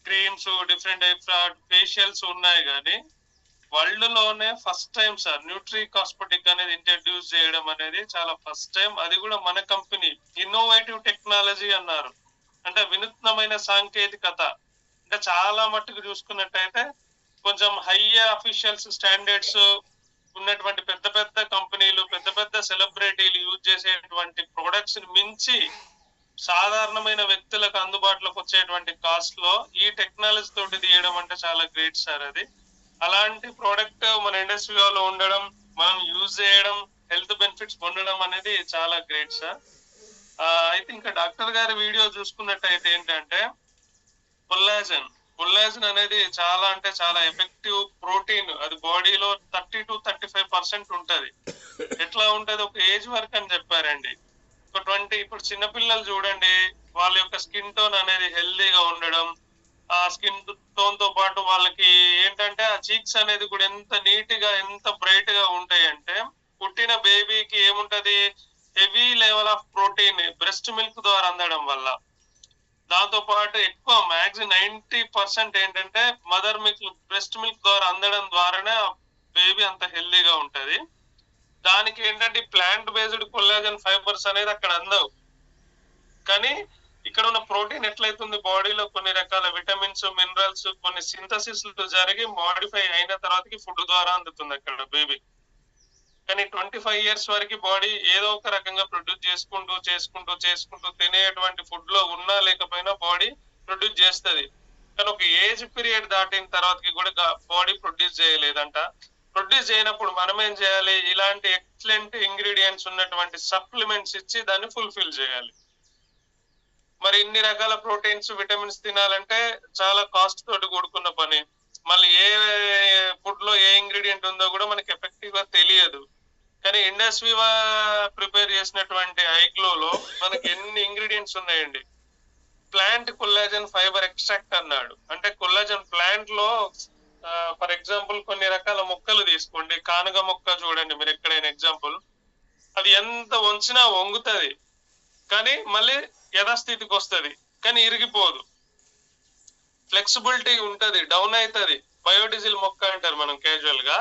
క్రీమ్స్, డిఫరెంట్ టైప్స్ ఫేషియల్స్ ఉన్నాయి, కానీ వరల్డ్ లోనే first time sir nutricosmetic అనేది ఇంట్రడ్యూస్ చేయడం అనేది చాలా ఫస్ట్ టైం. అది కూడా మన కంపెనీ. ఇన్నోవేటివ్ టెక్నాలజీ అన్నారు, అంటే వినూత్నమైన సాంకేతికత. అంటే చాలా మట్టుకు చూసుకున్నట్టయితే కొంచెం హైయర్ అఫీషియల్స్ స్టాండర్డ్స్ ఉన్నటువంటి పెద్ద కంపెనీలు, పెద్ద సెలబ్రిటీలు యూజ్ చేసేటువంటి ప్రొడక్ట్స్ ని మించి సాధారణమైన వ్యక్తులకు అందుబాటులోకి వచ్చేటువంటి కాస్ట్ లో ఈ టెక్నాలజీ తోటి తీయడం అంటే చాలా గ్రేట్ సార్. అది అలాంటి ప్రోడక్ట్ మన ఇండస్ట్రీలో ఉండడం, మనం యూజ్ చేయడం, హెల్త్ బెనిఫిట్స్ పొందడం అనేది చాలా గ్రేట్ సార్. అయితే ఇంకా డాక్టర్ గారి వీడియో చూసుకున్నట్టయితే ఏంటంటే కొల్లాజన్ అనేది చాలా అంటే చాలా ఎఫెక్టివ్ ప్రోటీన్. అది బాడీలో 30 to 35% ఉంటది. ఎట్లా ఉంటది, ఒక ఏజ్ వరకు అని చెప్పారండి. ఒక 20, ఇప్పుడు చిన్నపిల్లలు చూడండి, వాళ్ళ యొక్క స్కిన్ టోన్ అనేది హెల్దీగా ఉండడం, ఆ స్కిన్ టోన్ తో పాటు వాళ్ళకి ఏంటంటే ఆ చీక్స్ అనేది కూడా ఎంత నీట్ గా ఎంత బ్రైట్ గా ఉంటాయి అంటే, పుట్టిన బేబీకి ఏముంటది, heavy level of protein breast milk ద్వారా అందడం వల్ల. దాంతో పాటు ఎక్కువ మ్యాక్సిమం 90% ఏంటంటే మదర్ మిల్క్, బ్రెస్ట్ మిల్క్ ద్వారా అందడం ద్వారానే బేబీ అంత హెల్దీగా ఉంటది. దానికి ఏంటంటే ప్లాంట్ బేస్డ్ కొల్లాజన్ ఫైబర్స్ అనేది అక్కడ అందవు. కానీ ఇక్కడ ఉన్న ప్రోటీన్ ఎట్లయితుంది, బాడీలో కొన్ని రకాల విటమిన్స్, మినరల్స్, కొన్ని సింథసిస్ జరిగి మోడిఫై అయిన తర్వాతకి ఫుడ్ ద్వారా అందుతుంది అక్కడ బేబీ. కానీ 25 years వరకు బాడీ ఏదో ఒక రకంగా ప్రొడ్యూస్ చేసుకుంటూ తినేటువంటి ఫుడ్ లో ఉన్నా లేకపోయినా బాడీ ప్రొడ్యూస్ చేస్తుంది. కానీ ఒక ఏజ్ పీరియడ్ దాటిన తర్వాతకి కూడా బాడీ ప్రొడ్యూస్ చేయలేదంట. ప్రొడ్యూస్ చేయనప్పుడు మనం ఏం చేయాలి, ఇలాంటి ఎక్సలెంట్ ఇంగ్రీడియంట్స్ ఉన్నటువంటి సప్లిమెంట్స్ ఇచ్చి దాన్ని ఫుల్ఫిల్ చేయాలి. మరి ఇన్ని రకాల ప్రోటీన్స్, విటమిన్స్ తినాలంటే చాలా కాస్ట్ తోటి కూడుకున్న పని. మళ్ళీ ఏ ఫుడ్ లో ఏ ఇంగ్రీడియంట్ ఉందో కూడా మనకి ఎఫెక్టివ్ గా తెలియదు. కానీ ఇండస్ట్రీవా ప్రిపేర్ చేసినటువంటి ఐగ్లోలో మనకి ఎన్ని ఇంగ్రీడియంట్స్ ఉన్నాయండి. ప్లాంట్ కొల్లాజన్ ఫైబర్ ఎక్స్ట్రాక్ట్ అన్నాడు. అంటే కొల్లాజన్ ప్లాంట్ లో ఫర్ ఎగ్జాంపుల్ కొన్ని రకాల మొక్కలు తీసుకోండి, కానుగ మొక్క చూడండి మీరు ఎక్కడైనా ఎగ్జాంపుల్, అది ఎంత వంచినా వంగుతుంది కానీ మళ్ళీ యథాస్థితికి వస్తుంది, కానీ ఇరిగిపోదు, ఫ్లెక్సిబిలిటీ ఉంటది, డౌన్ అవుతుంది. బయోడీజిల్ మొక్క అంటారు మనం క్యాజువల్ గా.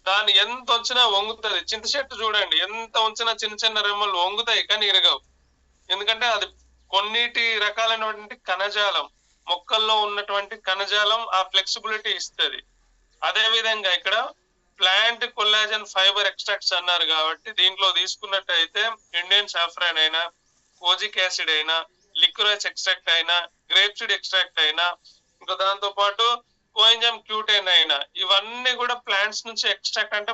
దాన్ని ఎంత వచ్చినా వంగుతుంది. చింత చెట్టు చూడండి, ఎంత ఉంచినా చిన్న చిన్న రెమ్మలు వంగుతాయి కానీ ఇరగవు. ఎందుకంటే అది కొన్నిటి రకాలైనటువంటి కణజాలం, మొక్కల్లో ఉన్నటువంటి కణజాలం ఆ ఫ్లెక్సిబిలిటీ ఇస్తుంది. అదే విధంగా ఇక్కడ ప్లాంట్ కొల్లాజన్ ఫైబర్ ఎక్స్ట్రాక్ట్స్ అన్నారు కాబట్టి దీంట్లో తీసుకున్నట్టయితే ఇండియన్ సాఫ్రాన్ అయినా, కోజిక్ యాసిడ్ అయినా, లిక్వరైజ్ ఎక్స్ట్రాక్ట్ అయినా, గ్రేప్ సీడ్ ఎక్స్ట్రాక్ట్ అయినా, ఇంకా దాంతో పాటు కోఎంజైమ్ క్యూటైన్ అయినా, ఇవన్నీ కూడా ప్లాంట్స్ నుంచి ఎక్స్ట్రాక్ట్. అంటే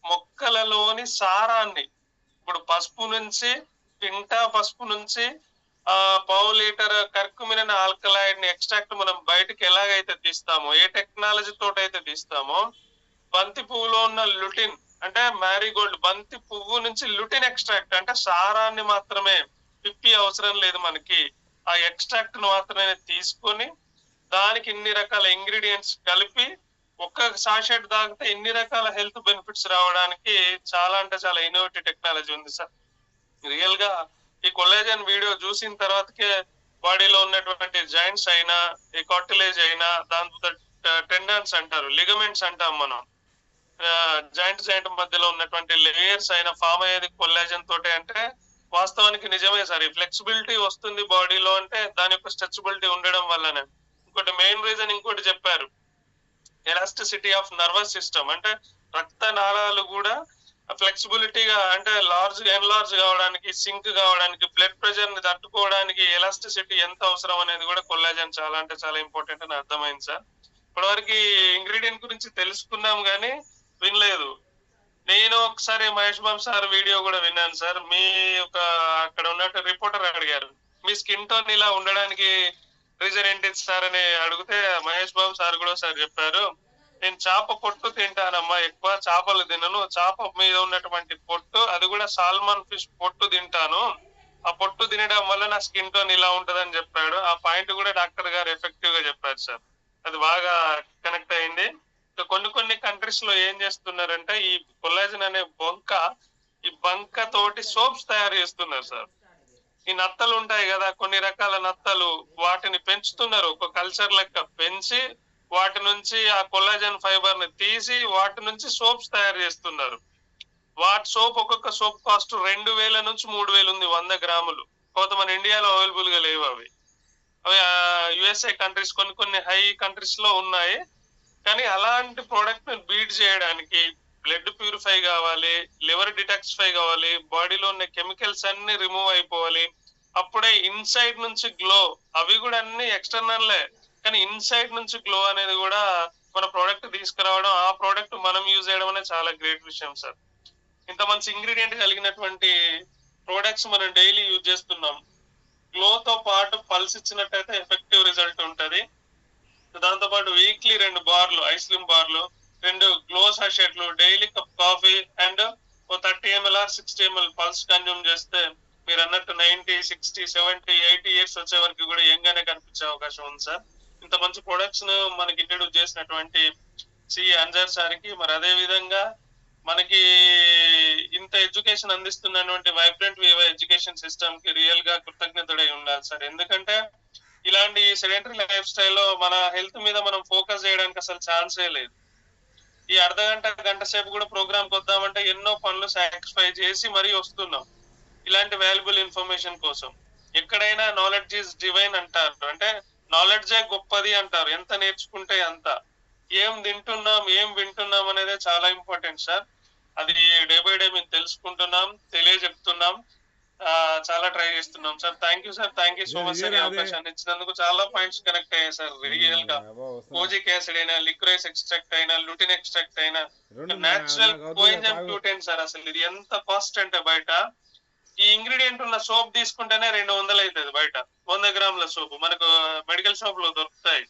మొక్కలలోని సారాన్ని, ఇప్పుడు పసుపు నుంచి, పింటా పసుపు నుంచి పావు లీటర్ కర్కుమిన్ ఆల్కలాయిడ్ ని ఎక్స్ట్రాక్ట్ మనం బయటకి ఎలాగైతే తీస్తామో, ఏ టెక్నాలజీ తోటైతే తీస్తామో, బంతి పువ్వులో ఉన్న లుటిన్ అంటే మ్యారీగోల్డ్ బంతి పువ్వు నుంచి లుటిన్ ఎక్స్ట్రాక్ట్ అంటే సారాన్ని మాత్రమే, పిప్పి అవసరం లేదు మనకి, ఆ ఎక్స్ట్రాక్ట్ ను మాత్రమే తీసుకొని దానికి ఇన్ని రకాల ఇంగ్రీడియంట్స్ కలిపి ఒక్క సాషెట్ తాగితే ఇన్ని రకాల హెల్త్ బెనిఫిట్స్ రావడానికి చాలా అంటే చాలా ఇన్నోవేటివ్ టెక్నాలజీ ఉంది సార్. రియల్ గా ఈ కొల్లాజన్ వీడియో చూసిన తర్వాతకే బాడీలో ఉన్నటువంటి జాయింట్స్ అయినా, ఈ కార్టిలేజ్ అయినా, దాంతో టెండన్స్ అంటారు, లిగమెంట్స్ అంటాం మనం, జాయింట్ మధ్యలో ఉన్నటువంటి లేయర్స్ అయినా ఫామ్ అయ్యేది కొల్లాజన్ తోటే. అంటే వాస్తవానికి నిజమే సార్, ఈ ఫ్లెక్సిబిలిటీ వస్తుంది బాడీలో అంటే దాని యొక్క స్ట్రెచబిలిటీ ఉండడం వల్లనే. ఇంకోటి మెయిన్ రీజన్ ఇంకోటి చెప్పారు, ఎలాస్టిసిటీ ఆఫ్ నర్వస్ సిస్టమ్. అంటే రక్త నాళాలు కూడా ఫ్లెక్సిబిలిటీగా అంటే ఎన్లార్జ్ కావడానికి, సింక్ కావడానికి, బ్లడ్ ప్రెషర్ ని తట్టుకోవడానికి ఎలాస్టిసిటీ ఎంత అవసరం అనేది కూడా కొల్లాజన్ చాలా అంటే చాలా ఇంపార్టెంట్ అని అర్థమైంది సార్. ఇప్పటివరకు ఇంగ్రీడియంట్ గురించి తెలుసుకున్నాం కానీ వినలేదు. నేను ఒకసారి మహేష్ బాబు సార్ వీడియో కూడా విన్నాను సార్. మీ ఒక అక్కడ ఉన్నట్టు రిపోర్టర్ అడిగారు, మీ స్కిన్ టోన్ ఇలా ఉండడానికి రీజన్ ఏంటి సార్ అని అడిగితే మహేష్ బాబు సార్ కూడా సార్ చెప్పారు, నేను చేప పొట్టు తింటానమ్మా, ఎక్కువ చేపలు తినను, చేప మీద ఉన్నటువంటి పొట్టు, అది కూడా సాల్మన్ ఫిష్ పొట్టు తింటాను, ఆ పొట్టు తినడం వల్ల నా స్కిన్ టోన్ ఇలా ఉంటదని చెప్పాడు. ఆ పాయింట్ కూడా డాక్టర్ గారు ఎఫెక్టివ్ గా చెప్పారు సార్. అది బాగా కనెక్ట్ అయింది. కొన్ని కంట్రీస్ లో ఏం చేస్తున్నారంటే ఈ కొల్లాజన్ అనే ఈ బంక తోటి సోప్స్ తయారు చేస్తున్నారు సార్. ఈ నత్తలు ఉంటాయి కదా, కొన్ని రకాల నత్తలు, వాటిని పెంచుతున్నారు, ఒక కల్చర్ లెక్క పెంచి వాటి నుంచి ఆ కొల్లాజన్ ఫైబర్ ని తీసి వాటి నుంచి సోప్స్ తయారు చేస్తున్నారు. వాటి సోప్ ఒక్కొక్క సోప్ కాస్ట్ 2000 నుంచి 3000 ఉంది, 100 గ్రాములు. కాకపోతే మన ఇండియాలో అవైలబుల్ గా లేవు అవి. అవి యుఎస్ఏ కంట్రీస్, కొన్ని హై కంట్రీస్ లో ఉన్నాయి. కానీ అలాంటి ప్రోడక్ట్ ని బీట్ చేయడానికి బ్లడ్ ప్యూరిఫై కావాలి, లివర్ డిటాక్సిఫై కావాలి, బాడీలో ఉన్న కెమికల్స్ అన్ని రిమూవ్ అయిపోవాలి, అప్పుడే ఇన్సైడ్ నుంచి గ్లో, అవి కూడా అన్ని ఎక్స్టర్నల్లే, కానీ ఇన్సైడ్ నుంచి గ్లో అనేది కూడా మన ప్రోడక్ట్ తీసుకురావడం, ఆ ప్రోడక్ట్ మనం యూజ్ చేయడం అనేది చాలా గ్రేట్ విషయం సార్. ఇంత మంచి ఇంగ్రీడియంట్ కలిగినటువంటి ప్రోడక్ట్స్ మనం డైలీ యూజ్ చేస్తున్నాం. గ్లో తో పాటు పల్స్ ఇచ్చినట్టయితే ఎఫెక్టివ్ రిజల్ట్ ఉంటది. దాంతో పాటు వీక్లీ 2 బార్లు ఐస్క్రీమ్ బార్లు, 2 గ్లో సాషెట్లు, daily cup coffee and 30 ml or 60 ml pulse consume చేస్తే మీరు అన్నట్టు 90, 60, 70, 80 ఇయర్స్ వచ్చే వరకు కూడా యంగ్ గానే కనిపించే అవకాశం ఉంది సార్. ఇంత మంచి ప్రొడక్ట్స్ ను మనకి ఇంట్రడ్యూస్ చేసినటువంటి సి అన్జర్ సార్కి, మరి అదే విధంగా మనకి ఇంత ఎడ్యుకేషన్ అందిస్తున్నటువంటి వైబ్రెంట్ వివో ఎడ్యుకేషన్ సిస్టమ్ కి రియల్ గా కృతజ్ఞతడై ఉండాలి సార్. ఎందుకంటే ఇలాంటి సెడెంటరీ లైఫ్ స్టైల్లో మన హెల్త్ మీద మనం ఫోకస్ చేయడానికి అసలు ఛాన్సే లేదు. ఈ గంట సేపు కూడా ప్రోగ్రామ్ కి వద్దామంటే ఎన్నో పనులు సాక్రిఫై చేసి మరీ వస్తున్నాం ఇలాంటి వాల్యుబుల్ ఇన్ఫర్మేషన్ కోసం. ఎక్కడైనా నాలెడ్జ్ ఈజ్ డివైన్ అంటారు, అంటే నాలెడ్జే గొప్పది అంటారు, ఎంత నేర్చుకుంటే అంత. ఏం తింటున్నాం, ఏం వింటున్నాం అనేది చాలా ఇంపార్టెంట్ సార్. అది డే బై డే మేము తెలుసుకుంటున్నాం, తెలియజెప్తున్నాం, చాలా ట్రై చేస్తున్నాం sir. Thank you sir, thank you so much sir. ఈ అవకాశాన్ని ఇచ్చినందుకు చాలా పాయింట్స్ కనెక్ట్ అయ్యాయి సార్. రియల్ గా కోజిక్ యాసిడ్ అయినా, లిక్రైస్ ఎక్స్ట్రాక్ట్ అయినా, లుటిన్ ఎక్స్ట్రాక్ట్ అయినా, నేచురల్ కోఎంజైమ్ గ్లూటెన్ సార్. అసలు ఇది ఎంత కాస్ట్ అంటే బయట ఈ ఇంగ్రీడియంట్ ఉన్న సోప్ తీసుకుంటేనే 200 అవుతుంది బయట. 100 గ్రాముల సోప్ మనకు మెడికల్ షాప్ లో దొరుకుతాయి.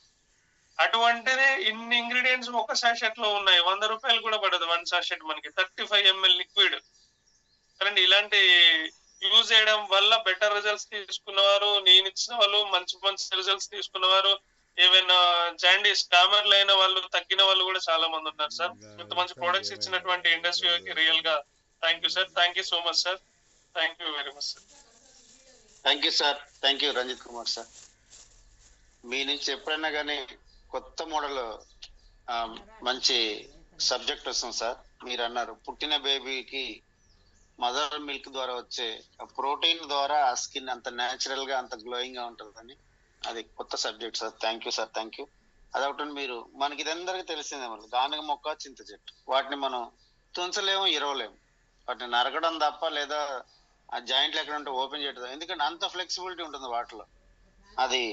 అటువంటిది ఇన్ని ఇంగ్రీడియంట్స్ ఒక సాషెట్ లో ఉన్నాయి. 100 రూపాయలు కూడా పడదు 1 సాషెట్ మనకి. 35 ml లిక్విడ్. కానీ ఇలాంటి యూజ్ చేయడం వల్ల బెటర్ రిజల్ట్స్ తీసుకున్నవారు, నేను ఇచ్చిన వాళ్ళు మంచి మంచి రిజల్ట్స్ తీసుకున్నవారు, ఈవెన్ జాండీస్ కామర్లు అయిన వాళ్ళు తగ్గిన వాళ్ళు కూడా చాలా మంది ఉన్నారు సార్. ఇంత మంచి ప్రొడక్ట్స్ ఇచ్చినటువంటి ఇండస్ట్రీకి రియల్ గా thank you sir. Thank you so much sir. Thank you very much sir. Thank you sir. Thank you Ranjit Kumar sir. మీ నుంచి ఎప్పుడైనా కానీ కొత్త మోడల్ మంచి సబ్జెక్ట్ వస్తుంది సార్. మీరు అన్నారు పుట్టిన బేబీకి మదర్ మిల్క్ ద్వారా వచ్చే ప్రోటీన్ ద్వారా ఆ స్కిన్ అంత న్యాచురల్ గా అంత గ్లోయింగ్ గా ఉంటుందని, అది కొత్త subject sir. Thank you sir, thank you. అదొకటి మీరు మనకి ఇదందరికీ తెలిసిందే, మరి గానుగ మొక్క, చింత చెట్టు, వాటిని మనం తుంచలేము, ఇరవలేము. వాటిని నరకడం తప్ప, లేదా ఆ జాయింట్లు ఎక్కడ ఉంటే ఓపెన్ చేయడం, ఎందుకంటే అంత ఫ్లెక్సిబిలిటీ ఉంటుంది వాటిలో. అది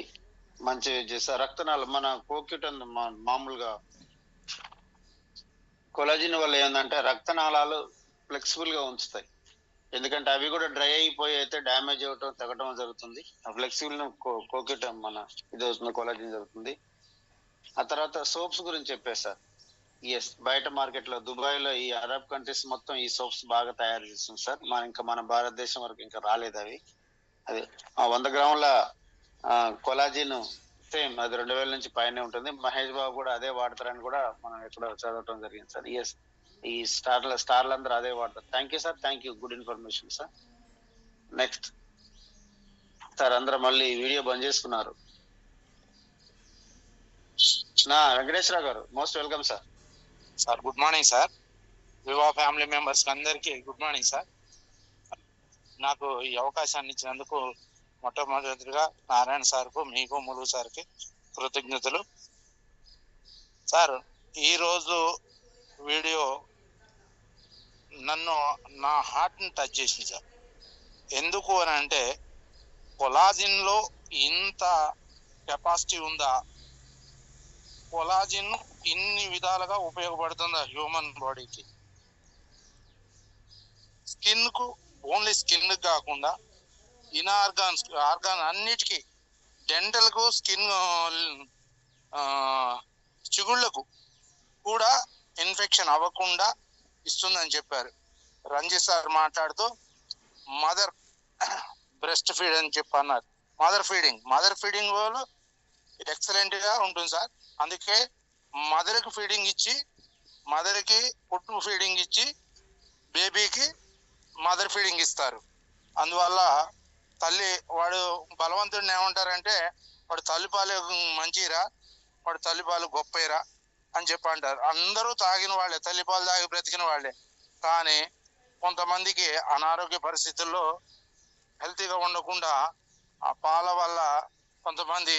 మంచి రక్తనాళాలు మన కోక్యూట్ మామూలుగా కొలాజిన్ వల్ల ఏంటంటే రక్తనాళాలు ఫ్లెక్సిబుల్ గా ఉంచుతాయి. ఎందుకంటే అవి కూడా డ్రై అయిపోయి అయితే డ్యామేజ్ అవ్వటం, తగ్గటం జరుగుతుంది. ఆ ఫ్లెక్సిబుల్ కోక్యూట్ మన ఇది వస్తుంది, కొలాజిన్ జరుగుతుంది. ఆ తర్వాత సోప్స్ గురించి చెప్పారు సార్. ఎస్, బయట మార్కెట్ లో దుబాయ్ లో ఈ అరబ్ కంట్రీస్ మొత్తం ఈ సోప్స్ బాగా తయారు చేస్తుంది సార్. మన భారతదేశం వరకు ఇంకా రాలేదు అవి. అది 100 గ్రాముల కొలాజిన్ సేమ్ అది 2000 నుంచి పైనే ఉంటుంది. మహేష్ బాబు కూడా అదే వాడతారని కూడా మనం ఎక్కడ చదవటం జరిగింది సార్. ఎస్, ఈ స్టార్లు అందరూ అదే వాడతారు. Thank you sir, thank you. Good information sir. Next sir, అందరూ మళ్ళీ వీడియో బంద్ చేసుకున్నారు. Venkateswara Rao garu, most welcome sir. Sir good morning sir. Viva family members అందరికీ గుడ్ మార్నింగ్ సార్. నాకు ఈ అవకాశాన్ని ఇచ్చినందుకు మొట్టమొదటిగా నారాయణ సార్కు, మీకు, ములుగు సార్కి కృతజ్ఞతలు సార్. ఈరోజు వీడియో నన్ను నా హార్ట్ని టచ్ చేసింది సార్. ఎందుకు అని అంటే కొలాజిన్లో ఇంత కెపాసిటీ ఉందా, కొలాజిన్ ఇన్ని విధాలుగా ఉపయోగపడుతుందా హ్యూమన్ బాడీకి. స్కిన్ కు, ఓన్లీ స్కిన్ కాకుండా ఆర్గాన్ అన్నిటికీ, డెంటల్ కు, స్కిన్ చిగుళ్లకు కూడా ఇన్ఫెక్షన్ అవ్వకుండా ఇస్తుందని చెప్పారు. రంజిత్ సార్ మాట్లాడుతూ మదర్ బ్రెస్ట్ ఫీడ్ అని చెప్పి అన్నారు. మదర్ ఫీడింగ్ వాళ్ళు ఎక్సలెంట్ గా ఉంటుంది సార్. అందుకే మదర్కి ఫీడింగ్ ఇచ్చి, మదర్కి పుట్టు ఫీడింగ్ ఇచ్చి, బేబీకి మదర్ ఫీడింగ్ ఇస్తారు. అందువల్ల తల్లి, వాడు బలవంతుడిని ఏమంటారంటే వాడు తల్లిపాలు మంచిరా, వాడు తల్లిపాలు గొప్పరా అని చెప్పి అంటారు. అందరూ తాగిన వాళ్ళే, తల్లిపాలు తాగి బ్రతికిన వాళ్ళే. కానీ కొంతమందికి అనారోగ్య పరిస్థితుల్లో హెల్తీగా ఉండకుండా ఆ పాల వల్ల కొంతమంది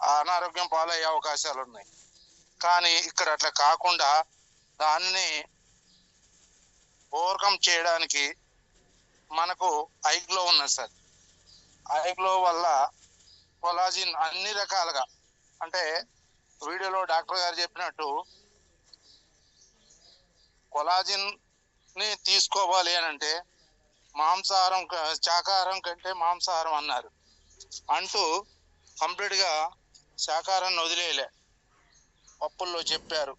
అనారోగ్యం పాలయ్యే అవకాశాలు ఉన్నాయి. కానీ ఇక్కడ అట్లా కాకుండా దాన్ని ఓవర్కమ్ చేయడానికి మనకు ఐగ్లో ఉన్నది సార్. ఐగ్లో వల్ల కొలాజిన్ అన్ని రకాలుగా, అంటే వీడియోలో డాక్టర్ గారు చెప్పినట్టు కొలాజిన్ ని తీసుకోవాలి అని అంటే మాంసాహారం శాకాహారం కంటే మాంసాహారం అన్నారు. అంటూ కంప్లీట్ గా శాకాహారాన్ని వదిలేయలే. పప్పుల్లో చెప్పారు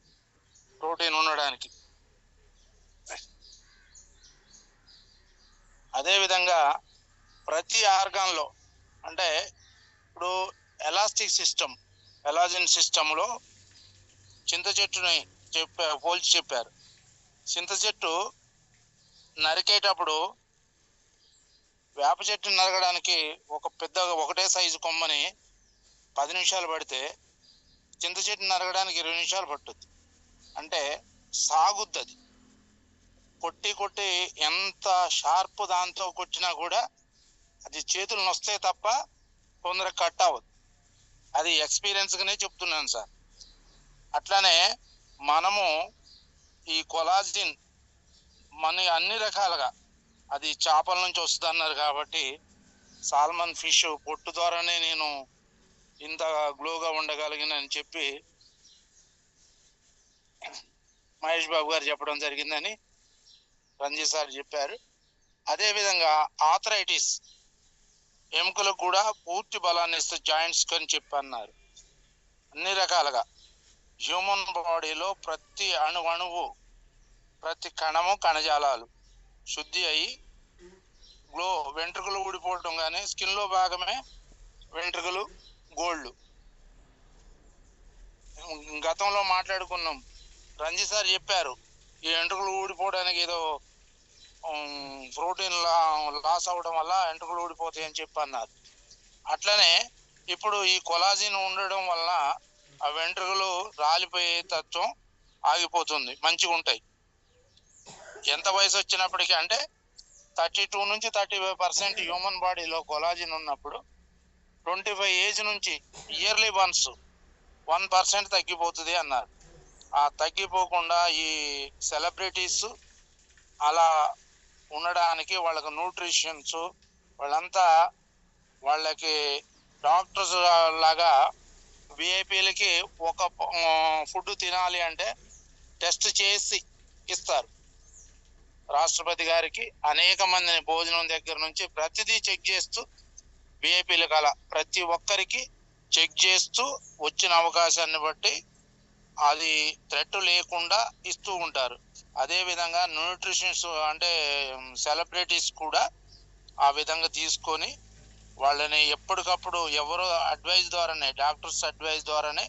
ప్రోటీన్ ఉండడానికి. అదే విధంగా ప్రతి ఆర్గాన్ లో, అంటే ఇప్పుడు ఎలాస్టిక్ సిస్టమ్, ఎలాజిన్ సిస్టమ్ లో చింత చెట్టుని పోల్చి చెప్పారు. చింత చెట్టు నరికేటప్పుడు వేప చెట్టుని నరకడానికి ఒకటే సైజు కొమ్మని 10 నిమిషాలు పడితే చింత చెట్టుని నరకడానికి 20 నిమిషాలు పట్టుద్ది. అంటే సాగుద్ది. అది కొట్టి ఎంత షార్ప్ దాంతో కొట్టినా కూడా అది చేతులు నొస్తే తప్ప తొందరగా కట్ అవ్వదు. అది ఎక్స్పీరియన్స్ గానే చెప్తున్నాను సార్. అట్లానే మనము ఈ కొలాజిన్ మన అన్ని రకాలుగా, అది చేపల నుంచి వస్తుంది అన్నారు కాబట్టి సాల్మన్ ఫిష్ పొట్టు ద్వారానే నేను ఇంత గ్లోగా ఉండగలిగినని చెప్పి మహేష్ బాబు గారు చెప్పడం జరిగిందని రంజిత్ సార్ చెప్పారు. అదే విధంగా ఆర్థరైటిస్, ఎముకలకు కూడా పూర్తి బలాన్ని ఇస్తే జాయింట్స్ అని చెప్పి అన్నారు. అన్ని రకాలుగా హ్యూమన్ బాడీలో ప్రతి అణువు, ప్రతి కణము, కణజాలాలు శుద్ధి అయ్యి వెంట్రుకలు ఊడిపోవటం కానీ, స్కిన్ లో భాగమే వెంట్రుకలు, గోళ్ళు. గతంలో మాట్లాడుకున్నాం, రంజిత్ సార్ చెప్పారు ఈ వెంట్రుకలు ఊడిపోవడానికి ఏదో ప్రోటీన్ లాస్ అవ్వడం వల్ల వెంట్రుకలు ఊడిపోతాయి అని చెప్పి అన్నారు. అట్లనే ఇప్పుడు ఈ కొలాజిన్ ఉండడం వల్ల ఆ వెంట్రుకలు రాలిపోయే తత్వం ఆగిపోతుంది, మంచిగా ఉంటాయి. ఎంత వయసు వచ్చినప్పటికీ, అంటే 32 నుంచి 35% హ్యూమన్ బాడీలో కొలాజిన్ ఉన్నప్పుడు 25 ఏజ్ నుంచి ఇయర్లీ వన్స్ 1% తగ్గిపోతుంది అన్నారు. ఆ తగ్గిపోకుండా ఈ సెలబ్రిటీస్ అలా ఉండడానికి వాళ్ళకి న్యూట్రిషన్స్, వాళ్ళంతా వాళ్ళకి డాక్టర్స్ లాగా విఐపీలకి ఒక ఫుడ్ తినాలి అంటే టెస్ట్ చేసి ఇస్తారు. రాష్ట్రపతి గారికి అనేక మందిని భోజనం దగ్గర నుంచి ప్రతిదీ చెక్ చేస్తూ విఐపీలకు అలా ప్రతి ఒక్కరికి చెక్ చేస్తూ వచ్చిన అవకాశాన్ని బట్టి అది థ్రెట్ లేకుండా ఇస్తూ ఉంటారు. అదే విధంగా న్యూట్రిషన్స్ అంటే సెలబ్రిటీస్ కూడా ఆ విధంగా తీసుకొని వాళ్ళని ఎప్పటికప్పుడు ఎవరో అడ్వైజ్ ద్వారానే, డాక్టర్స్ అడ్వైజ్ ద్వారానే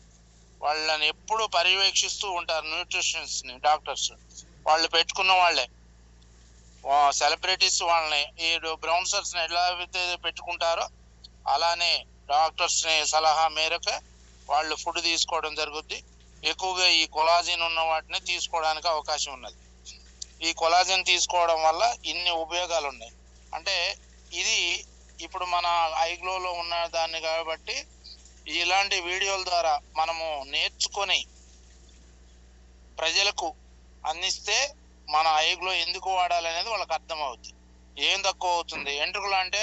వాళ్ళని ఎప్పుడు పర్యవేక్షిస్తూ ఉంటారు. న్యూట్రిషన్స్ ని డాక్టర్స్ వాళ్ళు పెట్టుకున్న వాళ్ళే. సెలబ్రిటీస్ వాళ్ళని ఈ బ్రౌన్సర్స్ ని ఎలా అయితే పెట్టుకుంటారో అలానే డాక్టర్స్ ని సలహా మేరకు వాళ్ళు ఫుడ్ తీసుకోవడం జరుగుద్ది. ఎక్కువగా ఈ కొలాజిన్ ఉన్న వాటిని తీసుకోవడానికి అవకాశం ఉన్నది. ఈ కొలాజిన్ తీసుకోవడం వల్ల ఇన్ని ఉపయోగాలు ఉన్నాయి. అంటే ఇది ఇప్పుడు మన ఐగ్లోలో ఉన్న దాన్ని కాబట్టి ఇలాంటి వీడియోల ద్వారా మనము నేర్చుకొని ప్రజలకు అందిస్తే మన ఐగ్లో ఎందుకు వాడాలి అనేది వాళ్ళకి అర్థమవుతుంది. ఏం తక్కువ అవుతుంది? వెంట్రుకలు అంటే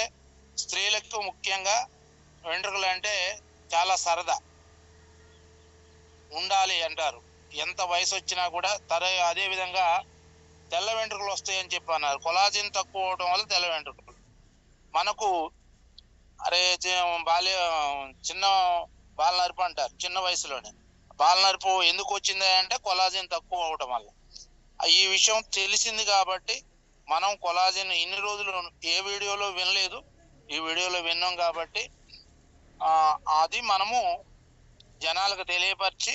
స్త్రీలకు ముఖ్యంగా వెంట్రుకలు అంటే చాలా సరదా ఉండాలి అంటారు. ఎంత వయసు వచ్చినా కూడా. అదే విధంగా తెల్ల వెంట్రుకలు వస్తాయని చెప్పి అన్నారు. కొలాజిన్ తక్కువ అవడం వల్ల తెల్ల వెంట్రుకలు. మనకు చిన్న బాల నరుపు అంటారు, చిన్న వయసులోనే బాల నరుపు ఎందుకు వచ్చింది అంటే కొలాజిన్ తక్కువ అవడం వల్ల. ఈ విషయం తెలిసింది కాబట్టి మనం కొలాజిన్ ఇన్ని రోజులు ఏ వీడియోలో వినలేదు, ఈ వీడియోలో విన్నాం కాబట్టి అది మనము జనాలకు తెలియపరిచి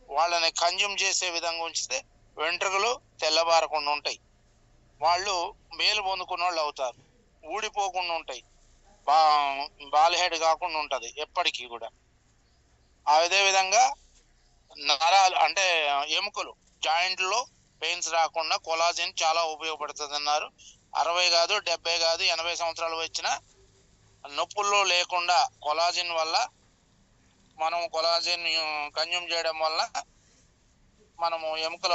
వాళ్ళని కన్జ్యూమ్ చేసే విధంగా ఉంచితే వెంట్రుకలు తెల్లబారకుండా ఉంటాయి, వాళ్ళు మేలు పొందుకున్న వాళ్ళు అవుతారు, ఊడిపోకుండా ఉంటాయి, బాల్హెడ్ కాకుండా ఉంటది ఎప్పటికీ కూడా. అదే విధంగా నరాలు అంటే ఎముకలు, జాయింట్లో పెయిన్స్ రాకుండా కొలాజిన్ చాలా ఉపయోగపడుతుంది అన్నారు. 60 కాదు, 70 కాదు, 80 సంవత్సరాలు వచ్చినా నొప్పుల్లో లేకుండా కొలాజిన్ వల్ల, మనం కొలాజిన్ కన్జ్యూమ్ చేయడం వల్ల మనము ఎముకల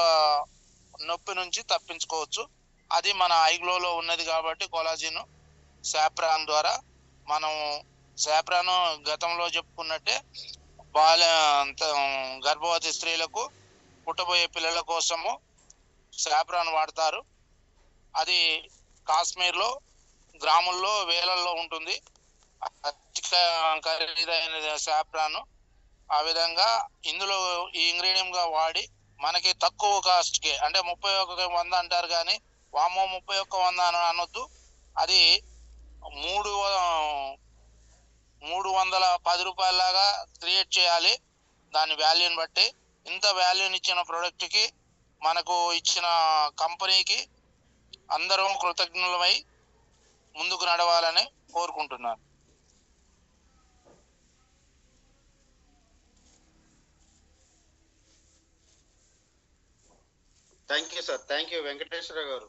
నొప్పి నుంచి తప్పించుకోవచ్చు. అది మన ఐగ్లోలో ఉన్నది కాబట్టి కొలాజిన్ సాప్రాన్ ద్వారా మనం శాప్రాను గతంలో చెప్పుకున్నట్టే బాల గర్భవతి స్త్రీలకు పుట్టబోయే పిల్లల కోసము శాప్రాన్ వాడతారు. అది కాశ్మీర్లో గ్రాముల్లో వేలల్లో ఉంటుంది. అతి ఖరీదైన శాప్రాను. ఆ విధంగా ఇందులో ఈ ఇంగ్రీడియంట్ గా వాడి మనకి తక్కువ కాస్ట్ కి, అంటే 31,100 అంటారు కానీ వామో 31,100 అని అనొద్దు. అది 310 రూపాయలలాగా క్రియేట్ చేయాలి దాని వాల్యూని బట్టి. ఇంత వాల్యూని ఇచ్చిన ప్రోడక్ట్ కి మనకు ఇచ్చిన కంపెనీకి అందరం కృతజ్ఞులమై ముందుకు నడవాలని కోరుకుంటున్నాను. Thank you sir, thank you Venkateswara గారు.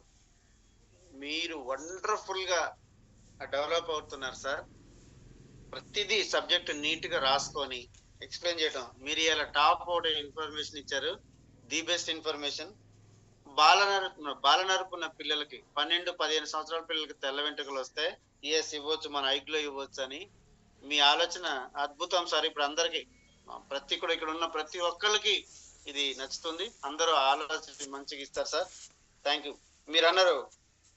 మీరు వండర్ఫుల్ గా డెవలప్ అవుతున్నారు సార్. ప్రతిదీ సబ్జెక్ట్ నీట్ గా రాసుకొని ఎక్స్ప్లెయిన్ చేయడం. మీరు ఇలా టాప్ అవుట్ ఇన్ఫర్మేషన్ ఇచ్చారు, ది బెస్ట్ ఇన్ఫర్మేషన్. బాలనరుపున్న పిల్లలకి 12-15 సంవత్సరాల పిల్లలకి తెల్ల వెంట్రుకలు వస్తే ఇవ్వచ్చు, మన ఐగ్లో ఇవ్వచ్చు అని మీ ఆలోచన అద్భుతం సార్. ఇప్పుడు అందరికి ఇక్కడ ఉన్న ప్రతి ఒక్కరికి ఇది నచ్చుతుంది. అందరూ ఆలోచించి మంచిగా ఇస్తారు సార్. Thank you. మీరు అన్నారు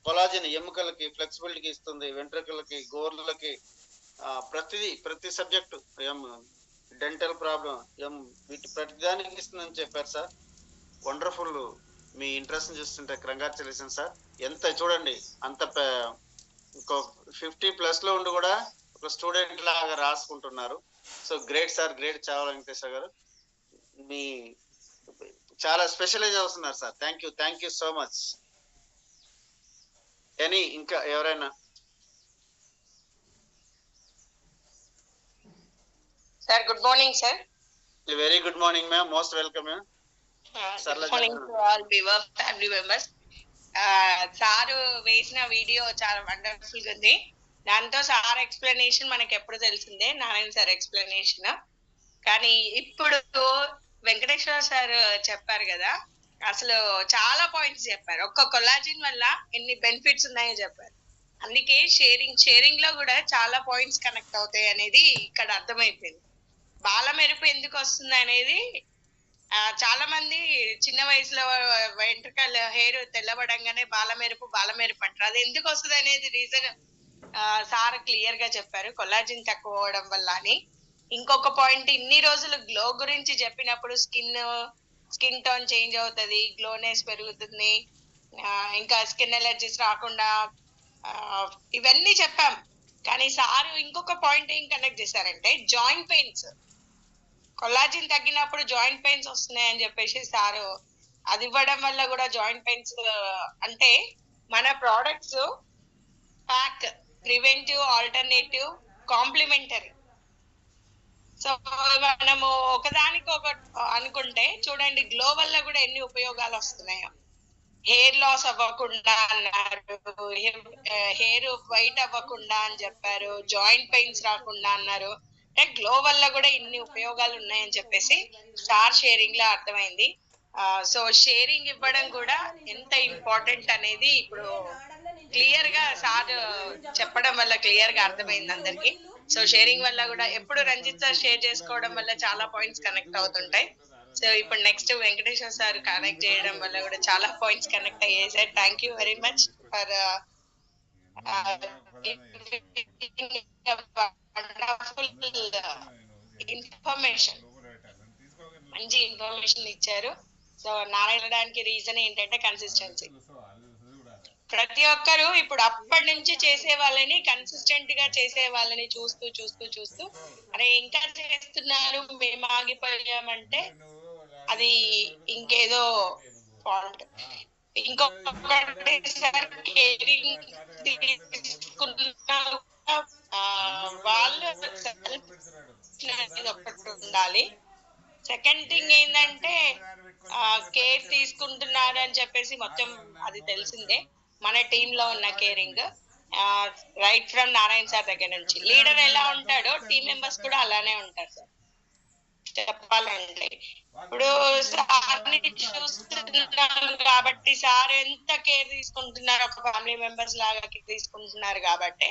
కొలాజిన్ ఎముకలకి ఫ్లెక్సిబిలిటీకి ఇస్తుంది, వెంట్రుకలకి, గోర్లకి, ప్రతి సబ్జెక్టు డెంటల్ ప్రాబ్లం వీటి ప్రతిదానికి ఇస్తుందని చెప్పారు సార్. వండర్ఫుల్. మీ ఇంట్రెస్ట్ చూస్తుంటే కంగ్రాచులేషన్ సార్. ఎంత చూడండి, అంత ఇంకో 50+ లో ఉండి కూడా ఒక స్టూడెంట్ లాగా రాసుకుంటున్నారు. So great sir, great. చాలా వెంకటేశ్వర గారు మీ చాలా స్పెషలైజ్ అవుతున్నారు sir. Thank you so much. ఇంకా ఎవరైనా? Sir good morning sir. Very good morning ma'am, most welcome ma'am. Good morning to all Viva family members. Sir వేసిన వీడియో చాలా వండర్ఫుల్ గా ఉంది. దాంతో సార్ ఎక్స్ప్లెనేషన్ మనకి ఎప్పుడు తెలిసిందే, నారాయణ సార్ ఎక్స్ప్లెనేషన్. కానీ ఇప్పుడు వెంకటేశ్వర సార్ చెప్పారు కదా, అసలు చాలా పాయింట్స్ చెప్పారు. ఒక్క కొలాజిన్ వల్ల ఎన్ని బెనిఫిట్స్ ఉన్నాయో చెప్పారు. అందుకే షేరింగ్ లో కూడా చాలా పాయింట్స్ కనెక్ట్ అవుతాయి అనేది ఇక్కడ అర్థమైపోయింది. బాలమెరుపు ఎందుకు వస్తుంది అనేది, చాలా మంది చిన్న వయసులో వెంట్రుకలు హెయిర్ తెల్లబడంగానే బాలమెరుపు అంటారు. అది ఎందుకు వస్తుంది అనేది రీజన్ సార్ క్లియర్ గా చెప్పారు, కొలాజిన్ తక్కువ అవడం వల్ల అని. ఇంకొక పాయింట్, ఇన్ని రోజులు గ్లో గురించి చెప్పినప్పుడు స్కిన్ టోన్ చేంజ్ అవుతుంది, గ్లోనెస్ పెరుగుతుంది, ఇంకా స్కిన్ ఎలర్జీస్ రాకుండా ఇవన్నీ చెప్పాం. కానీ సార్ ఇంకొక పాయింట్ ఏం కనెక్ట్ చేశారంటే జాయింట్ పెయిన్స్, కొలాజిన్ తగ్గినప్పుడు జాయింట్ పెయిన్స్ వస్తున్నాయి అని చెప్పేసి సారు అది ఇవ్వడం వల్ల కూడా జాయింట్ పెయిన్స్. అంటే మన products pack preventive, alternative, complementary. So మనము ఒకదానికి ఒక అనుకుంటే చూడండి, గ్లో వల్ల కూడా ఎన్ని ఉపయోగాలు వస్తున్నాయో. హెయిర్ లాస్ అవ్వకుండా అన్నారు, హెయిర్ వైట్ అవ్వకుండా అని చెప్పారు, జాయింట్ పెయిన్స్ రాకుండా అన్నారు. అంటే గ్లో వల్ల కూడా ఇన్ని ఉపయోగాలు ఉన్నాయని చెప్పేసి సార్ షేరింగ్ లో అర్థమైంది. సో షేరింగ్ ఇవ్వడం కూడా ఎంత ఇంపార్టెంట్ అనేది ఇప్పుడు క్లియర్ గా సార్ చెప్పడం వల్ల క్లియర్ గా అర్థమైంది అందరికి. సో షేరింగ్ వల్ల కూడా ఎప్పుడు రంజిత్ సార్ షేర్ చేసుకోవడం వల్ల చాలా పాయింట్స్ కనెక్ట్ అవుతుంటాయి. సో ఇప్పుడు నెక్స్ట్ వెంకటేశ్వర సార్ కనెక్ట్ చేయడం వల్ల కూడా చాలా పాయింట్స్ కనెక్ట్ అయ్యాయి sir. Thank you very much for wonderful information. మంచి ఇన్ఫర్మేషన్ ఇచ్చారు. సో నారాయణడానికి రీజన్ ఏంటంటే కన్సిస్టెన్సీ. ప్రతి ఒక్కరు ఇప్పుడు అప్పటి నుంచి చేసే వాళ్ళని, కన్సిస్టెంట్ గా చేసే వాళ్ళని చూస్తూ అరే ఇంకా చేస్తున్నారు మేము ఆగిపోయామంటే అది ఇంకేదో ఫాల్ట్. ఇంకొకటి సార్ కేరింగ్ తీసుకున్న వాళ్ళు ఒకటి ఉండాలి. సెకండ్ థింగ్ ఏంటంటే కేర్ తీసుకుంటున్నారు అని చెప్పేసి మొత్తం అది తెలిసిందే. మన టీమ్ లో ఉన్న caring right from Narayana sir దగ్గర నుంచి, లీడర్ ఎలా ఉంటాడో టీమ్ మెంబర్స్ కూడా అలానే ఉంటారు సార్. చెప్పాలంటే ఇప్పుడు సార్ని చూస్తున్నాం కాబట్టి సార్ ఎంత కేర్ తీసుకుంటున్నారు, ఒక ఫ్యామిలీ మెంబర్స్ లాగా తీసుకుంటున్నారు కాబట్టి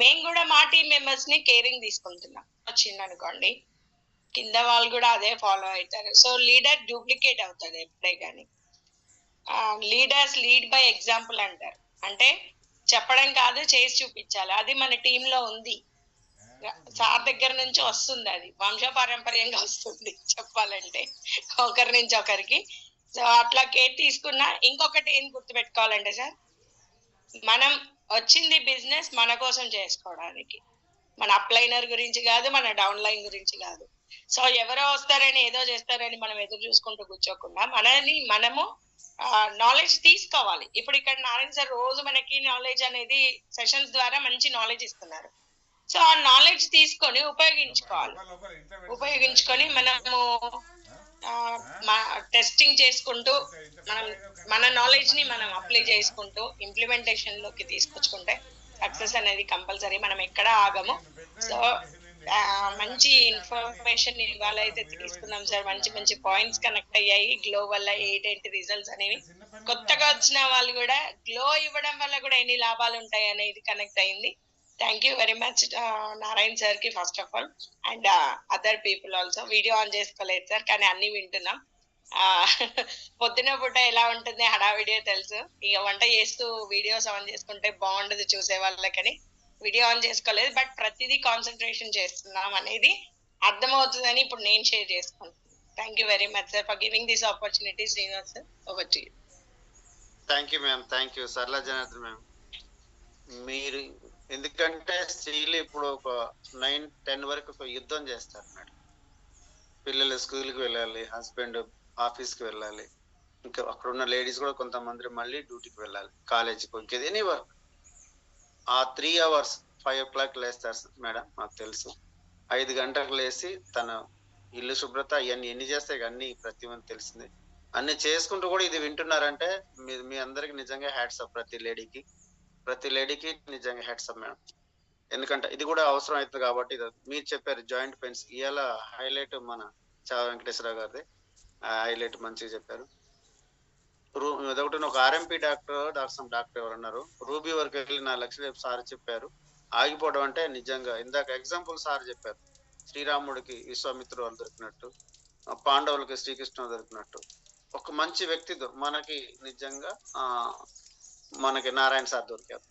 మేము కూడా మా టీం మెంబర్స్ ని కేరింగ్ తీసుకుంటున్నాం. వచ్చింది అనుకోండి కింద వాళ్ళు కూడా అదే ఫాలో అవుతారు. సో లీడర్ డూప్లికేట్ అవుతుంది ఎప్పుడే కానీ. లీడర్స్ లీడ్ బై ఎగ్జాంపుల్ అంటారు, అంటే చెప్పడం కాదు చేసి చూపించాలి. అది మన టీంలో ఉంది, సార్ దగ్గర నుంచి వస్తుంది, అది వంశపారంపర్యంగా వస్తుంది చెప్పాలంటే ఒకరి నుంచి ఒకరికి. సో అట్లా కేర్ తీసుకున్నా. ఇంకొకటి ఏం గుర్తుపెట్టుకోవాలంటే సార్, మనం వచ్చింది బిజినెస్ మన కోసం చేసుకోవడానికి, మన అప్లైనర్ గురించి కాదు, మన డౌన్ లైన్ గురించి కాదు. సో ఎవరో వస్తారని ఏదో చేస్తారని మనం ఎదురు చూసుకుంటూ కూర్చోకుండా మనము నాలెడ్జ్ తీసుకోవాలి. ఇప్పుడు ఇక్కడ నారాయణ సార్ రోజు మనకి నాలెడ్జ్ అనేది సెషన్స్ ద్వారా మంచి నాలెడ్జ్ ఇస్తున్నారు. సో ఆ నాలెడ్జ్ తీసుకొని ఉపయోగించుకొని మనము టెస్టింగ్ చేసుకుంటూ మన నాలెడ్జ్ ని మనం అప్లై చేసుకుంటూ ఇంప్లిమెంటేషన్ లోకి తీసుకొచ్చుకుంటే సక్సెస్ అనేది కంపల్సరీ. మనం ఎక్కడ ఆగము. సో మంచి ఇన్ఫర్మేషన్ ఇవాళ అయితే తీసుకున్నాం సార్. మంచి మంచి పాయింట్స్ కనెక్ట్ అయ్యాయి. గ్లో వల్ల ఏంటి రిజల్ట్స్ అనేవి, కొత్తగా వచ్చిన వాళ్ళు కూడా గ్లో ఇవ్వడం వల్ల కూడా ఎన్ని లాభాలు ఉంటాయి అనేది కనెక్ట్ అయింది. Thank you very much Narayan sir కి first of all, and other people also. Video on చేసుకోలేదు సార్, కానీ అన్ని వింటున్నాం. పొద్దున పూట ఎలా ఉంటుంది హడావిడియో తెలుసు, ఇక వంట చేస్తూ వీడియోస్ ఆన్ చేసుకుంటే బాగుండదు చూసే వాళ్ళకని వీడియో ఆన్ చేసుకోలేదు. బట్ ప్రతిదీ కాన్సన్ట్రేషన్ చేస్తున్నాం అనేది అర్థమవుతుందని ఇప్పుడు నేను షేర్ చేసుకుంటాను. Thank you very much sir for giving this opportunity. Srinivas sir, over to you. Thank you ma'am, thank you సరళ జనార్దన్ మ్యామ్. మీరు ఎందుకంటే స్త్రీలు ఇప్పుడు ఒక 9-10 వరకు ఒక యుద్ధం చేస్తారు మేడం. పిల్లలు స్కూల్కి వెళ్ళాలి, హస్బెండ్ ఆఫీస్కి వెళ్ళాలి, ఇంకా అక్కడ ఉన్న లేడీస్ కూడా కొంతమంది మళ్ళీ డ్యూటీకి వెళ్ళాలి, కాలేజీకి, ఇంకేది ఎనీ వర్క్. ఆ 3 hours 5 o'clock లేస్తారు మేడం, మాకు తెలుసు. 5 గంటలకు లేచి తన ఇల్లు శుభ్రత ఇవన్నీ ఎన్ని చేస్తాయి అన్ని ప్రతి మంది తెలిసింది. అన్ని చేసుకుంటూ కూడా ఇది వింటున్నారంటే మీ అందరికి నిజంగా హ్యాట్స్ అప్. ప్రతి లేడీకి నిజంగా హ్యాట్స్ అప్ మేడం. ఎందుకంటే ఇది కూడా అవసరం అవుతుంది కాబట్టి. ఇది మీరు చెప్పారు జాయింట్ పెయిన్స్, ఇవాళ హైలైట్ మన చా వెంకటేశ్వరరావు గారిది హైలైట్ మంచిగా చెప్పారు. అదొకటి ఒక ఆర్ఎంపీ డాక్టర్ ఎవరు అన్నారు, రూబీ వరకు వెళ్ళి 4 లక్షలు సార్ చెప్పారు ఆగిపోవడం అంటే. నిజంగా ఇందాక ఎగ్జాంపుల్ సార్ చెప్పారు, శ్రీరాముడికి విశ్వామిత్రుడు వాళ్ళు దొరికినట్టు, పాండవులకి శ్రీకృష్ణుడు దొరికినట్టు ఒక మంచి వ్యక్తితో మనకి నిజంగా మనకి నారాయణ సార్ దొరికారు.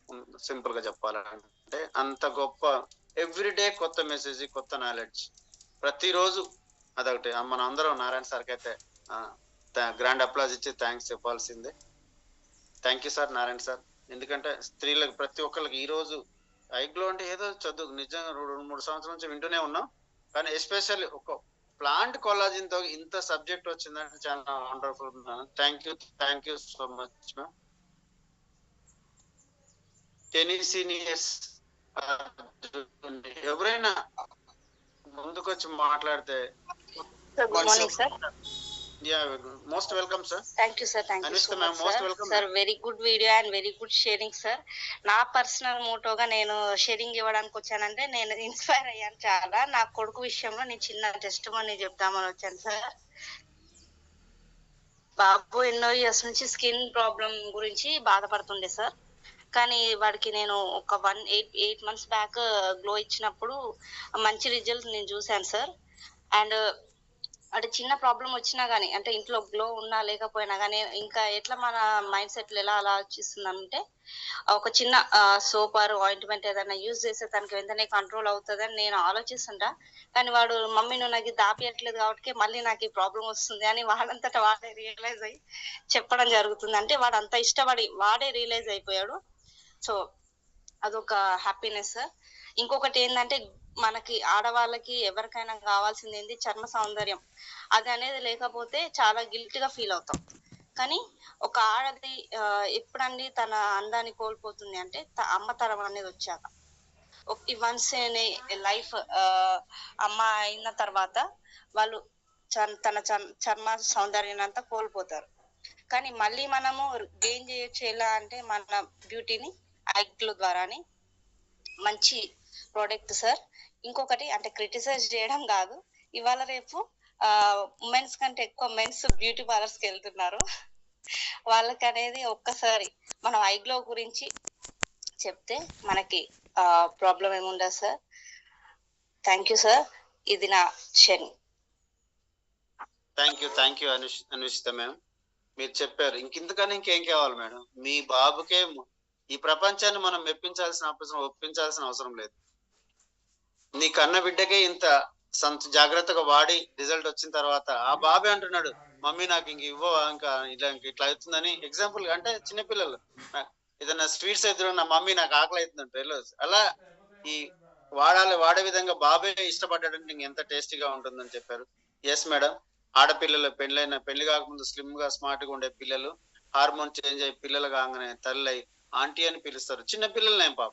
సింపుల్ గా చెప్పాలంటే అంత గొప్ప. ఎవ్రీడే కొత్త మెసేజ్, కొత్త నాలెడ్జ్ ప్రతిరోజు. అదొకటి మనం అందరం నారాయణ సార్కి అయితే గ్రాండ్ అప్లాజ్ ఇచ్చి థ్యాంక్స్ చెప్పాల్సిందే. Thank you sir Narayana sir. ఎందుకంటే స్త్రీలకు ప్రతి ఒక్కరికి ఈ రోజు ఐగ్లో అంటే ఏదో చదువు నిజంగా 2-3 సంవత్సరాల నుంచి వింటూనే ఉన్నాం, కానీ ఎస్పెషల్లీ ఒక ప్లాంట్ కొల్లాజన్ తో ఇంత సబ్జెక్ట్ వచ్చిందంటే చాలా wonderful. Thank you so much ma'am. టెనిసీనియస్ ఎవరైనా ముందుకొచ్చి మాట్లాడితే. Good morning sir. Most welcome sir. Thank you sir. Thank you so much sir. Very good video and very good sharing sir. నా పర్సనల్ మోటోగా నేను షేరింగ్ ఇవ్వడానికి వచ్చానంటే నేను ఇన్స్పైర్ అయ్యాను చాలా. నా కొడుకు విషయంలో నేను చిన్న టెస్టిమనీ చెప్దామని వచ్చాను సార్. బాబు ఎన్నో ఇయర్స్ నుంచి స్కిన్ ప్రాబ్లం గురించి బాధపడుతుండే సార్. కానీ వాడికి నేను ఒక 8 months బ్యాక్ గ్లో ఇచ్చినప్పుడు మంచి రిజల్ట్ నేను చూశాను సార్. అండ్ అంటే చిన్న ప్రాబ్లం వచ్చినా కానీ, అంటే ఇంట్లో గ్లో ఉన్నా లేకపోయినా కానీ, ఇంకా ఎట్లా మన మైండ్ సెట్ ఎలా ఆలోచిస్తుందంటే ఒక చిన్న సోప్ ఆర్ ఆయింట్మెంట్ ఏదైనా యూజ్ చేస్తే తనకి వెంటనే కంట్రోల్ అవుతుందని నేను ఆలోచిస్తుంటా. కానీ వాడు మమ్మీ నువ్వు నాకు దాపియట్లేదు కాబట్టి మళ్ళీ నాకు ఈ ప్రాబ్లం వస్తుంది అని వాడంతటా వాడే రియలైజ్ అయ్యి చెప్పడం జరుగుతుంది. అంటే వాడు అంత ఇష్టపడి వాడే రియలైజ్ అయిపోయాడు. సో అదొక హ్యాపీనెస్ సార్. ఇంకొకటి ఏంటంటే మనకి ఆడవాళ్ళకి ఎవరికైనా కావాల్సింది ఏంటి, చర్మ సౌందర్యం. అది అనేది లేకపోతే చాలా గిల్ట్ గా ఫీల్ అవుతాం. కానీ ఒక ఆడది ఎప్పుడండి తన అందాన్ని కోల్పోతుంది అంటే అమ్మతరం అనేది వచ్చాక. వన్స్ లైఫ్ అమ్మ అయిన తర్వాత వాళ్ళు తన చర్మ సౌందర్యాన్ని అంతా కోల్పోతారు. కానీ మళ్ళీ మనము గెయిన్ చేయొచ్చు ఎలా అంటే మన బ్యూటీని ఐగ్లో ద్వారాని. మంచి ప్రోడక్ట్ సార్. ఇంకొకటి అంటే క్రిటిసైజ్ చేయడం కాదు, ఇవాళ రేపు ఉమెన్స్ కంటే ఎక్కువ మెన్స్ బ్యూటీ పార్లర్స్ కి వెళ్తున్నారు. వాళ్ళకి అనేది ఒక్కసారి మనం ఐగ్లో గురించి చెప్తే మనకి ప్రాబ్లం ఏముండదు సార్. Thank you sir. ఇది నా శని. Thank you Anushitha ma'am. మీరు చెప్పారు. ఇంకెందుకని ఇంకేం కావాలి మేడం? మీ బాబుకే ఈ ప్రపంచాన్ని మనం మెప్పించాల్సిన అవసరం, ఒప్పించాల్సిన అవసరం లేదు. నీ కన్న బిడ్డకే ఇంత జాగ్రత్తగా వాడి రిజల్ట్ వచ్చిన తర్వాత ఆ బాబే అంటున్నాడు, మమ్మీ నాకు ఇంక ఇవ్వవా, ఇంకా ఇట్లా అవుతుందని. ఎగ్జాంపుల్ అంటే చిన్నపిల్లలు ఏదైనా స్వీట్స్ ఎదురు, నా మమ్మీ నాకు ఆకలి అవుతుందంటే అలా ఈ వాడే విధంగా బాబే ఇష్టపడ్డాడంటే ఇంకెంత టేస్టీగా ఉంటుందని చెప్పారు. Yes madam. ఆడపిల్లలు పెళ్లి కాకముందు స్లిమ్ గా స్మార్ట్ గా ఉండే పిల్లలు హార్మోన్ చేంజ్ అయ్యి పిల్లలు కాగానే తల్లి అయి ఆంటీ అని పిలుస్తారు. చిన్న పిల్లలనే పాప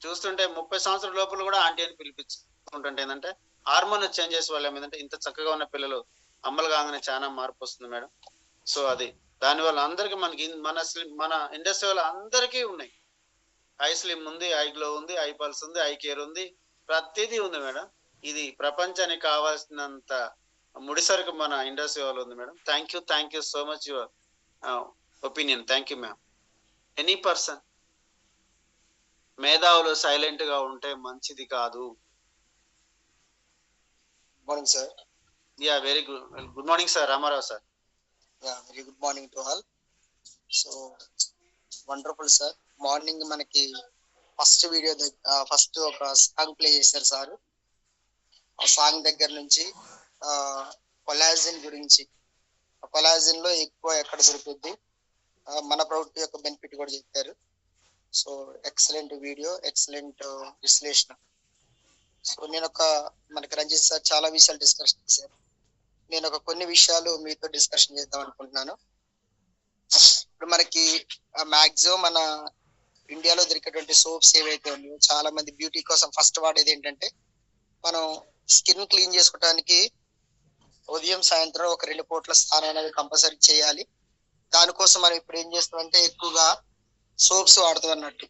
చూస్తుంటే 30 సంవత్సరాల లోపల కూడా ఆంటీ అని పిలిపించుకుంటుంటే ఏంటంటే హార్మోన్ చేంజెస్ వల్ల ఏమైందంటే ఇంత చక్కగా ఉన్న పిల్లలు అమ్మలు కాగానే చాలా మార్పు వస్తుంది మేడం. సో అది దానివల్ల అందరికి మనకి మన ఇండస్ట్రీ వల్ల అందరికీ ఉన్నాయి. ఐ స్లిమ్ ఉంది, ఐ గ్లో ఉంది, ఐ పల్స్ ఉంది, ఐ కేర్ ఉంది, ప్రతిదీ ఉంది మేడం. ఇది ప్రపంచానికి కావాల్సినంత ముడిసరుకు మన ఇండస్ట్రీ వాళ్ళు ఉంది madam. Thank you so much your opinion. Thank you ma'am. Any person మేధావులు సైలెంట్ గా ఉంటే మంచిది కాదు. Morning sir. Ya very good morning sir. Ramarao sir. Ya very good morning to all. So wonderful sir. Morning మనకి ఫస్ట్ ఒక సాంగ్ ప్లే చేశారు సార్. ఆ సాంగ్ దగ్గర నుంచి కొలాజిన్ గురించి, కొలాజిన్ లో ఎక్కువ ఎక్కడ దొరుకుద్ది, మన ప్రొడక్ట్ యొక్క బెనిఫిట్ కూడా చెప్పారు. సో ఎక్సలెంట్ వీడియో, ఎక్సలెంట్ విశ్లేషణ. సో మనకి రంజిత్ సార్ చాలా విషయాలు డిస్కషన్ చేశారు. నేను కొన్ని విషయాలు మీతో డిస్కషన్ చేద్దాం అనుకుంటున్నాను. ఇప్పుడు మనకి మాక్సిమం మన ఇండియాలో దొరికేటువంటి సోప్స్ ఏవైతే ఉన్నాయో, చాలా మంది బ్యూటీ కోసం ఫస్ట్ వాడేది ఏంటంటే, మనం స్కిన్ క్లీన్ చేసుకోవడానికి ఉదయం సాయంత్రం ఒక 2 పూట్ల స్నానం అనేది కంపల్సరీ చేయాలి. దానికోసం మనం ఇప్పుడు ఏం చేస్తామంటే ఎక్కువగా సోప్స్ వాడుతాం అన్నట్టు.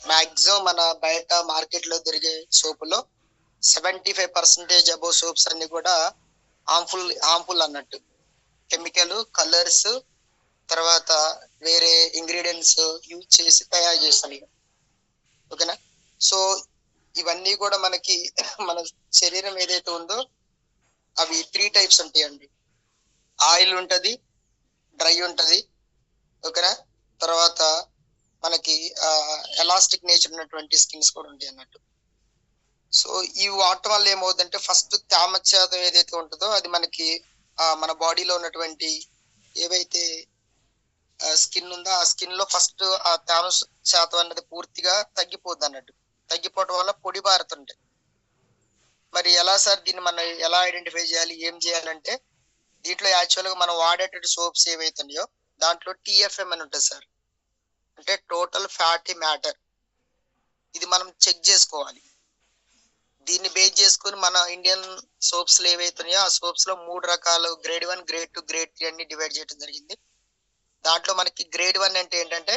మాక్సిమం మన బయట మార్కెట్ లో దొరికే సోపులో 75% అబౌవ్ సోప్స్ అన్ని కూడా హార్మ్ఫుల్ అన్నట్టు. కెమికల్, కలర్స్, తర్వాత వేరే ఇంగ్రీడియంట్స్ యూజ్ చేసి తయారు చేస్తాం ఇక. ఓకేనా? సో ఇవన్నీ కూడా మనకి మన శరీరం ఏదైతే ఉందో అవి 3 టైప్స్ ఉంటాయండి. ఆయిల్ ఉంటది, డ్రై ఉంటది, ఓకేనా? తర్వాత మనకి ఎలాస్టిక్ నేచర్ ఉన్నటువంటి స్కిన్స్ కూడా ఉంటాయి అన్నట్టు. సో ఈ వాడటం వల్ల ఏమవుతుందంటే, ఫస్ట్ తేమ శాతం ఏదైతే ఉంటుందో అది మనకి మన బాడీలో ఉన్నటువంటి ఏవైతే స్కిన్ ఉందో ఆ స్కిన్ లో ఫస్ట్ ఆ తేమ శాతం అనేది పూర్తిగా తగ్గిపోద్ది అన్నట్టు. తగ్గిపోవడం వల్ల పొడి బారుతుంటాయి. మరి ఎలా సార్ దీన్ని మనం ఎలా ఐడెంటిఫై చేయాలి, ఏం చేయాలంటే, దీంట్లో యాక్చువల్ గా మనం వాడేటువంటి సోప్స్ ఏవైతే ఉన్నాయో దాంట్లో TFM అని ఉంటుంది సార్, అంటే టోటల్ ఫ్యాటీ మ్యాటర్. ఇది మనం చెక్ చేసుకోవాలి. దీన్ని బేస్ చేసుకుని మన ఇండియన్ సోప్స్ ఏవైతే ఉన్నాయో ఆ సోప్స్ లో 3 రకాలు, గ్రేడ్ 1, గ్రేడ్ 2, గ్రేడ్ 3 అన్ని డివైడ్ చేయడం జరిగింది. దాంట్లో మనకి గ్రేడ్ 1 అంటే ఏంటంటే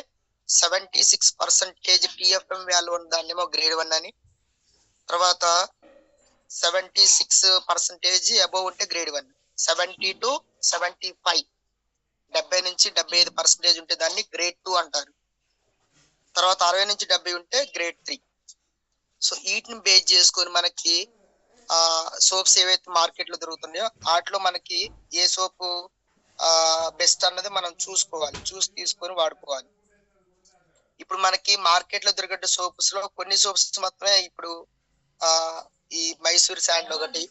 76% TFM వాల్యూ ఉన్న దాన్నేమో గ్రేడ్ 1 అని, తర్వాత 76% అబోవ్ ఉంటే గ్రేడ్ 1, 70 to 75 70 నుంచి 75% ఉంటే దాన్ని గ్రేడ్ 2 అంటారు. తర్వాత 60 నుంచి 70 ఉంటే గ్రేడ్ 3. సో వీటిని బేస్ చేసుకొని మనకి సోప్స్ ఏవైతే మార్కెట్ లో దొరుకుతున్నాయో వాటిలో మనకి ఏ సోపు బెస్ట్ అన్నది మనం చూసుకోవాలి, చూసి తీసుకొని వాడుకోవాలి. ఇప్పుడు మనకి మార్కెట్ లో దొరికే సోప్స్ లో కొన్ని సోప్స్ మాత్రమే, ఇప్పుడు ఈ మైసూర్ శాండ్ ఒకటి,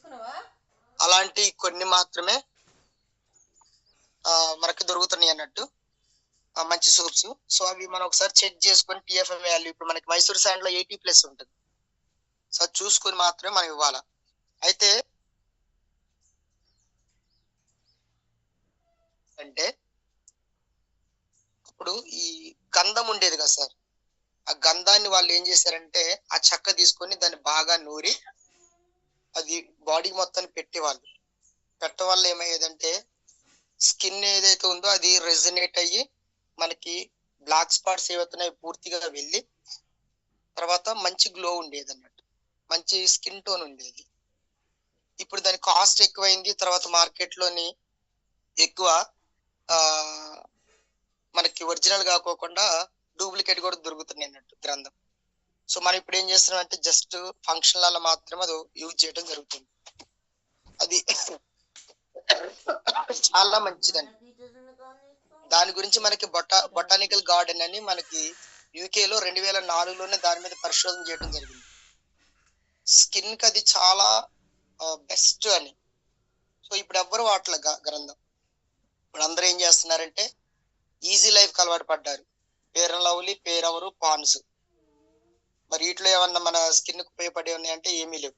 అలాంటి కొన్ని మాత్రమే మనకి దొరుకుతున్నాయి అన్నట్టు మంచి సోప్స్. సో అవి మనం ఒకసారి చెక్ చేసుకొని TFM వాల్యూ, ఇప్పుడు మనకి మైసూర్ శాండ్ లో 80+ ఉంటుంది. సో చూసుకొని మాత్రమే మనం ఇవ్వాలి. అయితే అంటే ఇప్పుడు ఈ గంధం ఉండేది కదా సార్, ఆ గంధాన్ని వాళ్ళు ఏం చేశారంటే ఆ చెక్క తీసుకొని దాన్ని బాగా నూరి అది బాడీ మొత్తాన్ని పెట్టేవాళ్ళు. పెట్టడం వల్ల ఏమయ్యేదంటే స్కిన్ ఏదైతే ఉందో అది రెజనేట్ అయ్యి మనకి బ్లాక్ స్పాట్స్ ఏవైతున్నాయి పూర్తిగా వెళ్ళి తర్వాత మంచి గ్లో ఉండేది అన్నట్టు, మంచి స్కిన్ టోన్ ఉండేది. ఇప్పుడు దాని కాస్ట్ ఎక్కువైంది, తర్వాత మార్కెట్ లోని ఎక్కువ మనకి ఒరిజినల్ కాకోకుండా డూప్లికేట్ కూడా దొరుకుతున్నాయి అన్నట్టు గ్రంథం. సో మనం ఇప్పుడు ఏం చేస్తున్నాం అంటే జస్ట్ ఫంక్షన్లలో మాత్రమే అది యూజ్ చేయడం జరుగుతుంది. అది చాలా మంచిదండి. దాని గురించి మనకి బొటానికల్ గార్డెన్ అని మనకి యూకేలో 2004లోనే దాని మీద పరిశోధన చేయడం జరిగింది. స్కిన్ కి అది చాలా బెస్ట్ అని. సో ఇప్పుడు ఎవ్వరు వాట్ల గ్రంథం. ఇప్పుడు అందరూ ఏం చేస్తున్నారంటే ఈజీ లైఫ్ అలవాటు పడ్డారు. ఫెయిర్ అండ్ లవ్లీ, ఫెయిర్ అవరు, పాన్స్. మరి వీటిలో ఏమన్నా మన స్కిన్ కు ఉపయోగపడే ఉన్నాయంటే ఏమీ లేవు.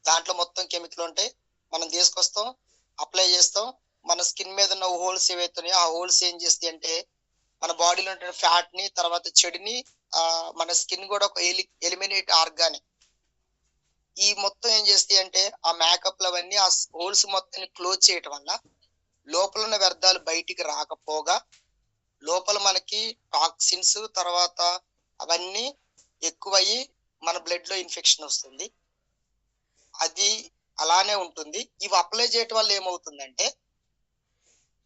దాంట్లో మొత్తం కెమికల్ ఉంటాయి. మనం తీసుకొస్తాం, అప్లై చేస్తాం. మన స్కిన్ మీద ఉన్న హోల్స్ ఏవైతున్నాయో ఆ హోల్స్ ఏం చేస్తాయి అంటే మన బాడీలో ఉంటున్న ఫ్యాట్ ని, తర్వాత చెడుని మన స్కిన్ కూడా ఒక ఎలిమినేట్ ఆర్గానే. ఈ మొత్తం ఏం చేస్తాయి అంటే ఆ మేకప్ అవన్నీ ఆ హోల్స్ మొత్తాన్ని క్లోజ్ చేయటం వల్ల లోపల ఉన్న వ్యర్థాలు బయటికి రాకపోగా లోపల మనకి టాక్సిన్స్ తర్వాత అవన్నీ ఎక్కువయ్యి మన బ్లడ్ లో ఇన్ఫెక్షన్ వస్తుంది. అది అలానే ఉంటుంది. ఇవి అప్లై చేయటం వల్ల ఏమవుతుందంటే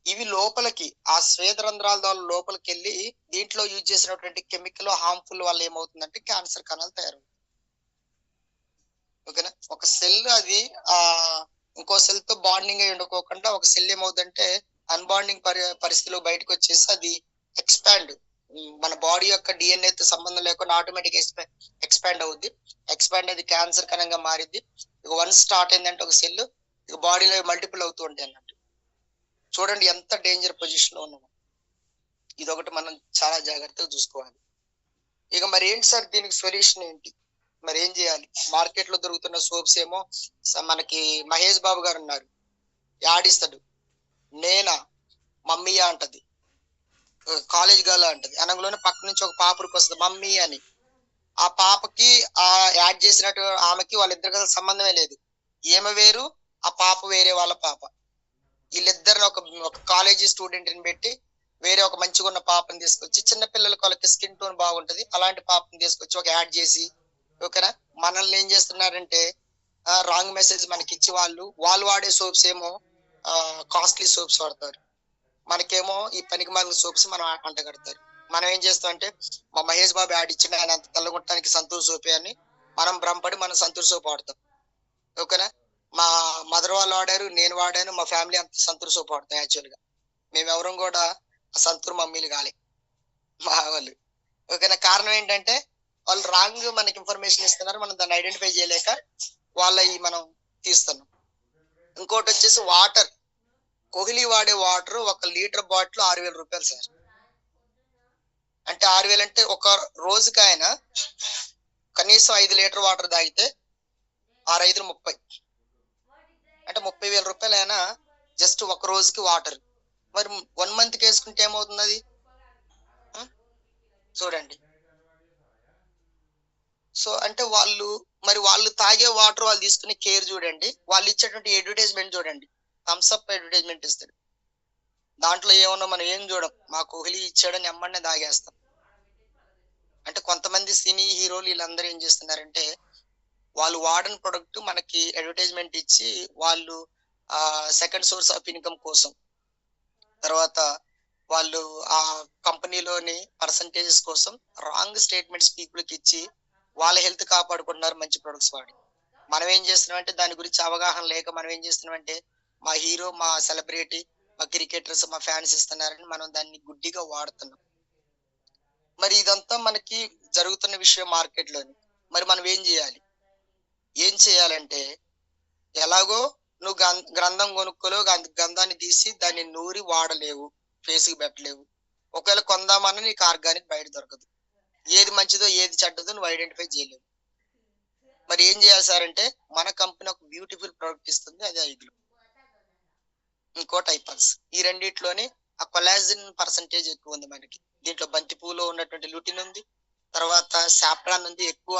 ఇవి లోపలికి ఆ శ్వేత రంధ్రాల ద్వారా లోపలికి వెళ్ళి దీంట్లో యూజ్ చేసినటువంటి కెమికల్ హార్మ్ఫుల్ వల్ల ఏమవుతుందంటే క్యాన్సర్ కణాలు తయారవుతాయి. ఓకేనా. ఒక సెల్ అది ఇంకో సెల్ తో బాండింగ్ అయి ఉండకోకుండా ఒక సెల్ ఏమవుతుందంటే అన్బాండింగ్ పరిస్థితిలో బయటకు వచ్చేసి అది ఎక్స్పాండ్, మన బాడీ యొక్క డిఎన్ఏతో సంబంధం లేకుండా ఆటోమేటిక్ ఎక్స్పాండ్ అవుద్ది. ఎక్స్పాండ్ అది క్యాన్సర్ కణంగా మారిద్ది. ఇక వన్స్ స్టార్ట్ అయిందంటే ఒక సెల్ ఇక బాడీలో మల్టిపుల్ అవుతూ ఉంటాయి అన్నట్టు. చూడండి ఎంత డేంజర్ పొజిషన్ లో ఉన్నాము. ఇదొకటి మనం చాలా జాగ్రత్తగా చూసుకోవాలి. ఇక మరి ఏంటి సార్ దీనికి సొల్యూషన్ ఏంటి, మరి ఏం చేయాలి? మార్కెట్ లో దొరుకుతున్న సోప్స్ ఏమో మనకి మహేష్ బాబు గారు ఉన్నారు, యాడిస్తాడు, నేనా మమ్మీయా అంటది, కాలేజ్ గర్ల్ అంటది, అనగలోనే పక్క నుంచి ఒక పాపరికి వస్తుంది మమ్మీ అని. ఆ పాపకి ఆ యాడ్ చేసినట్టు ఆమెకి వాళ్ళిద్దరికి సంబంధమే లేదు. ఈమె వేరు, ఆ పాప వేరే వాళ్ళ పాప. వీళ్ళిద్దరిని ఒక కాలేజీ స్టూడెంట్ ని పెట్టి వేరే ఒక మంచిగా ఉన్న పాపని తీసుకొచ్చి, చిన్న పిల్లలకి వాళ్ళకి స్కిన్ టోన్ బాగుంటది అలాంటి పాపని తీసుకొచ్చి ఒక యాడ్ చేసి, ఓకేనా, మనల్ని ఏం చేస్తున్నారంటే రాంగ్ మెసేజ్ మనకి ఇచ్చి వాళ్ళు వాడే సోప్స్ ఏమో కాస్ట్లీ సోప్స్ వాడతారు. మనకేమో ఈ పనికి మాలిన సోప్స్ మనం అంటగడతారు. మనం ఏం చేస్తాం అంటే మా మహేష్ బాబు యాడ్ ఇచ్చిన ఆయన అంత తెల్లగొట్టడానికి సంతూర్ సోపే అని మనం భ్రమపడి మనం సంతూర్ సోప్ వాడతాం. ఓకేనా. మా మదర్ వాళ్ళు వాడారు, నేను వాడాను, మా ఫ్యామిలీ అంత సంతూర్ సోప్ వాడతాం. యాక్చువల్ గా మేమెవరం కూడా సంతూర్ మమ్మీలు కాలే మా వాళ్ళు. ఓకేనా. కారణం ఏంటంటే వాళ్ళు రాంగ్ మనకి ఇన్ఫర్మేషన్ ఇస్తున్నారు, మనం దాన్ని ఐడెంటిఫై చేయలేక మనం తీస్తున్నాం. ఇంకోటి వచ్చేసి వాటర్. కోహ్లీ వాడే వాటర్ 1 లీటర్ బాటిల్ 6,000 రూపాయలు సార్. అంటే 6,000 అంటే ఒక రోజుకి ఆయన కనీసం 5 లీటర్ వాటర్ తాగితే 6×5 30, అంటే 30,000 రూపాయలు అయినా జస్ట్ ఒక రోజుకి వాటర్. మరి 1 month కి వేసుకుంటే ఏమవుతుంది అది చూడండి. సో అంటే వాళ్ళు తాగే వాటర్, వాళ్ళు తీసుకునే కేర్ చూడండి, వాళ్ళు ఇచ్చేటువంటి అడ్వర్టైజ్మెంట్ చూడండి. థమ్స్ అప్ అడ్వర్టైజ్మెంట్ ఇస్తాడు, దాంట్లో ఏమన్నా మనం ఏం చూడం, మా కోహ్లీ ఇచ్చాడని ఎమ్మడినే తాగేస్తాం. అంటే కొంతమంది సినీ హీరోలు వీళ్ళందరూ ఏం చేస్తున్నారంటే వాళ్ళు వాడని ప్రొడక్ట్ మనకి అడ్వర్టైజ్మెంట్ ఇచ్చి వాళ్ళు సెకండ్ సోర్స్ ఆఫ్ ఇన్కమ్ కోసం, తర్వాత వాళ్ళు ఆ కంపెనీలోని పర్సంటేజెస్ కోసం రాంగ్ స్టేట్మెంట్స్ పీపుల్కి ఇచ్చి వాళ్ళ హెల్త్ కాపాడుకుంటున్నారు మంచి ప్రొడక్ట్స్ వాడి. మనం ఏం చేస్తున్నామంటే దాని గురించి అవగాహన లేక మనం ఏం చేస్తున్నామంటే మా హీరో, మా సెలబ్రిటీ, మా క్రికెటర్స్, మా ఫ్యాన్స్ ఇస్తున్నారని మనం దాన్ని గుడ్డిగా వాడుతున్నాం. మరి ఇదంతా మనకి జరుగుతున్న విషయం మార్కెట్ లోని. మరి మనం ఏం చేయాలి? ఏం చేయాలంటే ఎలాగో నువ్వు గ్రంథం కొనుక్కోలో గంధాన్ని తీసి దాన్ని నూరి వాడలేవు, ఫేస్కి పెట్టలేవు. ఒకవేళ కొందామన్నా నీకు ఆర్గానిక్ బయట దొరకదు. ఏది మంచిదో ఏది చెడ్డదో నువ్వు ఐడెంటిఫై చేయలేవు. మరి ఏం చేయాలి సార్ అంటే మన కంపెనీ ఒక బ్యూటిఫుల్ ప్రోడక్ట్ ఇస్తుంది, అది 5. ఇంకోటి ఐపల్స్. ఈ రెండిట్లోనే ఆ కొలాజిన్ పర్సంటేజ్ ఎక్కువ ఉంది మనకి. దీంట్లో బంతి పూలో ఉన్నటువంటి లుటిన్ ఉంది, తర్వాత సాప్రాన్ ఉంది, ఎక్కువ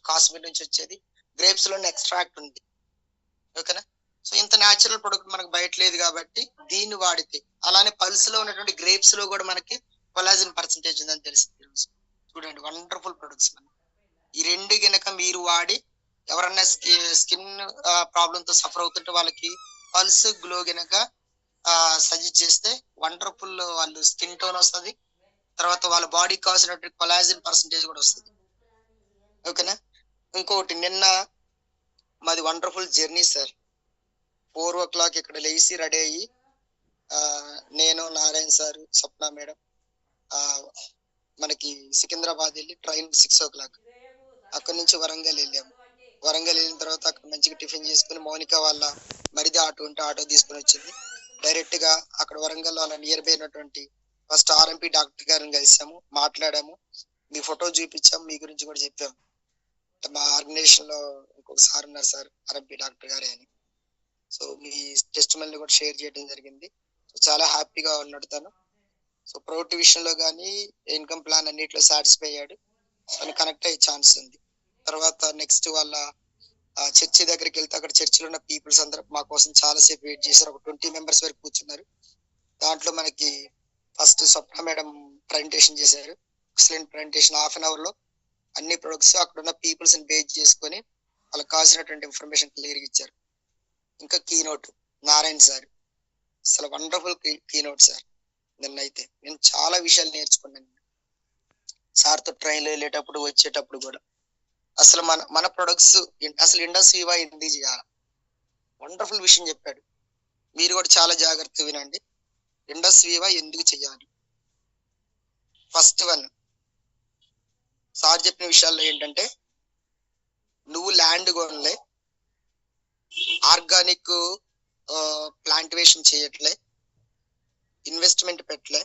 కాశ్మీర్ నుంచి వచ్చేది, గ్రేప్స్ లోని ఎక్స్ట్రాక్ట్ ఉంది. ఓకేనా. సో ఇంత న్యాచురల్ ప్రొడక్ట్ మనకు బయట లేదు కాబట్టి దీన్ని వాడితే, అలానే పల్స్ లో ఉన్నటువంటి గ్రేప్స్ లో కూడా మనకి కొలాజిన్ పర్సంటేజ్ ఉందని తెలుస్తుంది. చూడండి వండర్ఫుల్ ప్రొడక్ట్స్. ఈ 2 గనక మీరు వాడి ఎవరన్నా స్కిన్ ప్రాబ్లమ్ తో సఫర్ అవుతుంటే వాళ్ళకి పల్స్ గ్లో గనక సజెస్ట్ చేస్తే వండర్ఫుల్ వాళ్ళు స్కిన్ టోన్ వస్తుంది, తర్వాత వాళ్ళ బాడీకి కావాల్సినటువంటి కొలాజిన్ పర్సంటేజ్ కూడా వస్తుంది. ఓకేనా. ఇంకొకటి నిన్న మాది వండర్ఫుల్ జర్నీ సార్. 4 o'clock ఇక్కడ లేచి రెడీ అయ్యి నేను, నారాయణ సార్, స్వప్న మేడం మనకి సికింద్రాబాద్ వెళ్ళి ట్రైన్ 6 o'clock అక్కడ నుంచి వరంగల్ వెళ్ళాము. వరంగల్ వెళ్ళిన తర్వాత అక్కడ మంచిగా టిఫిన్ చేసుకుని మౌనిక వాళ్ళ మరిది ఆటో ఉంటే ఆటో తీసుకుని వచ్చింది. డైరెక్ట్ గా అక్కడ వరంగల్ వాళ్ళ నియర్ బై ఉన్నటువంటి ఫస్ట్ ఆర్ఎంపీ డాక్టర్ గారిని కలిసాము, మాట్లాడాము, మీ ఫోటో చూపించాము, మీ గురించి కూడా చెప్పాము. మా ఆర్గనైజేషన్ లో ఇంకొక సార్ ఉన్నారు సార్, ఆర్ఎంపీ డాక్టర్ గారే అని. సో మీ టెస్ట్ మెల్ని కూడా షేర్ చేయడం జరిగింది. సో చాలా హ్యాపీగా ఉన్నాడు తను. సో ప్రొడక్ట్ విషయంలో కానీ ఇన్కమ్ ప్లాన్ అన్నిట్లో సాటిస్ఫై అయ్యాడు, తను కనెక్ట్ అయ్యే ఛాన్స్ ఉంది. తర్వాత నెక్స్ట్ వాళ్ళ చర్చి దగ్గరికి వెళ్తే అక్కడ చర్చిలో ఉన్న పీపుల్స్ అందరూ మా కోసం చాలా సేపు వెయిట్ చేశారు. ఒక 20 members వరకు కూర్చున్నారు. దాంట్లో మనకి ఫస్ట్ స్వప్న మేడం ప్రజెంటేషన్ చేశారు. Excellent presentation. 1/2 an hour లో అన్ని ప్రొడక్ట్స్ అక్కడ ఉన్న పీపుల్స్ ని బేస్ చేసుకొని వాళ్ళకి కావాల్సినటువంటి ఇన్ఫర్మేషన్ క్లియర్ ఇచ్చారు. ఇంకా కీనోట్ నారాయణ సార్, అసలు వండర్ఫుల్ కీనోట్ సార్. నిన్నైతే నేను చాలా విషయాలు నేర్చుకున్నాను సార్తో ట్రైన్లో వెళ్ళేటప్పుడు వచ్చేటప్పుడు కూడా. అసలు మన ప్రొడక్ట్స్ అసలు ఇండస్ వివా ఎందుకు చేయాలి, వండర్ఫుల్ విషయం చెప్పాడు. మీరు కూడా చాలా జాగ్రత్తగా వినండి. ఇండస్ వివా ఎందుకు చేయాలి? ఫస్ట్ వన్ సార్ చెప్పిన విషయాల్లో ఏంటంటే, నువ్వు ల్యాండ్ కొనలే, ఆర్గానిక్ ప్లాంటివేషన్ చేయట్లే, ఇన్వెస్ట్మెంట్ పెట్టలే,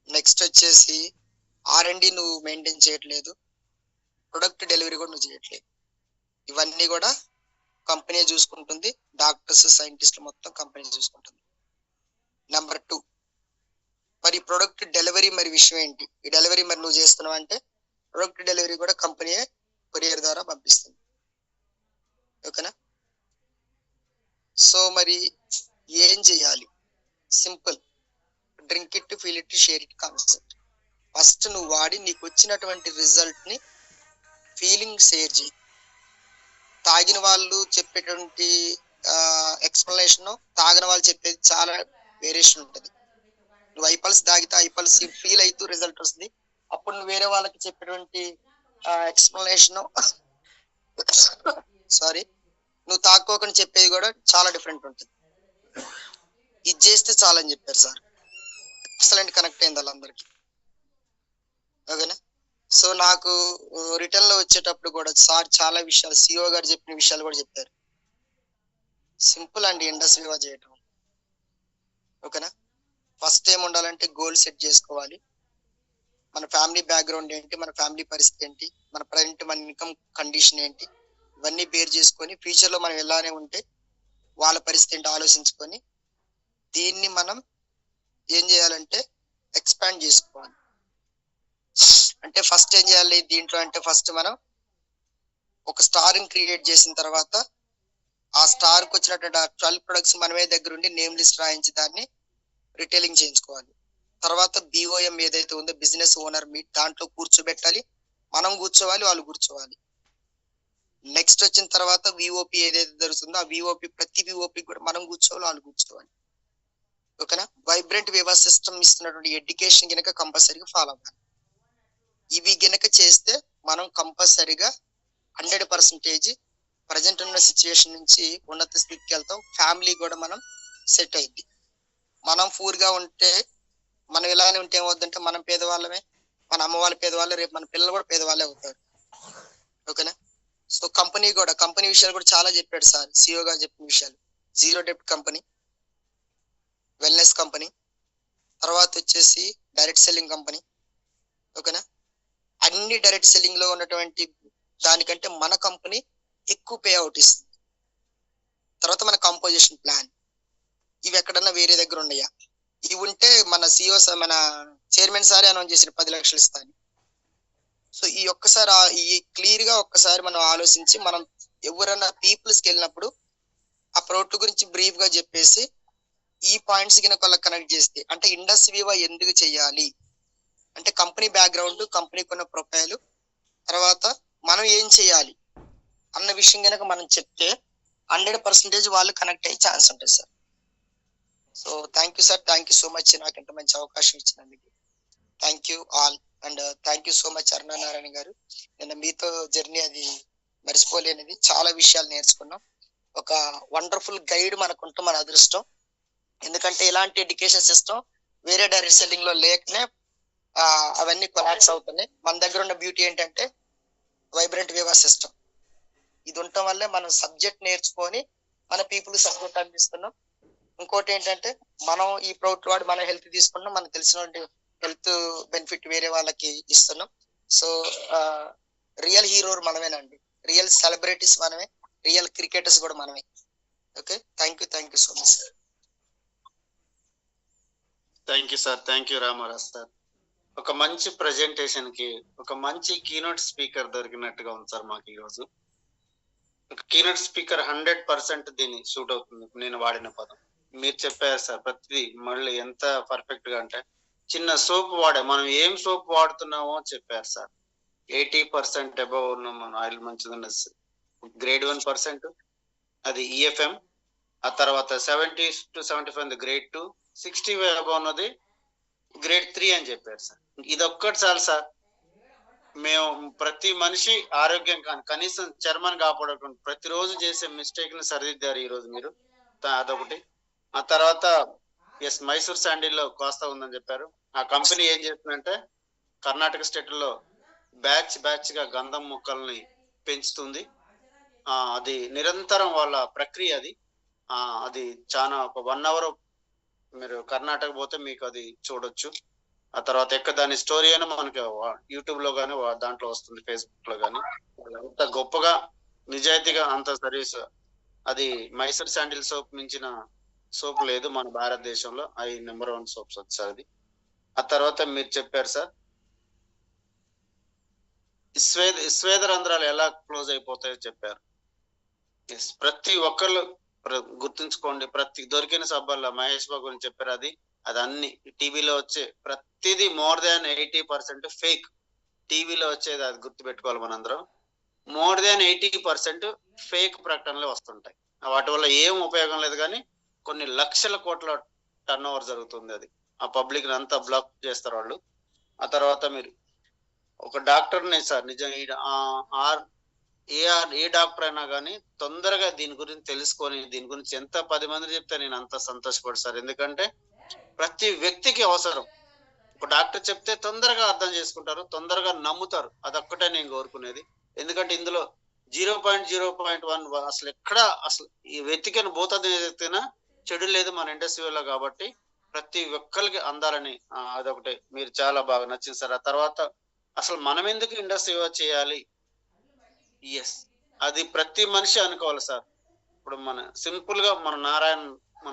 నెక్స్ట్ వచ్చేసి R&D నువ్వు మెయింటైన్ చేయట్లేదు, ప్రొడక్ట్ డెలివరీ కూడా నువ్వు చేయట్లేదు. ఇవన్నీ కూడా కంపెనీ చూసుకుంటుంది, డాక్టర్స్ సైంటిస్టులు మొత్తం కంపెనీ చూసుకుంటుంది. నెంబర్ 2, మరి ప్రొడక్ట్ డెలివరీ మరి విషయం ఏంటి? ఈ డెలివరీ మరి నువ్వు చేస్తున్నావు అంటే ప్రొడక్ట్ డెలివరీ కూడా కంపెనీయే కొరియర్ ద్వారా పంపిస్తుంది. ఓకేనా. సో మరి ఏం చేయాలి? Simple, drink it, feel it, share it concept. First నువ్వు వాడి నీకు వచ్చినటువంటి రిజల్ట్ ని ఫీలింగ్ షేర్ చేయి. తాగిన వాళ్ళు చెప్పేటువంటి ఎక్స్ప్లెనేషన్, తాగిన వాళ్ళు చెప్పేది చాలా వేరియేషన్ ఉంటుంది. నువ్వు ఐపల్స్ తాగితే ఐపల్స్ ఫీల్ అవుతూ రిజల్ట్ వస్తుంది. అప్పుడు నువ్వు వేరే వాళ్ళకి చెప్పేటువంటి ఎక్స్ప్లెనేషన్ నువ్వు తాక్కోకుండా చెప్పేది కూడా చాలా డిఫరెంట్ ఉంటుంది. ఇది చేస్తే చాలని చెప్పారు సార్. ఎక్సలెంట్ కనెక్ట్ అయింది వాళ్ళందరికీ. ఓకేనా. సో నాకు రిటర్న్ లో వచ్చేటప్పుడు కూడా సార్ చాలా విషయాలు, సిఓ గారు చెప్పిన విషయాలు కూడా చెప్పారు. సింపుల్ అండి ఇండస్ట్రీ చేయటం. ఓకేనా. ఫస్ట్ ఏం ఉండాలంటే గోల్ సెట్ చేసుకోవాలి. మన ఫ్యామిలీ బ్యాక్గ్రౌండ్ ఏంటి, మన ఫ్యామిలీ పరిస్థితి ఏంటి, మన ప్రజెంట్ మన ఇన్కమ్ కండిషన్ ఏంటి, ఇవన్నీ బేర్ చేసుకొని ఫ్యూచర్ లో మనం ఎలానే ఉంటే వాళ్ళ పరిస్థితి ఏంటి ఆలోచించుకొని దీన్ని మనం ఏం చేయాలంటే ఎక్స్పాండ్ చేసుకోవాలి. అంటే ఫస్ట్ ఏం చేయాలి దీంట్లో అంటే, ఫస్ట్ మనం ఒక స్టార్ ని క్రియేట్ చేసిన తర్వాత ఆ స్టార్ కి వచ్చినటువంటి 12 ప్రొడక్ట్స్ మనమే దగ్గర ఉండి నేమ్ లిస్ట్ రాయించి దాన్ని రిటైలింగ్ చేయించుకోవాలి. తర్వాత BOM ఏదైతే ఉందో బిజినెస్ ఓనర్ మీట్, దాంట్లో కూర్చోబెట్టాలి. మనం కూర్చోవాలి, వాళ్ళు కూర్చోవాలి. నెక్స్ట్ వచ్చిన తర్వాత VOP ఏదైతే జరుగుతుందో ఆ VOP ప్రతి VOP కూడా మనం కూర్చోవాలి, వాళ్ళు కూర్చోవాలి. ఓకేనా. వైబ్రెంట్ వివా సిస్టమ్ ఇస్తున్నటువంటి ఎడ్యుకేషన్ గనక కంపల్సరీగా ఫాలో అవ్వాలి. ఇవి గనక చేస్తే మనం కంపల్సరీగా 100% ప్రజెంట్ ఉన్న సిచ్యువేషన్ నుంచి ఉన్నత స్థితికి వెళ్తాం. ఫ్యామిలీ కూడా మనం సెట్ అయింది. మనం పూర్గా ఉంటే, మనం ఇలానే ఉంటే ఏమవుతుందంటే మనం పేదవాళ్ళమే, మన అమ్మ వాళ్ళ పేదవాళ్ళే, రేపు మన పిల్లలు కూడా పేదవాళ్ళే అవుతారు. ఓకేనా. సో కంపెనీ విషయాలు కూడా చాలా చెప్పాడు సార్. సిఓ గారు చెప్పిన విషయాలు, జీరో డెప్ట్ కంపెనీ, వెల్నెస్ కంపెనీ, తర్వాత వచ్చేసి డైరెక్ట్ సెల్లింగ్ కంపెనీ. ఓకేనా. అన్ని డైరెక్ట్ సెల్లింగ్ లో ఉన్నటువంటి దానికంటే మన కంపెనీ ఎక్కువ పే అవుట్ ఇస్తుంది. తర్వాత మన కంపోజిషన్ ప్లాన్, ఇవి ఎక్కడన్నా వేరే దగ్గర ఉన్నాయా? ఇవి ఉంటే మన సిఓ మన చైర్మన్ సారే అనౌన్స్ చేసిన 10 లక్షలు ఇస్తాను. సో ఈ ఒక్కసారి ఈ క్లియర్ గా ఒక్కసారి మనం ఆలోచించి, మనం ఎవరన్నా పీపుల్స్కి వెళ్ళినప్పుడు ఆ ప్రోడక్ట్ గురించి బ్రీఫ్ గా చెప్పేసి ఈ పాయింట్స్ కింద వాళ్ళకి కనెక్ట్ చేస్తే, అంటే ఇండస్ట్రీ వివా ఎందుకు చెయ్యాలి అంటే కంపెనీ బ్యాక్గ్రౌండ్, కంపెనీకి ఉన్న ప్రొఫైల్, తర్వాత మనం ఏం చేయాలి అన్న విషయం కనుక మనం చెప్తే 100% వాళ్ళు కనెక్ట్ అయ్యే ఛాన్స్ ఉంటుంది sir. So thank you sir, thank you so much నాకు ఇంత మంచి అవకాశం ఇచ్చినందుకు. Thank you all and thank you so much Aruna Narayana garu. నిన్న మీతో జర్నీ అది మర్చిపోలేనిది, చాలా విషయాలు నేర్చుకున్నాం. ఒక వండర్ఫుల్ గైడ్ మనకుంటే మన అదృష్టం. ఎందుకంటే ఇలాంటి ఎడ్యుకేషన్ సిస్టమ్ వేరే డైరెక్ట్ సెల్లింగ్ లో లేకనే అవన్నీ కొలాప్స్ అవుతున్నాయి. మన దగ్గర ఉన్న బ్యూటీ ఏంటంటే వైబ్రెంట్ వివా సిస్టమ్. ఇది ఉండటం వల్లే మనం సబ్జెక్ట్ నేర్చుకొని మన పీపుల్ సబ్జెక్ట్ అందిస్తున్నాం. ఇంకోటి ఏంటంటే మనం ఈ ప్రౌడ్ వాడు మన హెల్త్ తీసుకున్నాం, మనకు తెలిసిన హెల్త్ బెనిఫిట్ వేరే వాళ్ళకి ఇస్తున్నాం. సో రియల్ హీరో మనమేనండి, రియల్ సెలబ్రిటీస్ మనమే, రియల్ క్రికెటర్స్ కూడా మనమే. Okay, thank you so much sir. Thank you sir, thank you Rama Rao sir. ఒక మంచి ప్రెజెంటేషన్ కి ఒక మంచి కీనోట్ స్పీకర్ దొరికినట్టుగా ఉంది సార్ మాకు ఈరోజు. ఒక కీనోట్ స్పీకర్ 100% దీన్ని సూట్ అవుతుంది. నేను వాడిన పదం మీరు చెప్పారు సార్. ప్రతిదీ మళ్ళీ ఎంత పర్ఫెక్ట్ గా అంటే చిన్న సోప్ వాడే, మనం ఏం సోప్ వాడుతున్నామో చెప్పారు సార్. 80% అబౌవ్ ఉన్న మన ఆయిల్ మంచిది ఉన్నది. గ్రేడ్ 1% అది EFM. ఆ తర్వాత 70 to 75 గ్రేడ్ 2, 60 అబౌవ్ ఉన్నది గ్రేడ్ 3 అని చెప్పారు సార్. ఇది ఒక్కటి చాలు సార్. మేము ప్రతి మనిషి ఆరోగ్యం కనీసం చర్మాన్ని కాపాడుకుంటూ ప్రతిరోజు చేసే మిస్టేక్ ని సరిదిద్దారు ఈ రోజు మీరు. అదొకటి. ఆ తర్వాత మైసూర్ శాండిల్లో కోస్తా ఉందని చెప్పారు. ఆ కంపెనీ ఏం చేస్తుందంటే కర్ణాటక స్టేట్ లో బ్యాచ్ గా గంధం మొక్కల్ని పెంచుతుంది. అది నిరంతరం వాళ్ళ ప్రక్రియ అది. అది చాలా ఒక 1 hour మీరు కర్ణాటక పోతే మీకు అది చూడొచ్చు. ఆ తర్వాత ఎక్కడ దాని స్టోరీ అయినా మనకి యూట్యూబ్ లో గానీ దాంట్లో వస్తుంది, ఫేస్బుక్ లో గానీ. అంత గొప్పగా నిజాయితీగా అంత సర్వీస్. అది మైసూర్ శాండిల్ సోప్ మించిన సోప్ లేదు మన భారతదేశంలో. అవి నెంబర్ 1 సోప్స్ వచ్చారు అది. ఆ తర్వాత మీరు చెప్పారు సార్ స్వేద రంధ్రాలు ఎలా క్లోజ్ అయిపోతాయో చెప్పారు. ప్రతి ఒక్కళ్ళు గుర్తుంచుకోండి, ప్రతి దొరికిన సబ్బల్లో మహేష్ బాబు గురించి చెప్పారు. అది అన్ని టీవీలో వచ్చే ప్రతిదీ మోర్ దాన్ 80% ఫేక్. టీవీలో వచ్చేది అది గుర్తుపెట్టుకోవాలి మనందరం. మోర్ దాన్ 80% ఫేక్ ప్రకటనలు వస్తుంటాయి. వాటి వల్ల ఏం ఉపయోగం లేదు, కానీ కొన్ని లక్షల కోట్ల టర్న్ ఓవర్ జరుగుతుంది. అది ఆ పబ్లిక్ అంతా బ్లాక్ చేస్తారు వాళ్ళు. ఆ తర్వాత మీరు ఒక డాక్టర్ని సార్, నిజంగా ఏ డాక్టర్ అయినా కానీ తొందరగా దీని గురించి తెలుసుకొని దీని గురించి ఎంత 10 మంది చెప్తే నేను అంత సంతోషపడు సార్. ఎందుకంటే ప్రతి వ్యక్తికి అవసరం. ఒక డాక్టర్ చెప్తే తొందరగా అర్థం చేసుకుంటారు, తొందరగా నమ్ముతారు. అదొక్కటే నేను కోరుకునేది. ఎందుకంటే ఇందులో 0.1 అసలు ఎక్కడ అసలు ఈ వెతికిన భూతది ఎత్తినా చెడు లేదు మన ఇండస్ట్రీలో. కాబట్టి ప్రతి ఒక్కరికి అందాలని అదొకటి మీరు చాలా బాగా నచ్చింది సార్. ఆ తర్వాత అసలు మనం ఎందుకు ఇండస్ట్రీ చేయాలి, అది ప్రతి మనిషి అనుకోవాలి సార్. ఇప్పుడు మన సింపుల్ గా మన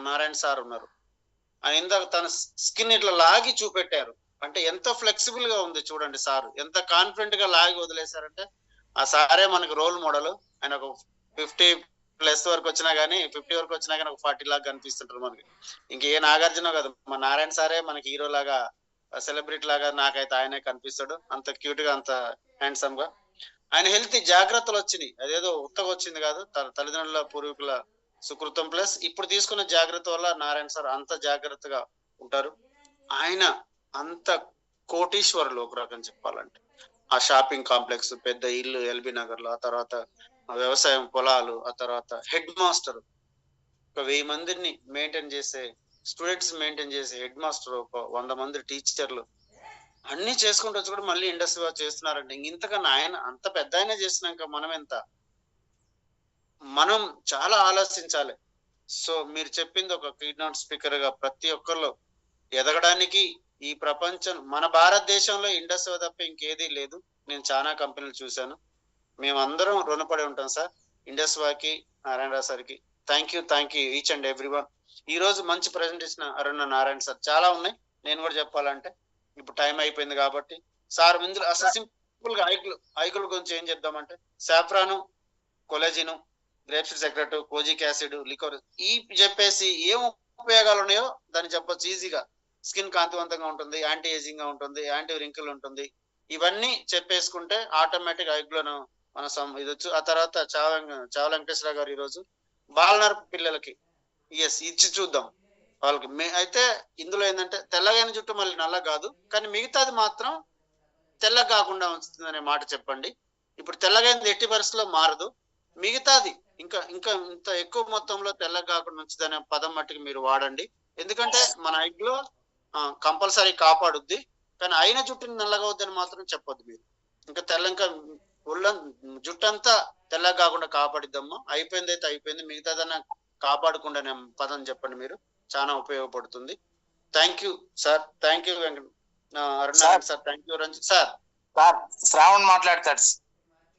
నారాయణ సార్ ఉన్నారు. ఆయన ఇందాక తన స్కిన్ ఇట్లా లాగి చూపెట్టారు అంటే ఎంత ఫ్లెక్సిబుల్ గా ఉంది చూడండి సార్. ఎంత కాన్ఫిడెంట్ గా లాగి వదిలేశారంటే ఆ సారే మనకు రోల్ మోడల్. ఆయన ఒక 50+ వరకు వచ్చినా గానీ 50 వరకు వచ్చినా కానీ ఒక 40 లాగా కనిపిస్తుంటారు మనకి. ఇంకే నాగార్జున కదా, మన నారాయణ సారే మనకి హీరో లాగా, సెలబ్రిటీ లాగా నాకైతే ఆయనే కనిపిస్తాడు. అంత క్యూట్ గా, అంత హ్యాండ్సమ్ గా. ఆయన హెల్త్ జాగ్రత్తలు వచ్చినాయి, అదేదో ఉత్తగా వచ్చింది కాదు. తల్లిదండ్రుల పూర్వీకుల సుకృతం ప్లస్ ఇప్పుడు తీసుకున్న జాగ్రత్త వల్ల నారాయణ సార్ అంత జాగ్రత్తగా ఉంటారు. ఆయన అంత కోటీశ్వరులు ఒక రకం చెప్పాలంటే. ఆ షాపింగ్ కాంప్లెక్స్, పెద్ద ఇల్లు ఎల్బీ నగర్ లో, ఆ తర్వాత వ్యవసాయం పొలాలు, ఆ తర్వాత హెడ్ మాస్టర్, ఒక 1000 మందిని మెయింటైన్ చేసే స్టూడెంట్స్ మెయింటైన్ చేసే హెడ్ మాస్టర్, ఒక 100 మంది టీచర్లు, అన్ని చేసుకుంటూ వచ్చి కూడా మళ్ళీ ఇండస్ట్రీ చేస్తున్నారంటే ఇంతకన్నా ఆయన అంత పెద్ద ఆయన చేసినాక మనం ఎంత, మనం చాలా ఆలోచించాలి. సో మీరు చెప్పింది ఒక కీనోట్ స్పీకర్ గా ప్రతి ఒక్కళ్ళు ఎదగడానికి ఈ ప్రపంచం మన భారతదేశంలో ఇండస్ట్రీ తప్ప ఇంకేదీ లేదు. నేను చాలా కంపెనీలు చూశాను. మేమందరం రుణపడి ఉంటాం సార్ ఇండస్ట్రీకి, నారాయణరావు సార్కి. Thank you each and every one. ఈ రోజు మంచి ప్రజెంటేషన్ అరుణ నారాయణ సార్. చాలా ఉన్నాయి నేను కూడా చెప్పాలంటే, ఇప్పుడు టైం అయిపోయింది కాబట్టి సార్ ఇందులో అసలు సింపుల్ గా ఐగుల గురించి ఏం చెప్దామంటే saffron, collagen, grape seed secret, kojic acid, liquorice ఈ చెప్పేసి ఏం ఉపయోగాలు ఉన్నాయో దాన్ని చెప్పొచ్చు ఈజీగా. స్కిన్ కాంతివంతంగా ఉంటుంది, యాంటీ ఏజింగ్ గా ఉంటుంది, యాంటీ రింకిల్ ఉంటుంది. ఇవన్నీ చెప్పేసుకుంటే ఆటోమేటిక్ ఐగ్లోను మన ఇది వచ్చు. ఆ తర్వాత చావ వెంకటేశ్వర గారు ఈరోజు బాలనర్ పిల్లలకి ఇచ్చి చూద్దాం. వాళ్ళకి అయితే ఇందులో ఏంటంటే తెల్లగైన జుట్టు మళ్ళీ నల్ల కాదు, కానీ మిగతాది మాత్రం తెల్ల కాకుండా ఉంచుతుంది అనే మాట చెప్పండి. ఇప్పుడు తెల్లగైనది ఎట్టి పరిస్థితుల్లో మారదు, మిగతాది ఇంకా ఇంకా ఇంత ఎక్కువ మొత్తంలో తెల్ల కాకుండా ఉంచుదనే పదం మట్టుకు మీరు వాడండి. ఎందుకంటే మన ఐగ్లో కంపల్సరీ కాపాడుద్ది, కానీ అయిన జుట్టుని నల్లగవద్దని మాత్రం చెప్పొద్దు మీరు. ఇంకా ఇంకా జుట్టంతా తెల్ల కాకుండా కాపాడిద్దమ్మా, అయిపోయింది అయితే అయిపోయింది, మిగతాదన్నా కాపాడకుండా పదం చెప్పండి మీరు, చాలా ఉపయోగపడుతుంది. Thank you sir, thank you Aruna Narayana sir, thank you Ranjit sir. Sir Shravan మాట్లాడతాడు.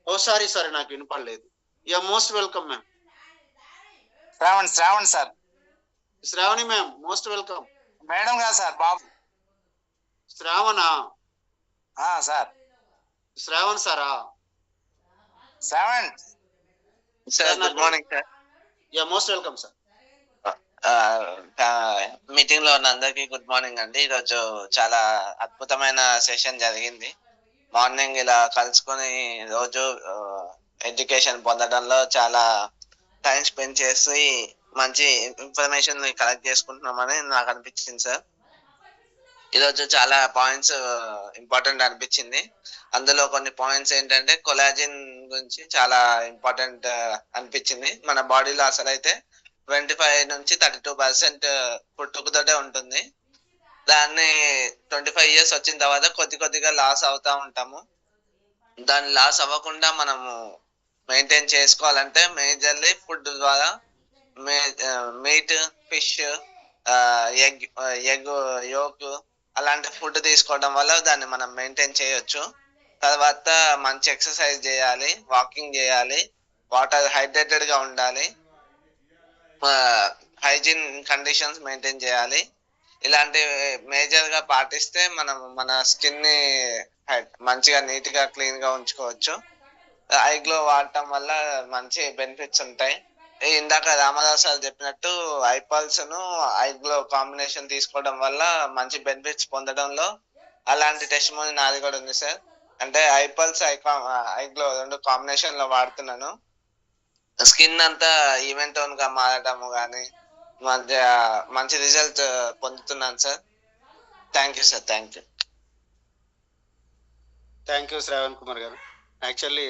ఓ సారీ నాకు వినపడలేదు. Yeah most welcome ma'am. Shravan sir. Shravani ma'am most welcome. Madam కాదు సార్, బాబు. శ్రావణా? సార్ శ్రావణ్ సారా? Shravan sir, good morning sir. Yeah most welcome sir. Meeting లో ఉన్న అందరికి గుడ్ మార్నింగ్ అండి. ఈరోజు చాలా అద్భుతమైన సెషన్ జరిగింది. మార్నింగ్ ఇలా కలుసుకొని రోజు ఎడ్యుకేషన్ పొందడంలో చాలా టైం స్పెండ్ చేసి మంచి ఇన్ఫర్మేషన్ కలెక్ట్ చేసుకుంటున్నామని నాకు అనిపించింది సార్. ఈరోజు చాలా పాయింట్స్ ఇంపార్టెంట్ అనిపించింది. అందులో కొన్ని పాయింట్స్ ఏంటంటే కొలాజిన్ గురించి చాలా ఇంపార్టెంట్ అనిపించింది. మన బాడీలో అసలు అయితే 25 నుంచి 32% పుట్టుకతోటే ఉంటుంది. దాన్ని 25 years వచ్చిన తర్వాత కొద్దిగా లాస్ అవుతా ఉంటాము. దాన్ని లాస్ అవ్వకుండా మనము మెయింటైన్ చేసుకోవాలంటే మేజర్లీ ఫుడ్ ద్వారా మీట్, ఫిష్, ఎగ్ యోక్ అలాంటి ఫుడ్ తీసుకోవడం వల్ల దాన్ని మనం మెయింటైన్ చేయొచ్చు. తర్వాత మంచి ఎక్సర్సైజ్ చేయాలి, వాకింగ్ చేయాలి, వాటర్ హైడ్రేటెడ్ గా ఉండాలి, హైజీన్ కండిషన్స్ మెయింటైన్ చేయాలి. ఇలాంటి మేజర్ గా పాటిస్తే మనం మన స్కిన్ ని మంచిగా నీట్ గా క్లీన్ గా ఉంచుకోవచ్చు. ఐగ్లో వాడటం వల్ల మంచి బెనిఫిట్స్ ఉంటాయి. ఇందాక రామదాస్ సార్ చెప్పినట్టు ఐపల్స్ ను ఐగ్లో కాంబినేషన్ తీసుకోవడం వల్ల మంచి బెనిఫిట్స్ పొందడంలో అలాంటి టెస్టిమోనీ నాది కూడా ఉంది సార్. అంటే ఐపల్స్ ఐగ్లో 2 కాంబినేషన్ లో వాడుతున్నాను. స్కిన్ అంతా ఈవెన్ టోన్ గా మారటము కానీ మంచి రిజల్ట్ పొందుతున్నాను sir. Thank you sir. Thank you Shravan Kumar garu. Actually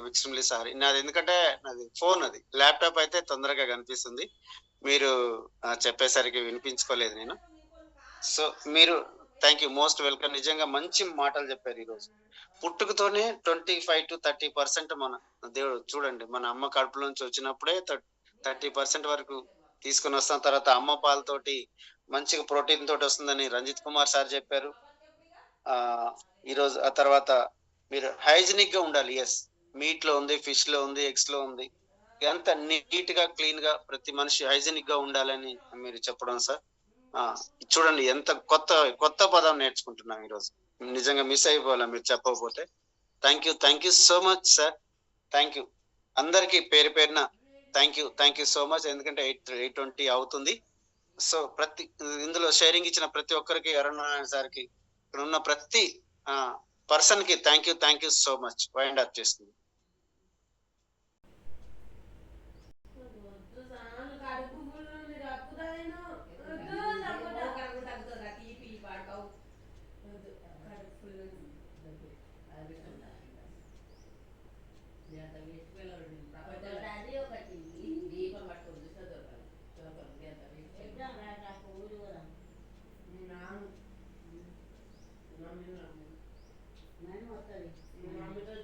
extremely sorry, నాది ఎందుకంటే నాది ఫోన్, అది ల్యాప్టాప్ అయితే తొందరగా కనిపిస్తుంది, మీరు చెప్పేసరికి వినిపించుకోలేదు నేను. సో మీరు థ్యాంక్ యూ, మోస్ట్ వెల్కమ్. నిజంగా మంచి మాటలు చెప్పారు ఈరోజు. పుట్టుకతోనే 25 to 30% మన దేవుడు చూడండి, మన అమ్మ కడుపులో నుంచి వచ్చినప్పుడే 30% వరకు తీసుకుని వస్తాం. తర్వాత అమ్మ పాలతోటి మంచిగా ప్రోటీన్ తోటి వస్తుందని రంజిత్ కుమార్ సార్ చెప్పారు. ఈరోజు ఆ తర్వాత మీరు హైజీనిక్ గా ఉండాలి. ఎస్, మీట్ లో ఉంది, ఫిష్ లో ఉంది, ఎగ్స్ లో ఉంది, ఎంత నీట్ గా క్లీన్ గా ప్రతి మనిషి హైజీనిక్ గా ఉండాలని మీరు చెప్పడం సార్. చూడండి ఎంత కొత్త పదం నేర్చుకుంటున్నాం ఈరోజు. నిజంగా మిస్ అయిపోవాలి మీరు చెప్పకపోతే. Thank you so much sir. Thank you అందరికి పేరు పేరున థ్యాంక్ యూ సో మచ్. ఎందుకంటే 8:20 అవుతుంది. సో ఇందులో షేరింగ్ ఇచ్చిన ప్రతి ఒక్కరికి, అరుణారాయణ సార్కి, ఇక్కడ ఉన్న ప్రతి పర్సన్ కి thank you so much. Wind up చేస్తుంది. మమ్మీతో